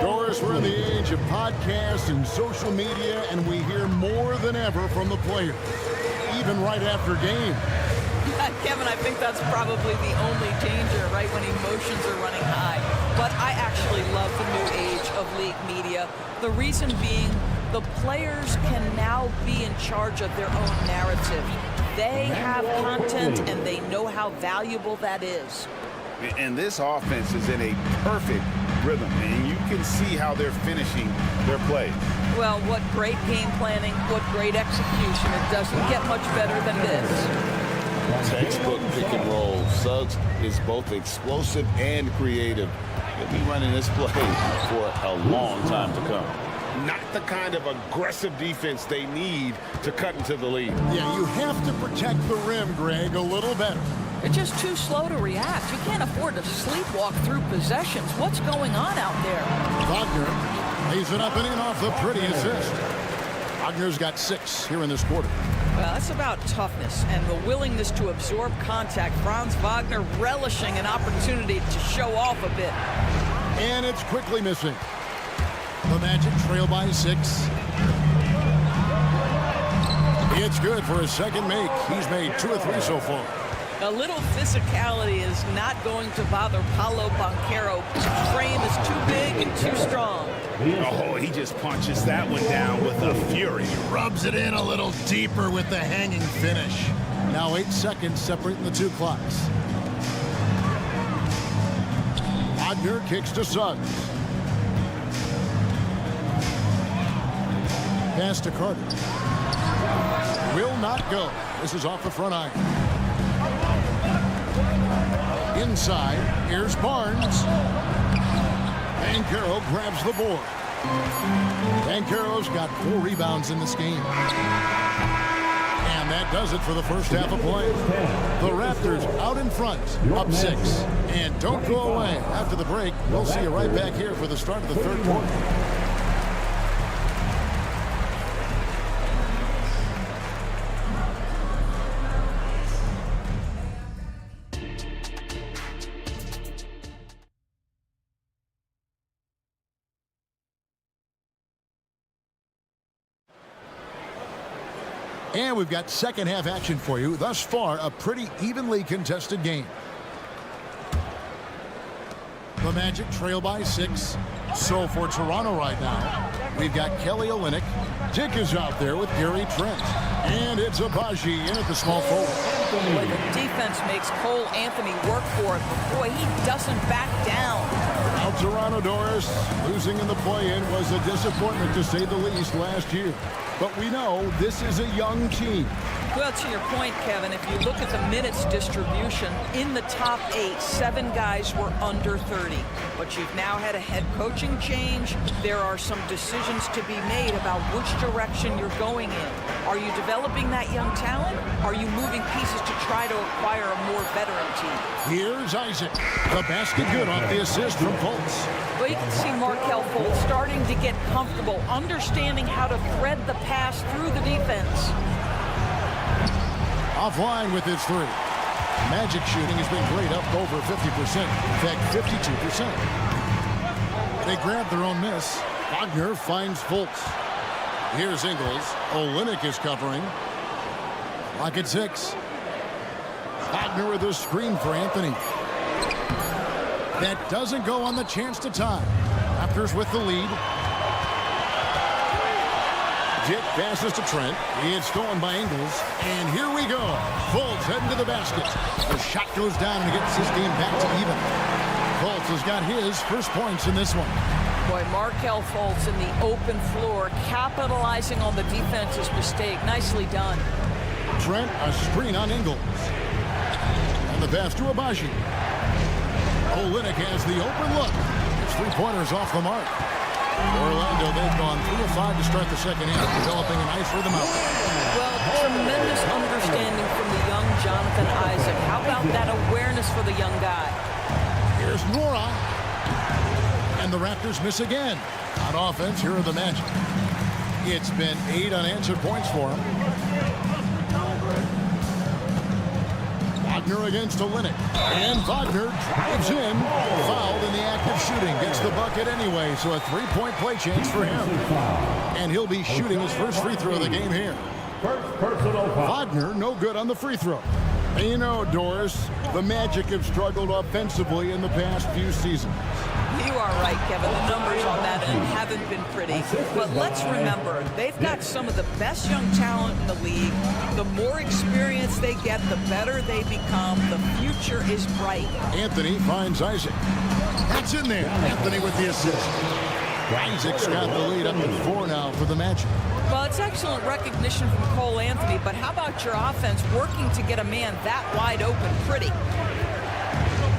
Doris, we're in the age of podcasts and social media, and we hear more than ever from the players, even right after game. Kevin, I think that's probably the only danger, right, when emotions are running high. But I actually love the new age of league media. The reason being, the players can now be in charge of their own narrative. They have content, and they know how valuable that is. And this offense is in a perfect rhythm, and you can see how they're finishing their play. Well, what great game planning, what great execution. It doesn't get much better than this. Textbook pick and roll. Suggs is both explosive and creative. He'll be running this play for a long time to come. Not the kind of aggressive defense they need to cut into the lead. Yeah, you have to protect the rim, Greg, a little better. They're just too slow to react. You can't afford to sleepwalk through possessions. What's going on out there? Wagner lays it up and in off the pretty assist. Wagner's got 6 here in this quarter. Well, that's about toughness and the willingness to absorb contact. Franz Wagner relishing an opportunity to show off a bit. And it's quickly missing. The Magic trail by 6. It's good for his second make. He's made 2 of 3 so far. A little physicality is not going to bother Paolo Banchero. His frame is too big and too strong. Oh, he just punches that one down with a fury. Rubs it in a little deeper with the hanging finish. Now 8 seconds separating the 2 clocks. Wagner kicks to Suggs. Pass to Carter. Will not go. This is off the front iron. Inside, here's Barnes. Banchero grabs the board. Banchero's got 4 rebounds in this game. And that does it for the first half of play. The Raptors out in front, up 6. And don't go away. After the break, we'll see you right back here for the start of the third quarter. And we've got second half action for you. Thus far, a pretty evenly contested game. The Magic trail by 6. So for Toronto right now, we've got Kelly Olynyk. Dick is out there with Gary Trent. And it's Abaji in at the small forward. Boy, the defense makes Cole Anthony work for it, but boy, he doesn't back down. Now Toronto, Doris, losing in the play-in was a disappointment to say the least last year. But we know this is a young team. Well, to your point, Kevin, if you look at the minutes distribution, in the top 8, 7 guys were under 30. But you've now had a head coaching change. There are some decisions to be made about which direction you're going in. Are you developing that young talent? Are you moving pieces to try to acquire a more veteran team? Here's Isaac. The basket good off the assist from Fultz. Well, you can see Markelle Fultz starting to get comfortable, understanding how to thread the pass through the defense. Offline with his 3. Magic shooting has been great, up over 50%. In fact, 52%. They grab their own miss. Wagner finds Fultz. Here's Ingles. Olynyk is covering. Lock at 6. Wagner with a screen for Anthony. That doesn't go on the chance to tie. Raptors with the lead. Dick passes to Trent. It's stolen by Ingles. And here we go. Fultz heading to the basket. The shot goes down and gets this game back to even. Fultz has got his first points in this one. Boy, Markelle Fultz in the open floor, capitalizing on the defense's mistake. Nicely done. Trent, a screen on Ingles. And the pass to Abaji. Olynyk has the open look. His 3-pointers off the mark. Orlando, they've gone 3 of 5 to start the second half, developing a nice rhythm out there. Well, tremendous understanding from the young Jonathan Isaac. How about that awareness for the young guy? Here's Nora. And And the Raptors miss again. On offense, here are the Magic. It's been 8 unanswered points for him. Wagner against Olynyk. And Wagner drives in. Fouled in the act of shooting. Gets the bucket anyway, so a 3-point play chance for him. And he'll be shooting his first free throw of the game here. Wagner, no good on the free throw. And you know, Doris, the Magic have struggled offensively in the past few seasons. You are right, Kevin. The numbers on that end haven't been pretty. But let's remember, they've got some of the best young talent in the league. The more experience they get, the better they become. The future is bright. Anthony finds Isaac. That's in there. Anthony with the assist. Isaac's got the lead up to 4 now for the Magic. Well, it's excellent recognition from Cole Anthony, but how about your offense working to get a man that wide open pretty?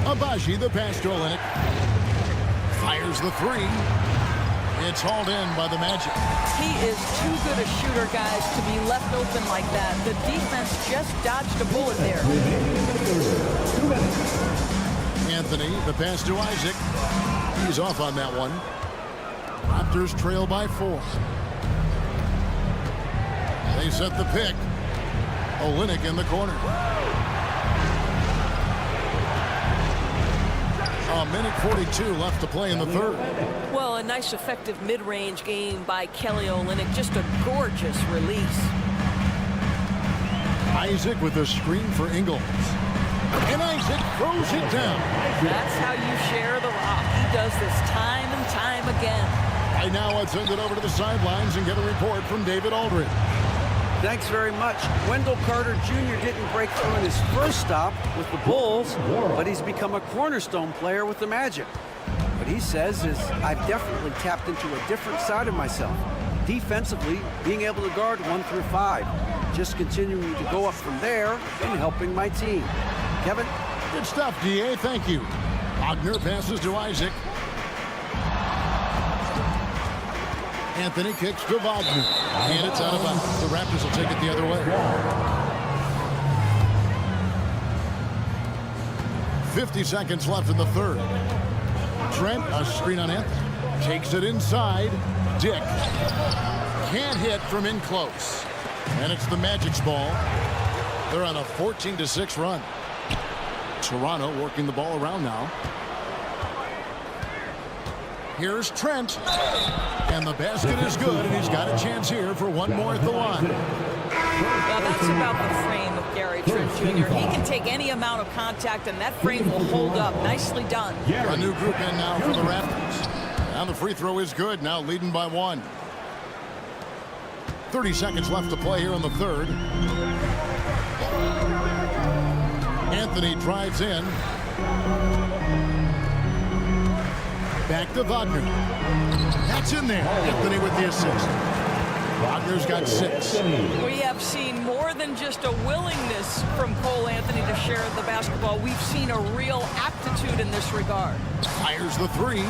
Abaji, the pass to Olynyk. Fires the 3. It's hauled in by the Magic. He is too good a shooter, guys, to be left open like that. The defense just dodged a bullet there. Anthony, the pass to Isaac. He's off on that one. Raptors trail by 4. They set the pick. Olynyk in the corner. A minute 42 left to play in the third. Well, a nice effective mid-range game by Kelly Olynyk. Just a gorgeous release. Isaac with a screen for Ingles. And Isaac throws it down. That's how you share the rock. He does this time and time again. Right now, let's send it over to the sidelines and get a report from David Aldridge. Thanks very much. Wendell Carter Jr. didn't break through in his first stop with the Bulls, but he's become a cornerstone player with the Magic. What he says is, I've definitely tapped into a different side of myself. Defensively, being able to guard 1 through 5. Just continuing to go up from there and helping my team. Kevin? Good stuff, DA. Thank you. Wagner passes to Isaac. Anthony kicks to Wagner. And it's out of bounds. The Raptors will take it the other way. 50 seconds left in the third. Trent, a screen on Anthony. Takes it inside. Dick. Can't hit from in close. And it's the Magic's ball. They're on a 14-6 run. Toronto working the ball around now. Here's Trent. And the basket is good, and he's got a chance here for one more at the line. Well, that's about the frame of Gary Trent Jr. He can take any amount of contact, and that frame will hold up. Nicely done. A new group in now for the Raptors. And the free throw is good, now leading by 1. 30 seconds left to play here in the third. Anthony drives in. Back to Wagner. That's in there. Anthony with the assist. Wagner's got 6. We have seen more than just a willingness from Cole Anthony to share the basketball. We've seen a real aptitude in this regard. Fires the 3.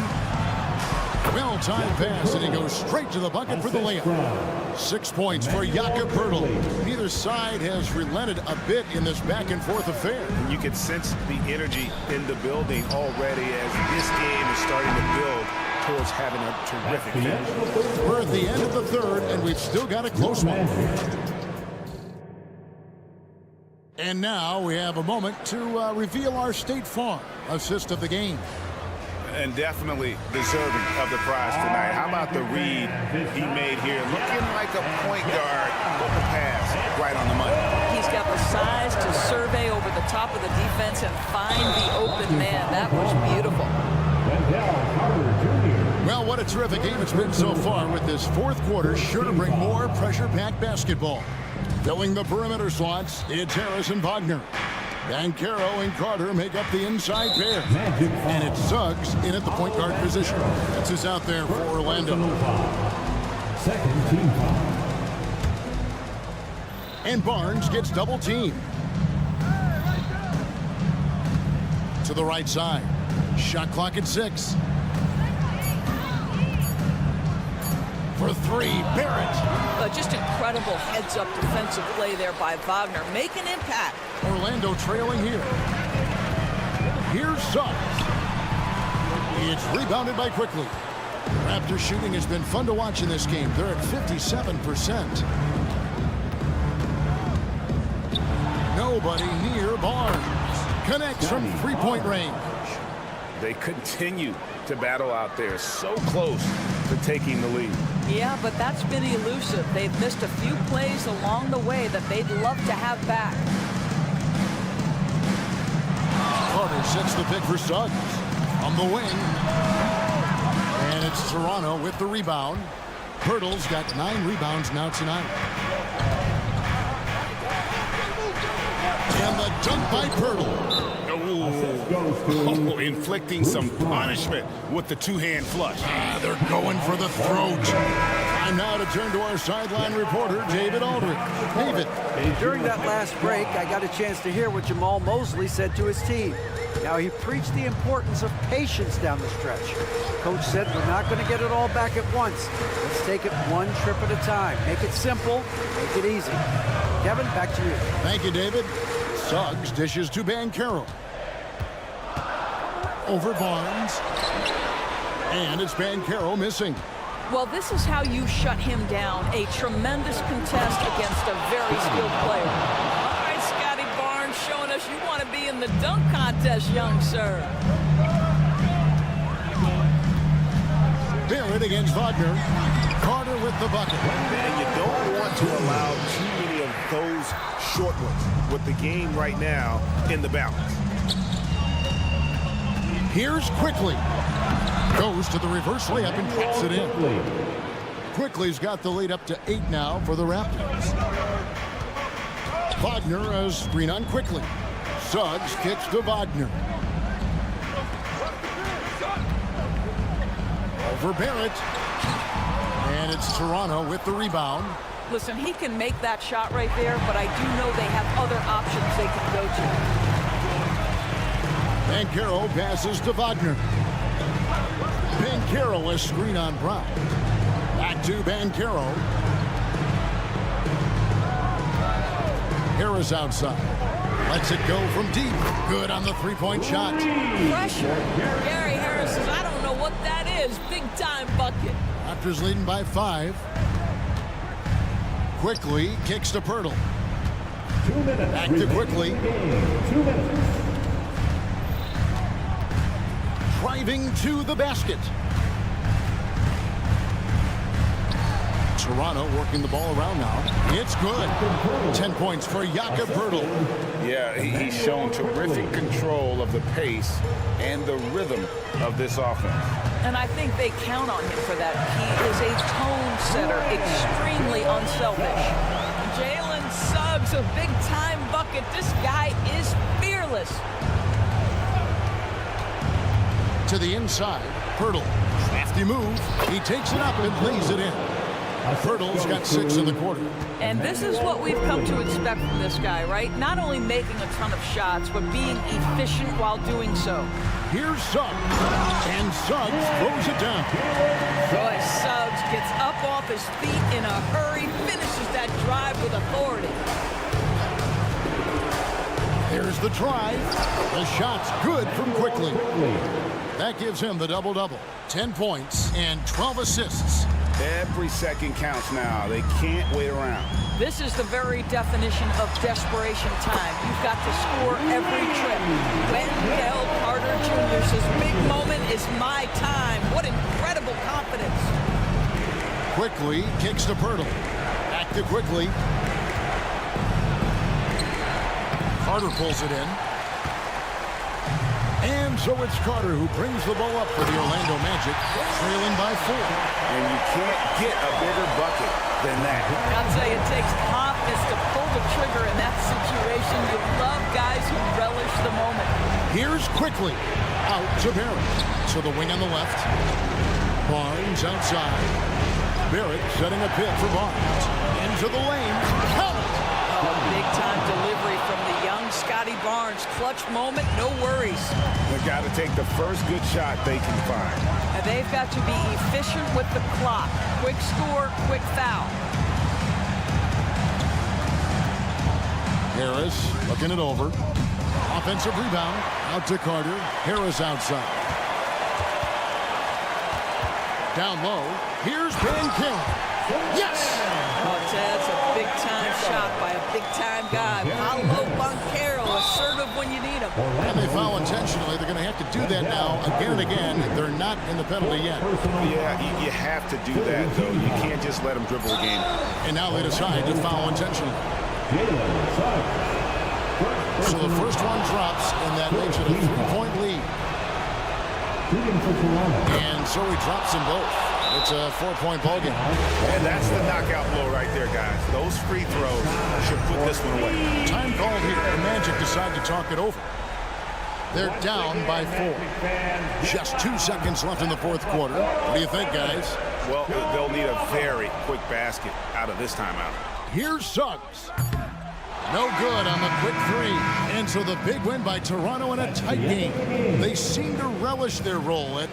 Well-timed pass, and he goes straight to the bucket for the layup. 6 points for Jakob Poeltl. Neither side has relented a bit in this back-and-forth affair. You can sense the energy in the building already as this game is starting to build towards having a terrific finish. We're at the end of the third, and we've still got a close one. And now we have a moment to reveal our State Farm assist of the game. And definitely deserving of the prize tonight. How about the read he made here? Looking like a point guard with the pass right on the money. He's got the size to survey over the top of the defense and find the open man. That was beautiful. Well, what a terrific game it's been so far, with this fourth quarter sure to bring more pressure-packed basketball. Filling the perimeter slots, it's Harris and Wagner. Banchero and Carter make up the inside pair. And it's Suggs in at the point guard position. That's who's out there for Orlando. Second team foul. And Barnes gets double teamed. To the right side. Shot clock at 6. For 3, Barrett. Just incredible heads-up defensive play there by Wagner. Make an impact. Orlando trailing here. Here's Suggs. It's rebounded by Quickly. Raptors shooting has been fun to watch in this game. They're at 57%. Nobody near Barnes. Connects from three-point range. They continue to battle out there, so close to taking the lead. Yeah, but that's been elusive. They've missed a few plays along the way that they'd love to have back. Carter sets the pick for Suggs. On the wing. And it's Toronto with the rebound. Pirtle's got 9 rebounds now tonight. And the dunk by Pirtle. Oh, inflicting some punishment with the two-hand flush. They're going for the throat. Time now to turn to our sideline reporter, David Aldridge. David. During that last break, I got a chance to hear what Jamal Mosley said to his team. Now, he preached the importance of patience down the stretch. Coach said, we're not going to get it all back at once. Let's take it one trip at a time. Make it simple, make it easy. Kevin, back to you. Thank you, David. Suggs dishes to Banchero. Over Barnes. And it's Banchero missing. Well, this is how you shut him down. A tremendous contest against a very skilled player. All right, Scotty Barnes showing us you want to be in the dunk contest, young sir. Barrett against Wagner. Carter with the bucket. And you don't want to allow too many of those short ones with the game right now in the balance. Here's Quickly. Goes to the reverse layup and puts it in. Quickly's got the lead up to 8 now for the Raptors. Wagner a screen on Quickly. Suggs kicks to Wagner. Over Barrett. And it's Toronto with the rebound. Listen, he can make that shot right there, but I do know they have other options they can go to. Banchero passes to Wagner. Banchero a screen on Brown. Back to Banchero. Harris outside. Lets it go from deep. Good on the three-point shot. Pressure. Gary Harris says, I don't know what that is. Big-time bucket. Raptors leading by 5. Quickly kicks to Pirtle. 2 minutes. Back to Quickly. 2 minutes. Driving to the basket. Toronto working the ball around now. It's good. 10 points for Jakob Pirtle. Yeah, he's shown terrific control of the pace and the rhythm of this offense. And I think they count on him for that. He is a tone setter, extremely unselfish. Jalen Suggs, a big-time bucket. This guy is fearless. To the inside, Pirtle. Crafty move. He takes it up and lays it in. Pirtle's got 6 in the quarter. And this is what we've come to expect from this guy, right? Not only making a ton of shots, but being efficient while doing so. Here's Suggs. And Suggs throws it down. Boy, Suggs gets up off his feet in a hurry, finishes that drive with authority. There's the try. The shot's good from Quickly. That gives him the double-double. 10 points and 12 assists. Every second counts now. They can't wait around. This is the very definition of desperation time. You've got to score every trip. Wendell Carter Jr. says, big moment is my time. What incredible confidence. Quickly kicks to Pirtle. Back to Quickly. Carter pulls it in. And so it's Carter who brings the ball up for the Orlando Magic, trailing by 4. And you can't get a bigger bucket than that. I'll tell you, it takes confidence to pull the trigger in that situation. You love guys who relish the moment. Here's Quickly. Out to Barrett. To the wing on the left. Barnes outside. Barrett setting a pit for Barnes. Into the lane. Count it! A big-time delivery from the young Scotty Barnes. Clutch moment, no worries. They've got to take the first good shot they can find. And they've got to be efficient with the clock. Quick score, quick foul. Harris looking it over. Offensive rebound. Out to Carter. Harris outside. Down low, here's Banchero. Yes! Oh, Ted, that's a big-time shot by a big-time guy. Paolo Banchero, assertive when you need him. And they foul intentionally. They're going to have to do that now again and again. They're not in the penalty yet. Yeah, you have to do that, though. You can't just let them dribble a game. And now they decide to foul intentionally. So the first one drops, and that makes it a 3-point lead. And so he drops them both. It's a 4-point ball game. And that's the knockout blow right there, guys. Those free throws should put this one away. Time called here. The Magic decide to talk it over. They're down by 4. Just 2 seconds left in the fourth quarter. What do you think, guys? Well, they'll need a very quick basket out of this timeout. Here's Suggs. No good on the quick 3. And so the big win by Toronto in a tight game. They seem to relish their role at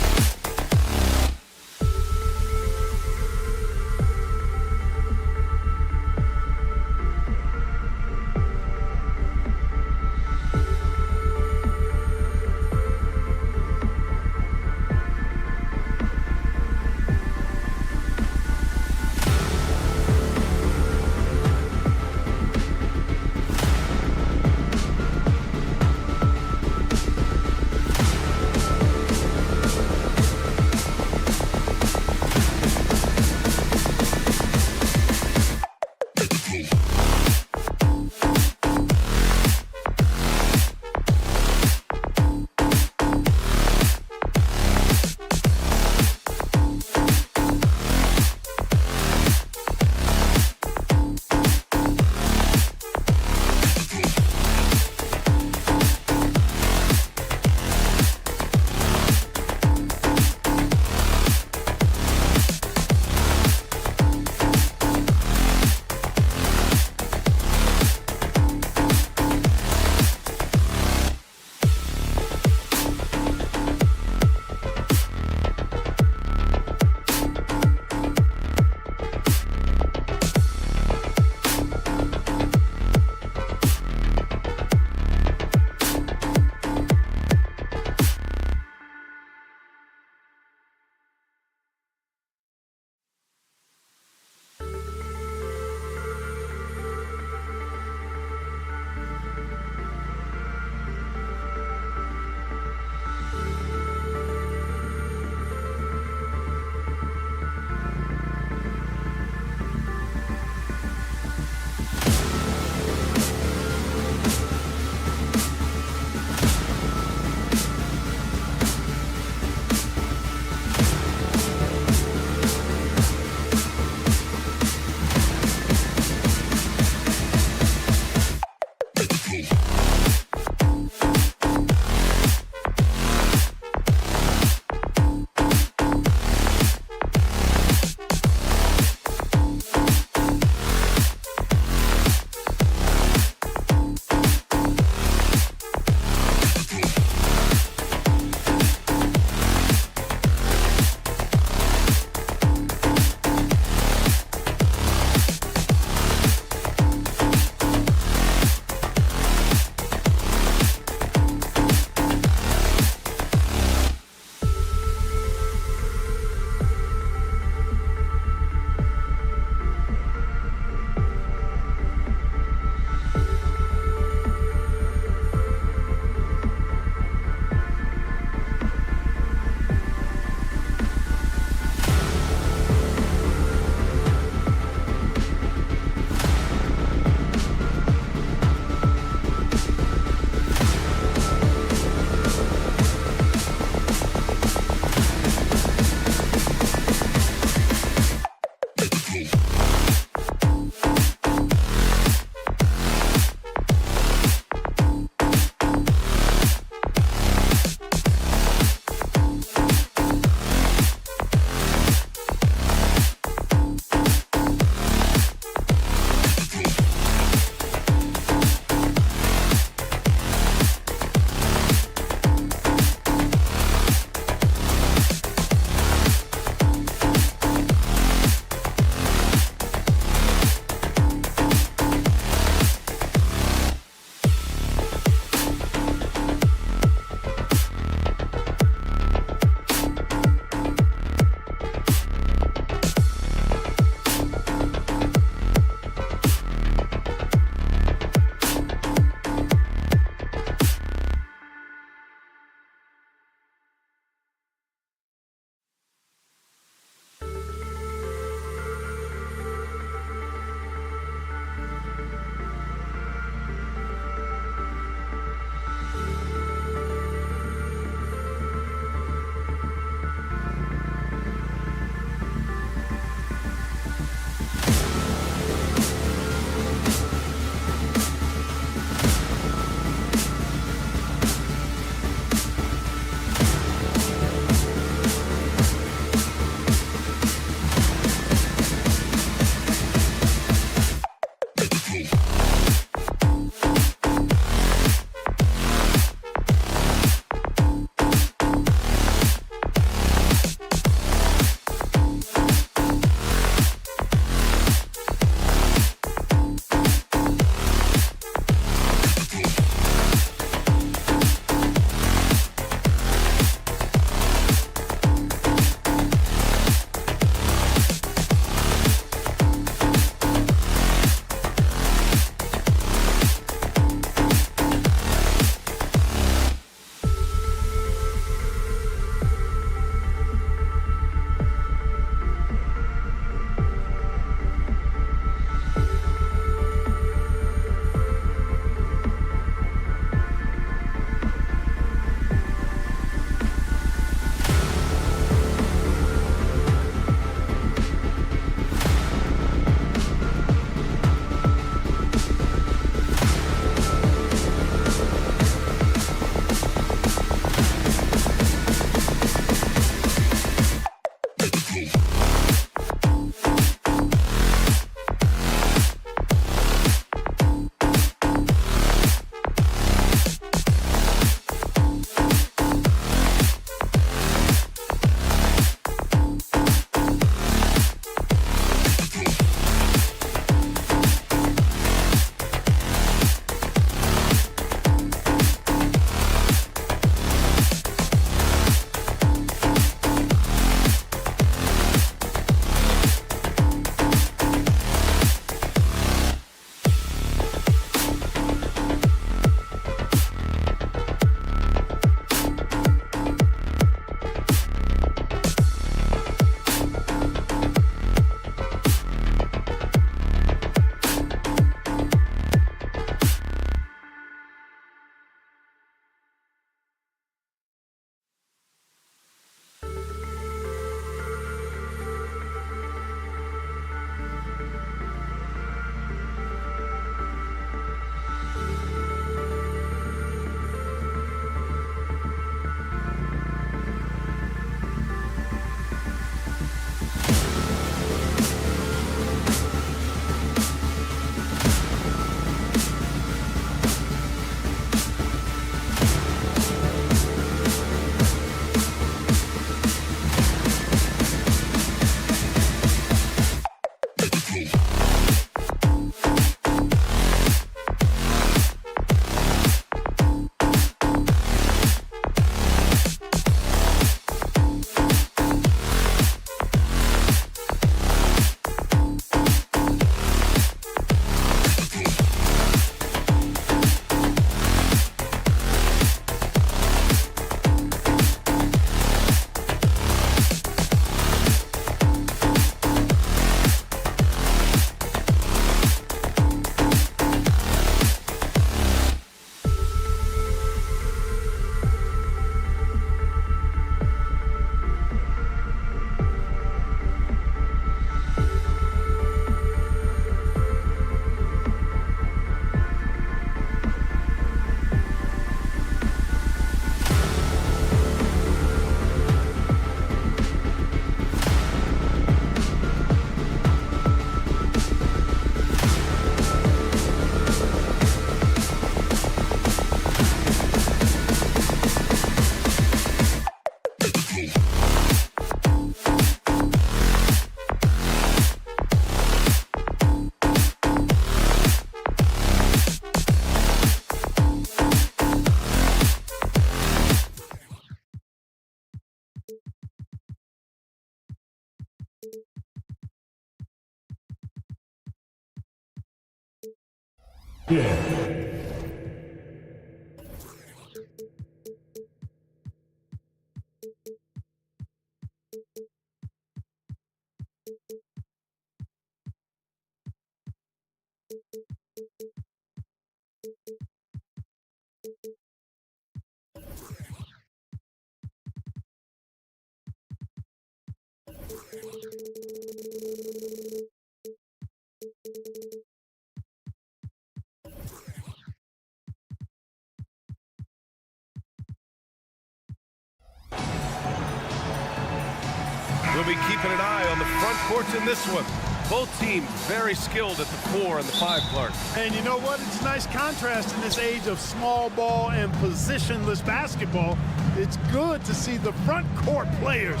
We'll be keeping an eye on the front courts in this one. Both teams very skilled at the 4 and the 5, Clark. And you know what? It's a nice contrast in this age of small ball and positionless basketball. It's good to see the front court players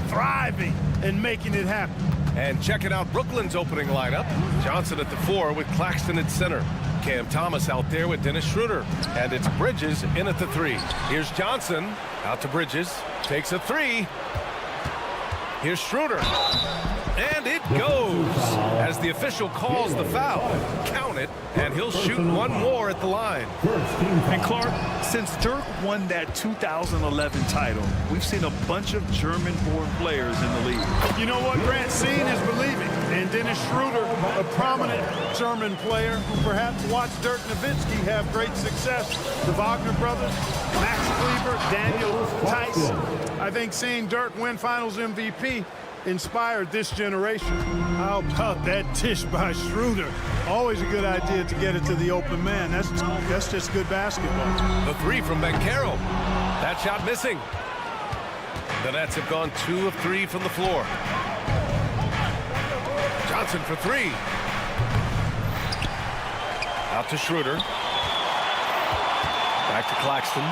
thriving and making it happen. And checking out Brooklyn's opening lineup. Johnson at the 4 with Claxton at center. Cam Thomas out there with Dennis Schroeder. And it's Bridges in at the 3. Here's Johnson out to Bridges. Takes a 3. Here's Schroeder. And it goes as the official calls the foul. Count it, and he'll shoot one more at the line. And Clark, since Dirk won that 2011 title, we've seen a bunch of German-born players in the league. You know what, Grant? Seeing is believing. And Dennis Schroeder, a prominent German player who perhaps watched Dirk Nowitzki have great success. The Wagner brothers, Max Kleber, Daniel Tice. I think seeing Dirk win Finals MVP inspired this generation. How about that dish by Schroeder? Always a good idea to get it to the open man. That's just good basketball. The 3 from Bankero. That shot missing. The Nets have gone 2 of 3 from the floor. Johnson for 3. Out to Schroeder. Back to Claxton.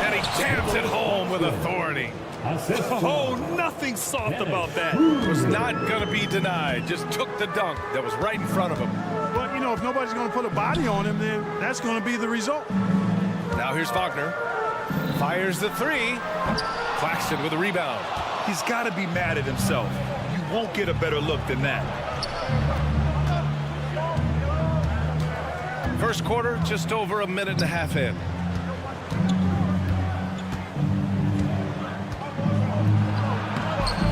And he jams it home with authority. Oh, nothing soft about that. Was not going to be denied. Just took the dunk that was right in front of him. Well, you know, if nobody's going to put a body on him, then that's going to be the result. Now here's Wagner. Fires the 3. Claxton with a rebound. He's got to be mad at himself. You won't get a better look than that. First quarter, just over a minute and a half in.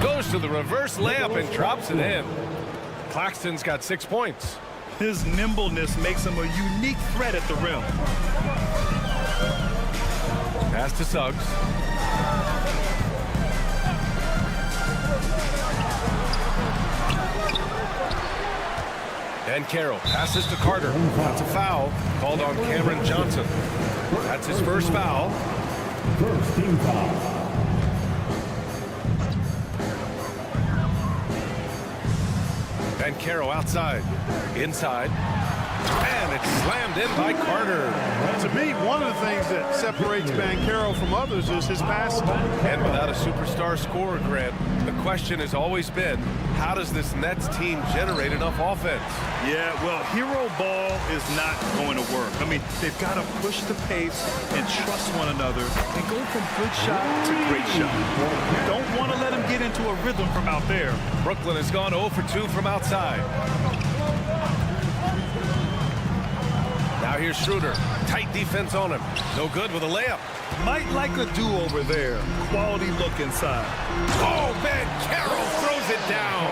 Goes to the reverse layup and drops it in. Claxton's got 6 points. His nimbleness makes him a unique threat at the rim. Pass to Suggs. And Carroll passes to Carter. That's a foul called on Cameron Johnson. That's his first foul. First team foul. And Carroll outside. Inside. And it's slammed in by Carter. To me, one of the things that separates Banchero from others is his passing. And without a superstar scorer, Grant, the question has always been, how does this Nets team generate enough offense? Yeah, well, hero ball is not going to work. I mean, they've got to push the pace and trust one another and go from good shot to great shot. You don't want to let them get into a rhythm from out there. Brooklyn has gone 0 for 2 from outside. Now here's Schroeder. Tight defense on him. No good with a layup. Might like a do-over there. Quality look inside. Oh, Banchero throws it down.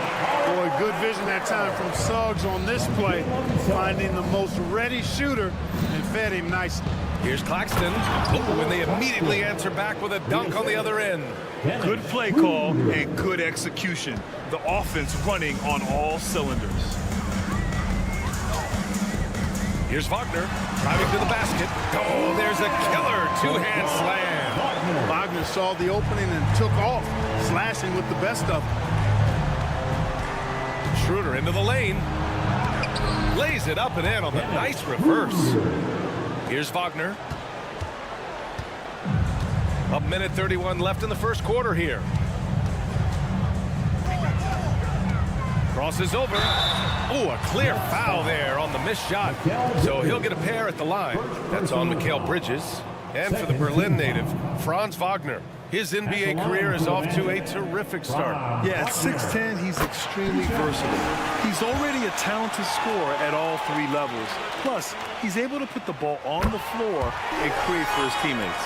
Boy, good vision that time from Suggs on this play. Finding the most ready shooter and fed him nicely. Here's Claxton. Oh, and they immediately answer back with a dunk on the other end. Good play call and good execution. The offense running on all cylinders. Here's Wagner driving to the basket. Oh, there's a killer two-hand slam. Wagner saw the opening and took off, slashing with the best of them. Schroeder into the lane. Lays it up and in on the nice reverse. Here's Wagner. A minute 31 left in the first quarter here. Crosses over. Oh, a clear foul there on the missed shot. So he'll get a pair at the line. That's on Mikal Bridges. And for the Berlin native, Franz Wagner. His NBA career is off to a terrific start. Yeah, at 6'10", he's extremely versatile. He's already a talented scorer at all 3 levels. Plus, he's able to put the ball on the floor and create for his teammates.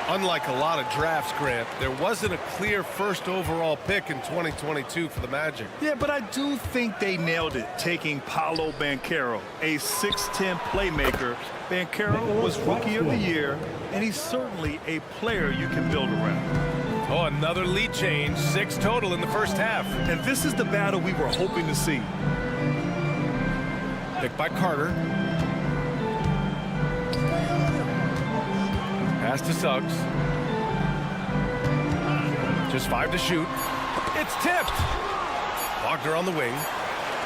Unlike a lot of drafts, Grant, there wasn't a clear first overall pick in 2022 for the Magic. Yeah, but I do think they nailed it, taking Paolo Banchero, a 6'10" playmaker. Banchero was Rookie of the Year, and he's certainly a player you can build around. Oh, another lead change, 6 total in the first half. And this is the battle we were hoping to see. Picked by Carter. Pass to Suggs. Just 5 to shoot. It's tipped. Wagner on the wing.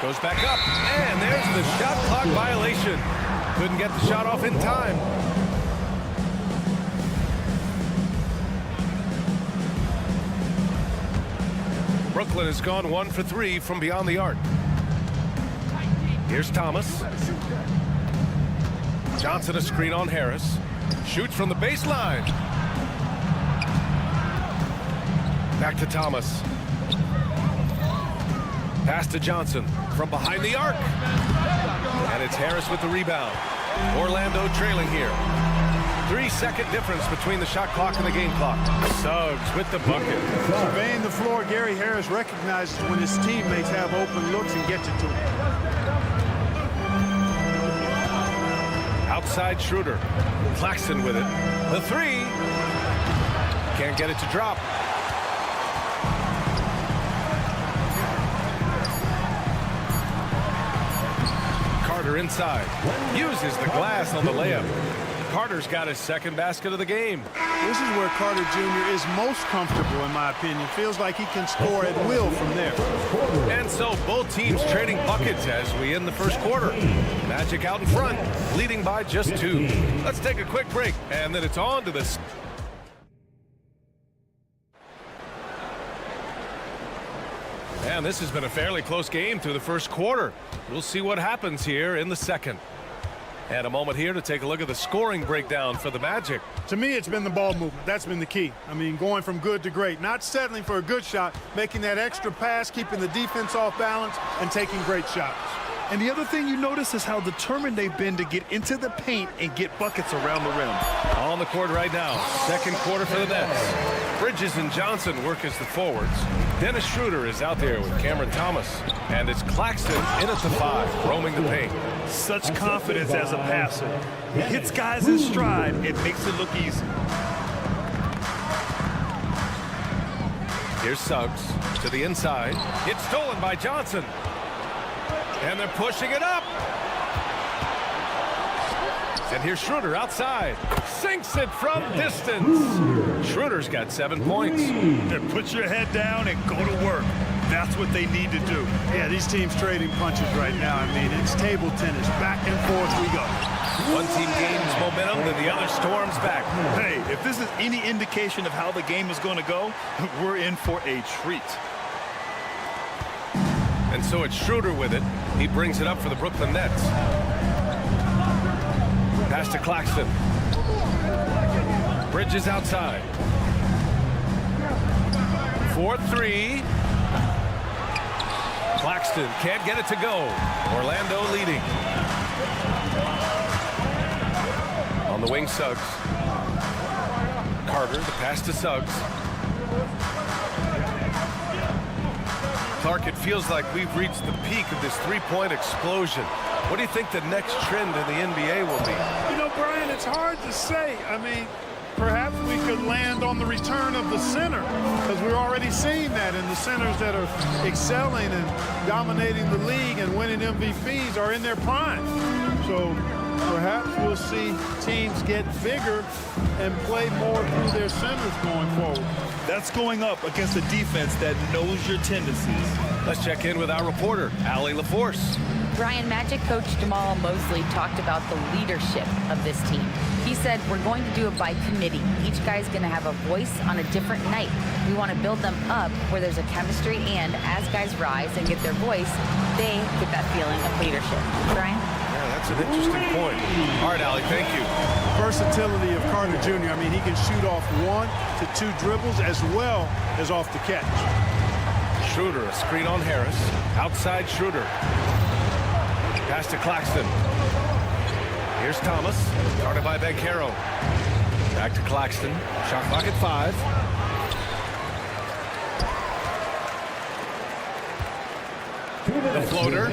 Goes back up. And there's the shot clock violation. Couldn't get the shot off in time. Brooklyn has gone 1 for 3 from beyond the arc. Here's Thomas. Johnson a screen on Harris. Shoots from the baseline. Back to Thomas. Pass to Johnson from behind the arc. And it's Harris with the rebound. Orlando trailing here. 3-second difference between the shot clock and the game clock. Suggs with the bucket. Surveying the floor, Gary Harris recognizes when his teammates have open looks and gets it to him. Outside Schroeder. Claxton with it. The 3. Can't get it to drop. Carter inside. Uses the glass on the layup. Carter's got his second basket of the game. This is where Carter Jr. is most comfortable, in my opinion. Feels like he can score at will from there. And so both teams trading buckets as we end the first quarter. Magic out in front, leading by just 2. Let's take a quick break, and then it's on to the... And this has been a fairly close game through the first quarter. We'll see what happens here in the second. And a moment here to take a look at the scoring breakdown for the Magic. To me, it's been the ball movement. That's been the key. I mean, going from good to great. Not settling for a good shot, making that extra pass, keeping the defense off balance, and taking great shots. And the other thing you notice is how determined they've been to get into the paint and get buckets around the rim. On the court right now, second quarter for the Nets. Bridges and Johnson work as the forwards. Dennis Schroeder is out there with Cameron Thomas. And it's Claxton in at the 5, roaming the paint. Such confidence as a passer. He hits guys in stride. It makes it look easy. Here's Suggs to the inside. It's stolen by Johnson. And they're pushing it up. And here's Schroeder outside. Sinks it from distance. Schroeder's got 7 points. And put your head down and go to work. That's what they need to do. Yeah, these teams trading punches right now. I mean, it's table tennis. Back and forth we go. One team gains momentum, then the other storms back. Hey, if this is any indication of how the game is going to go, we're in for a treat. And so it's Schroeder with it. He brings it up for the Brooklyn Nets. Pass to Claxton. Bridges outside. 4-3. Claxton can't get it to go. Orlando leading. On the wing, Suggs. Carter, the pass to Suggs. Clark, it feels like we've reached the peak of this three-point explosion. What do you think the next trend in the NBA will be? You know, Brian, it's hard to say. I mean, perhaps we could land on the return of the center, because we're already seeing that in the centers that are excelling and dominating the league and winning MVPs are in their prime. So perhaps we'll see teams get bigger and play more through their centers going forward. That's going up against a defense that knows your tendencies. Let's check in with our reporter, Allie LaForce. Brian, Magic coach Jamal Mosley talked about the leadership of this team. He said, we're going to do it by committee. Each guy's going to have a voice on a different night. We want to build them up where there's a chemistry, and as guys rise and get their voice, they get that feeling of leadership. Brian? Yeah, that's an interesting point. All right, Allie, thank you. Versatility of Carter Jr. I mean, he can shoot off 1 to 2 dribbles as well as off the catch. Schroeder, a screen on Harris. Outside Schroeder. Pass to Claxton. Here's Thomas. Guarded by Banchero. Back to Claxton. Shot clock at 5. The floater.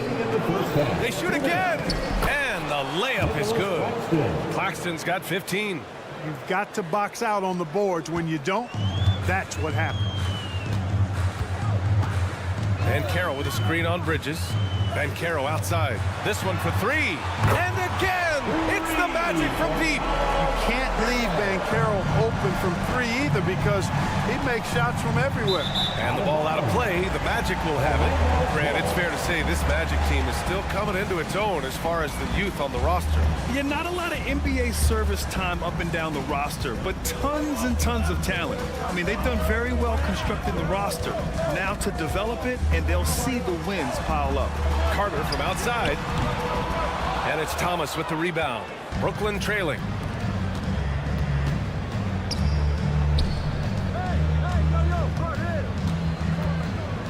They shoot again. And the layup is good. Claxton's got 15. You've got to box out on the boards. When you don't, that's what happens. Banchero with a screen on Bridges. Banchero outside. This one for 3. And again! It's the Magic from deep. You can't leave Banchero open from 3 either, because he makes shots from everywhere. And the ball out of play. The Magic will have it. Grant, it's fair to say this Magic team is still coming into its own as far as the youth on the roster. Yeah, not a lot of NBA service time up and down the roster, but tons and tons of talent. I mean, they've done very well constructing the roster. Now to develop it, and they'll see the wins pile up. Carter from outside. And it's Thomas with the rebound. Brooklyn trailing.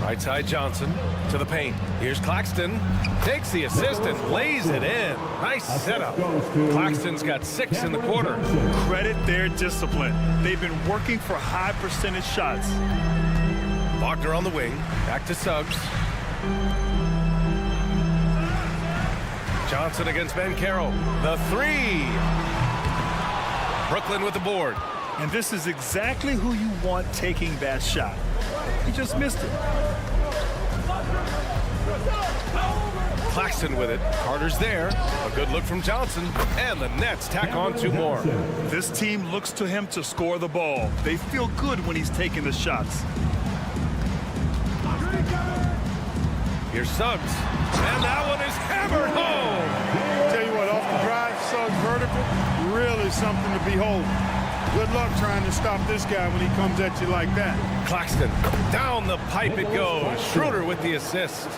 Right side Johnson to the paint. Here's Claxton. Takes the assist and lays it in. Nice setup. Claxton's got 6 in the quarter. Credit their discipline. They've been working for high percentage shots. Wagner on the wing. Back to Suggs. Johnson against Banchero. The 3. Brooklyn with the board. And this is exactly who you want taking that shot. He just missed it. Claxton with it. Carter's there. A good look from Johnson. And the Nets tack on 2 more. This team looks to him to score the ball. They feel good when he's taking the shots. Here's Suggs. And that one is hammered home. Tell you what, off the drive, Suggs vertical, really something to behold. Good luck trying to stop this guy when he comes at you like that. Claxton, down the pipe it goes. Schroeder with the assist.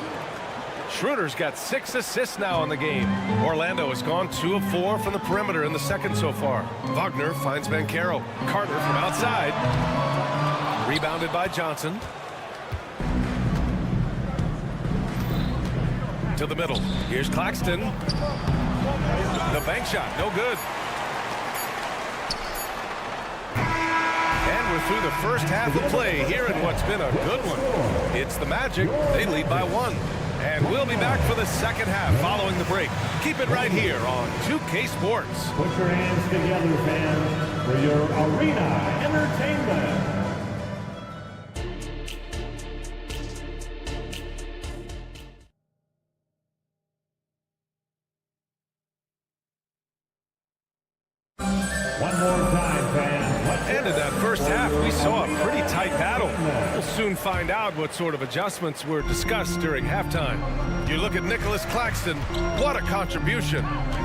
Schroeder's got 6 assists now in the game. Orlando has gone 2 of 4 from the perimeter in the second so far. Wagner finds Banchero. Carter from outside. Rebounded by Johnson. To the middle. Here's Claxton. The bank shot, no good. And we're through the first half of play here in what's been a good one. It's the Magic. They lead by 1. And we'll be back for the second half following the break. Keep it right here on 2K Sports. Put your hands together, fans, for your arena entertainment. One more time, fans. And in that first half, we saw a pretty tight battle. We'll soon find out what sort of adjustments were discussed during halftime. You look at Nicholas Claxton, what a contribution.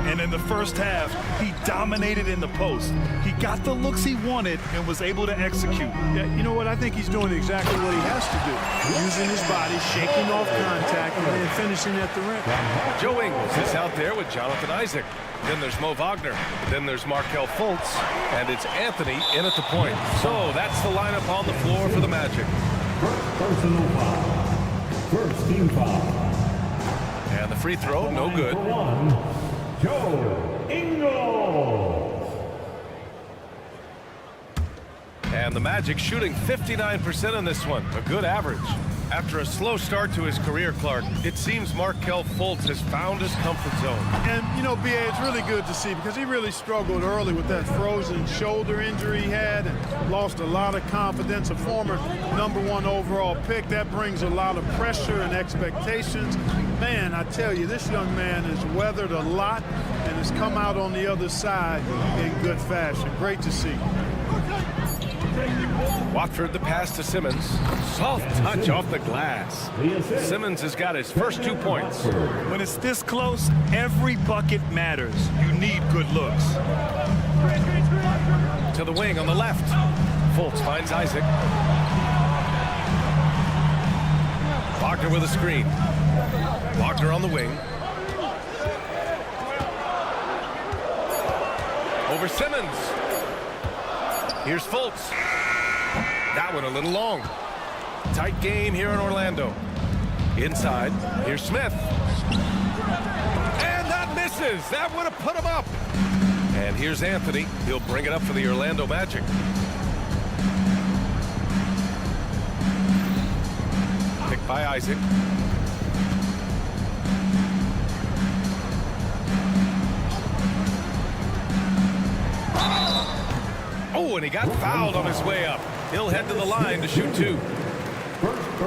And in the first half, he dominated in the post. He got the looks he wanted and was able to execute. Yeah, you know what? I think he's doing exactly what he has to do. Using his body, shaking off contact, and then finishing at the rim. Joe Ingles is out there with Jonathan Isaac. Then there's Mo Wagner. Then there's Markelle Fultz. And it's Anthony in at the point. So that's the lineup on the floor for the Magic. First personal foul. First team foul. And the free throw, no good. Joe Ingles. And the Magic shooting 59% in this one. A good average. After a slow start to his career, Clark, it seems Markelle Fultz has found his comfort zone. And, you know, B.A., it's really good to see because he really struggled early with that frozen shoulder injury he had and lost a lot of confidence. A former #1 overall pick, that brings a lot of pressure and expectations. Man, I tell you, this young man has weathered a lot and has come out on the other side in good fashion. Great to see. Watford the pass to Simmons. Soft touch off the glass. Simmons has got his first 2 points. When it's this close, every bucket matters. You need good looks. To the wing on the left. Fultz finds Isaac. Wagner with a screen. Wagner on the wing. Over Simmons. Here's Fultz. That one a little long. Tight game here in Orlando. Inside, here's Smith. And that misses. That would have put him up. And here's Anthony. He'll bring it up for the Orlando Magic. Picked by Isaac. Oh, and he got fouled on his way up. He'll head to the line to shoot 2.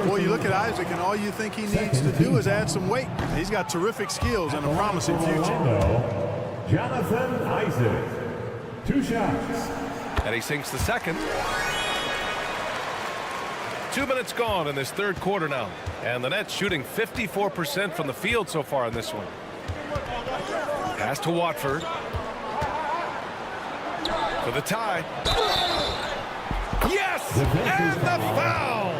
Well, you look at Isaac, and all you think he needs to do is add some weight. He's got terrific skills and a promising future. Jonathan Isaac. 2 shots. And he sinks the second. 2 minutes gone in this third quarter now. And the Nets shooting 54% from the field so far in this one. Pass to Watford. For the tie. Yes! And the foul!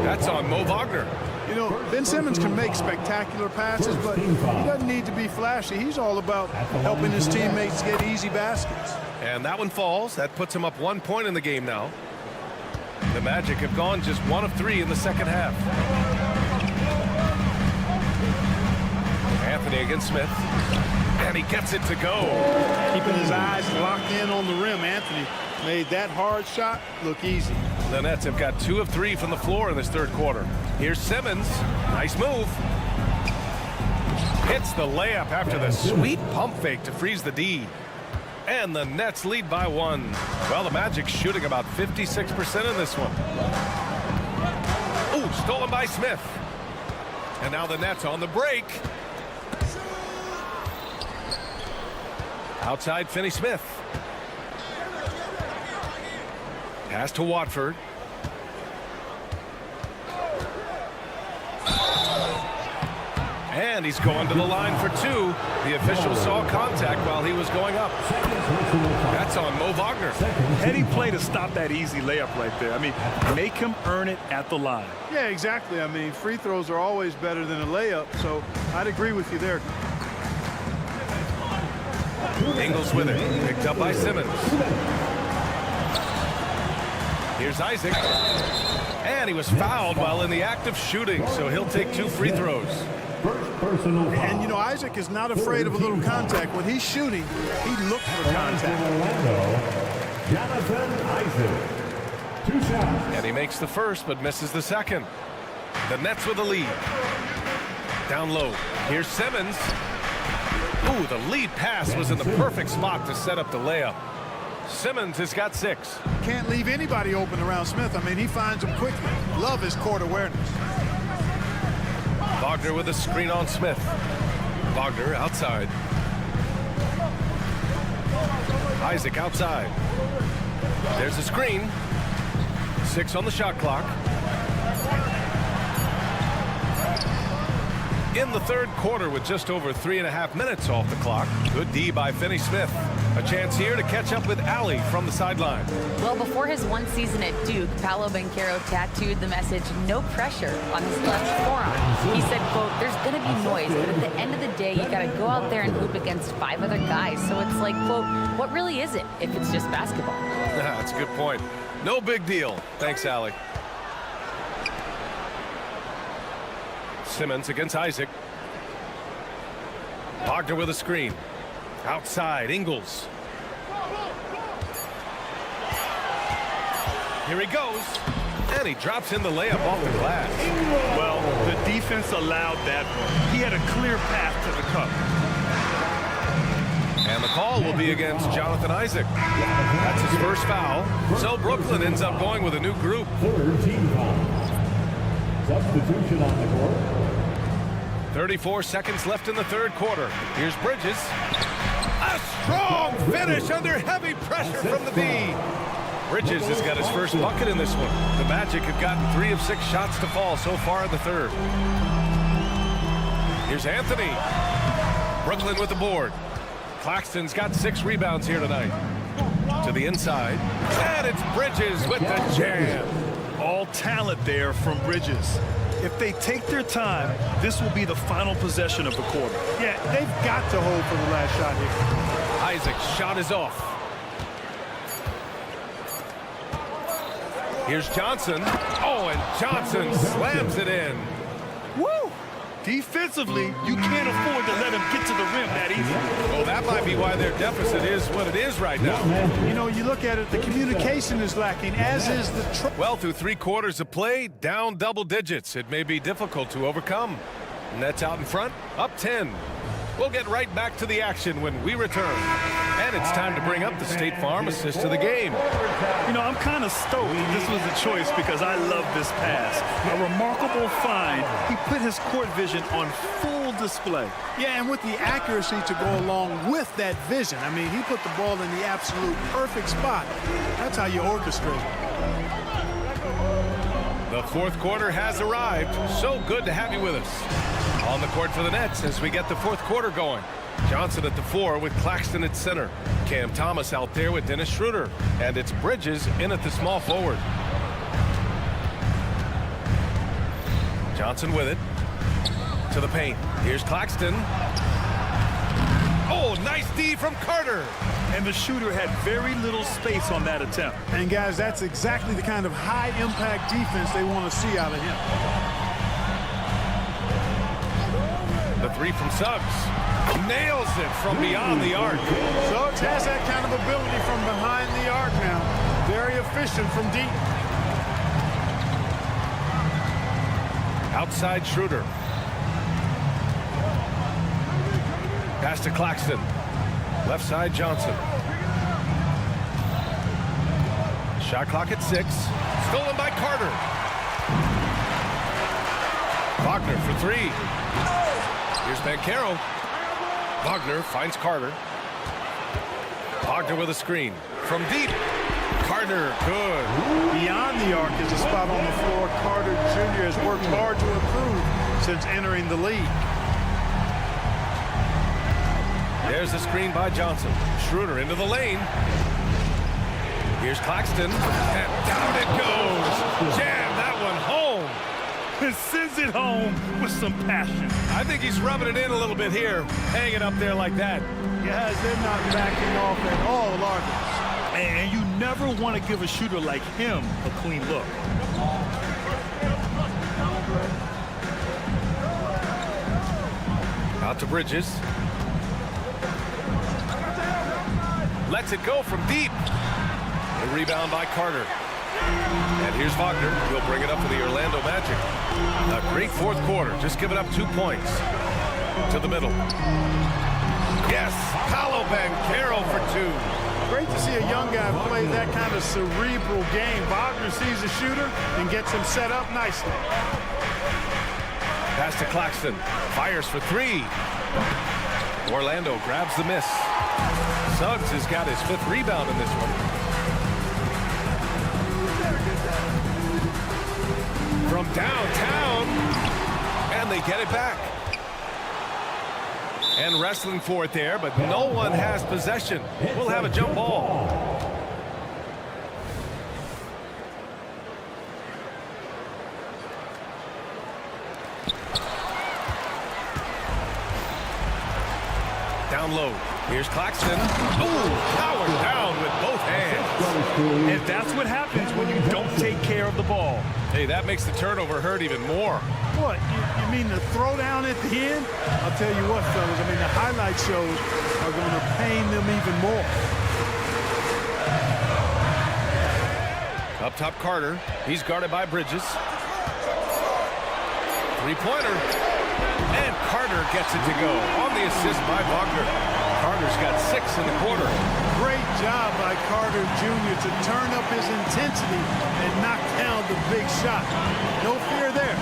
That's on Mo Wagner. You know, Ben Simmons can make spectacular passes, but he doesn't need to be flashy. He's all about helping his teammates get easy baskets. And that one falls. That puts him up 1 point in the game now. The Magic have gone just 1 of 3 in the second half. Anthony against Smith. And he gets it to go. Keeping his eyes locked in on the rim. Anthony made that hard shot look easy. The Nets have got 2 of 3 from the floor in this third quarter. Here's Simmons. Nice move. Hits the layup after the sweet pump fake to freeze the D. And the Nets lead by 1. Well, the Magic shooting about 56% in this one. Ooh, stolen by Smith. And now the Nets on the break. Outside, Finney Smith. Pass to Watford. And he's going to the line for two. The official saw contact while he was going up. That's on Mo Wagner. Heady play to stop that easy layup right there. I mean, make him earn it at the line. Yeah, exactly. I mean, free throws are always better than a layup, so I'd agree with you there. Ingles with it. Picked up by Simmons. Here's Isaac. And he was fouled while in the act of shooting, so he'll take 2 free throws. And, you know, Isaac is not afraid of a little contact. When he's shooting, he looks for contact. Jonathan Isaac. 2 shots. And he makes the first, but misses the second. The Nets with the lead. Down low. Here's Simmons. Ooh, the lead pass was in the perfect spot to set up the layup. Simmons has got 6. Can't leave anybody open around Smith. I mean, he finds them quickly. Love his court awareness. Wagner with a screen on Smith. Wagner outside. Isaac outside. There's a screen. 6 on the shot clock. In the third quarter with just over 3.5 minutes off the clock. Good D by Finney Smith. A chance here to catch up with Allie from the sideline. Well, before his one season at Duke, Paolo Banchero tattooed the message, "No pressure," on his left forearm. He said, quote, "There's going to be noise, but at the end of the day, you got to go out there and hoop against 5 other guys. So it's like, quote, what really is it if it's just basketball?" That's a good point. No big deal. Thanks, Allie. Simmons against Isaac. Wagner with a screen. Outside, Ingles. Here he goes. And he drops in the layup off the glass. Well, the defense allowed that one. He had a clear path to the cup. And the call will be against Jonathan Isaac. That's his first foul. So Brooklyn ends up going with a new group. 3rd team foul. Substitution on the court. 34 seconds left in the third quarter. Here's Bridges. A strong finish under heavy pressure from the B. Bridges has got his first bucket in this one. The Magic have gotten 3 of 6 shots to fall so far in the third. Here's Anthony. Brooklyn with the board. Claxton's got 6 rebounds here tonight. To the inside. And it's Bridges with the jam. All talent there from Bridges. If they take their time, this will be the final possession of the quarter. Yeah, they've got to hold for the last shot here. Isaac's shot is off. Here's Johnson. Oh, and Johnson slams it in. Woo! Defensively, you can't afford to let him get to the rim that easy. Well, that might be why their deficit is what it is right now. You know, you look at it, the communication is lacking, as is the... Well, through 3 quarters of play, down double digits. It may be difficult to overcome. Nets out in front, up 10. We'll get right back to the action when we return. And it's time to bring up the State Farm assist to the game. You know, I'm kind of stoked this was a choice because I love this pass. A remarkable find. He put his court vision on full display. Yeah, and with the accuracy to go along with that vision. I mean, he put the ball in the absolute perfect spot. That's how you orchestrate. The fourth quarter has arrived. So good to have you with us. On the court for the Nets as we get the fourth quarter going. Johnson at the 4 with Claxton at center. Cam Thomas out there with Dennis Schroeder. And it's Bridges in at the small forward. Johnson with it. To the paint. Here's Claxton. Oh, nice D from Carter. And the shooter had very little space on that attempt. And guys, that's exactly the kind of high-impact defense they want to see out of him. The 3 from Suggs. Nails it from beyond the arc. Suggs has that kind of ability from behind the arc now. Very efficient from deep. Outside Schroeder. Pass to Claxton. Left side Johnson. Shot clock at 6. Stolen by Carter. Wagner for 3. Here's Banchero. Wagner finds Carter. Wagner with a screen. From deep. Carter, good. Beyond the arc is a spot on the floor. Carter Jr. has worked hard to improve since entering the league. There's the screen by Johnson. Schroeder into the lane. Here's Claxton. And down it goes. Jam that one home. He sends it home with some passion. I think he's rubbing it in a little bit here. Hanging up there like that. Yes, they're not backing off at all, are they? And you never want to give a shooter like him a clean look. Out to Bridges. Lets it go from deep. The rebound by Carter. And here's Wagner. He'll bring it up for the Orlando Magic. A great fourth quarter. Just giving up 2 points. To the middle. Yes, Paolo Banchero for 2. Great to see a young guy play that kind of cerebral game. Wagner sees a shooter and gets him set up nicely. Pass to Claxton. Fires for 3. Orlando grabs the miss. Suggs has got his 5th rebound in this one. From downtown. And they get it back. And wrestling for it there, but no one has possession. We'll have a jump ball. Down low. Here's Claxton. Ooh, powered down with both hands. And that's what happens when you don't take care of the ball. Hey, that makes the turnover hurt even more. What, you mean the throwdown at the end? I'll tell you what, fellas, I mean, the highlight shows are going to pain them even more. Up top, Carter. He's guarded by Bridges. Three-pointer. And Carter gets it to go on the assist by Wagner. Carter's got 6 in the quarter. Great job by Carter Jr. to turn up his intensity and knock down the big shot. No fear there.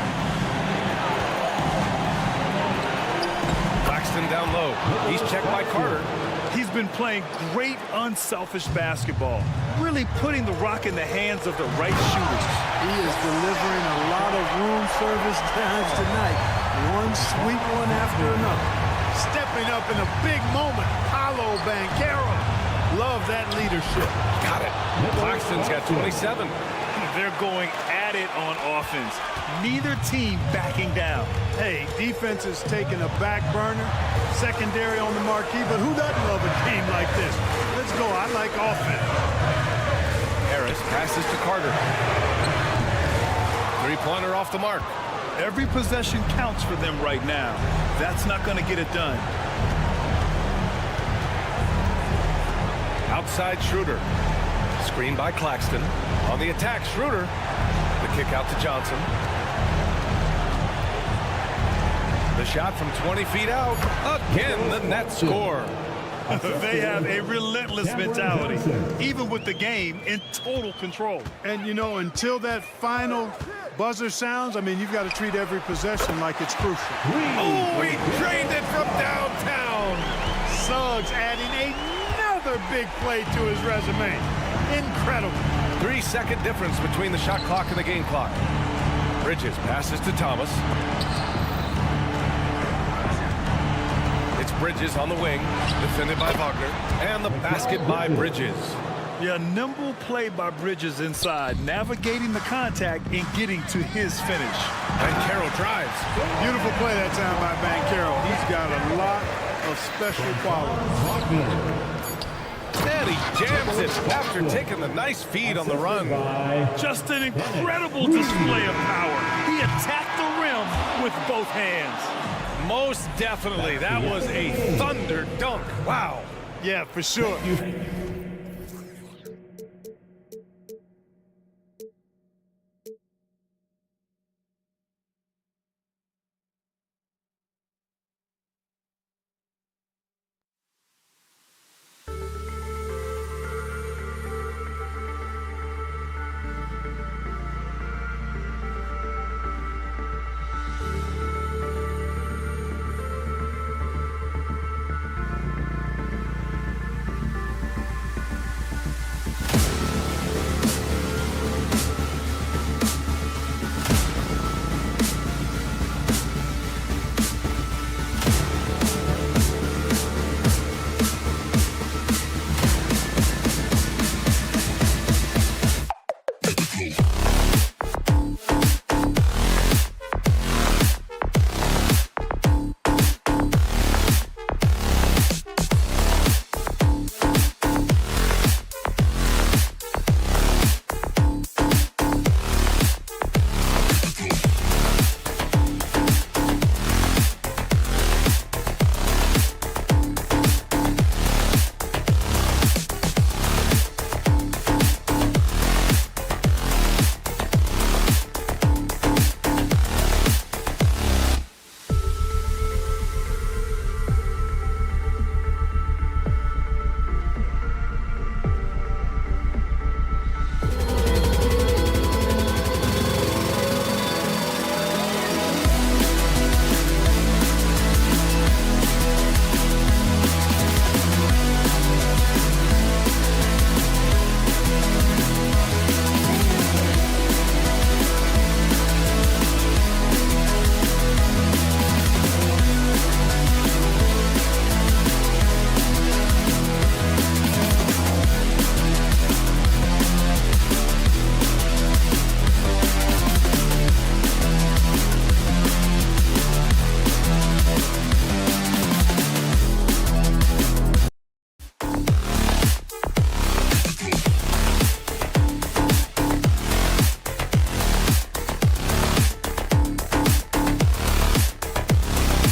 Claxton down low. He's checked by Carter. He's been playing great unselfish basketball, really putting the rock in the hands of the right shooters. He is delivering a lot of room service times tonight. One sweet one after another. Stepping up in a big moment, Paolo Banchero. Love that leadership. Got it. Claxton's got 27. They're going at it on offense. Neither team backing down. Hey, defense is taking a back burner. Secondary on the marquee, but who doesn't love a game like this? Let's go. I like offense. Harris passes to Carter. Three-pointer off the mark. Every possession counts for them right now. That's not going to get it done. Outside Schroeder. Screen by Claxton. On the attack, Schroeder. The kick out to Johnson. The shot from 20 feet out. Again, the net score. They have a relentless mentality, even with the game in total control. And, you know, until that final buzzer sounds, I mean, you've got to treat every possession like it's crucial. Oh, he drained it from downtown. Suggs adding another big play to his resume. Incredible. 3-second difference between the shot clock and the game clock. Bridges passes to Thomas. It's Bridges on the wing, defended by Wagner, and the basket by Bridges. Yeah, nimble play by Bridges inside, navigating the contact and getting to his finish. Banchero drives. Beautiful play that time by Banchero. He's got a lot of special qualities. And he jams it after taking the nice feed on the run. Just an incredible display of power. He attacked the rim with both hands. Most definitely. That was a thunder dunk. Wow. Yeah, for sure.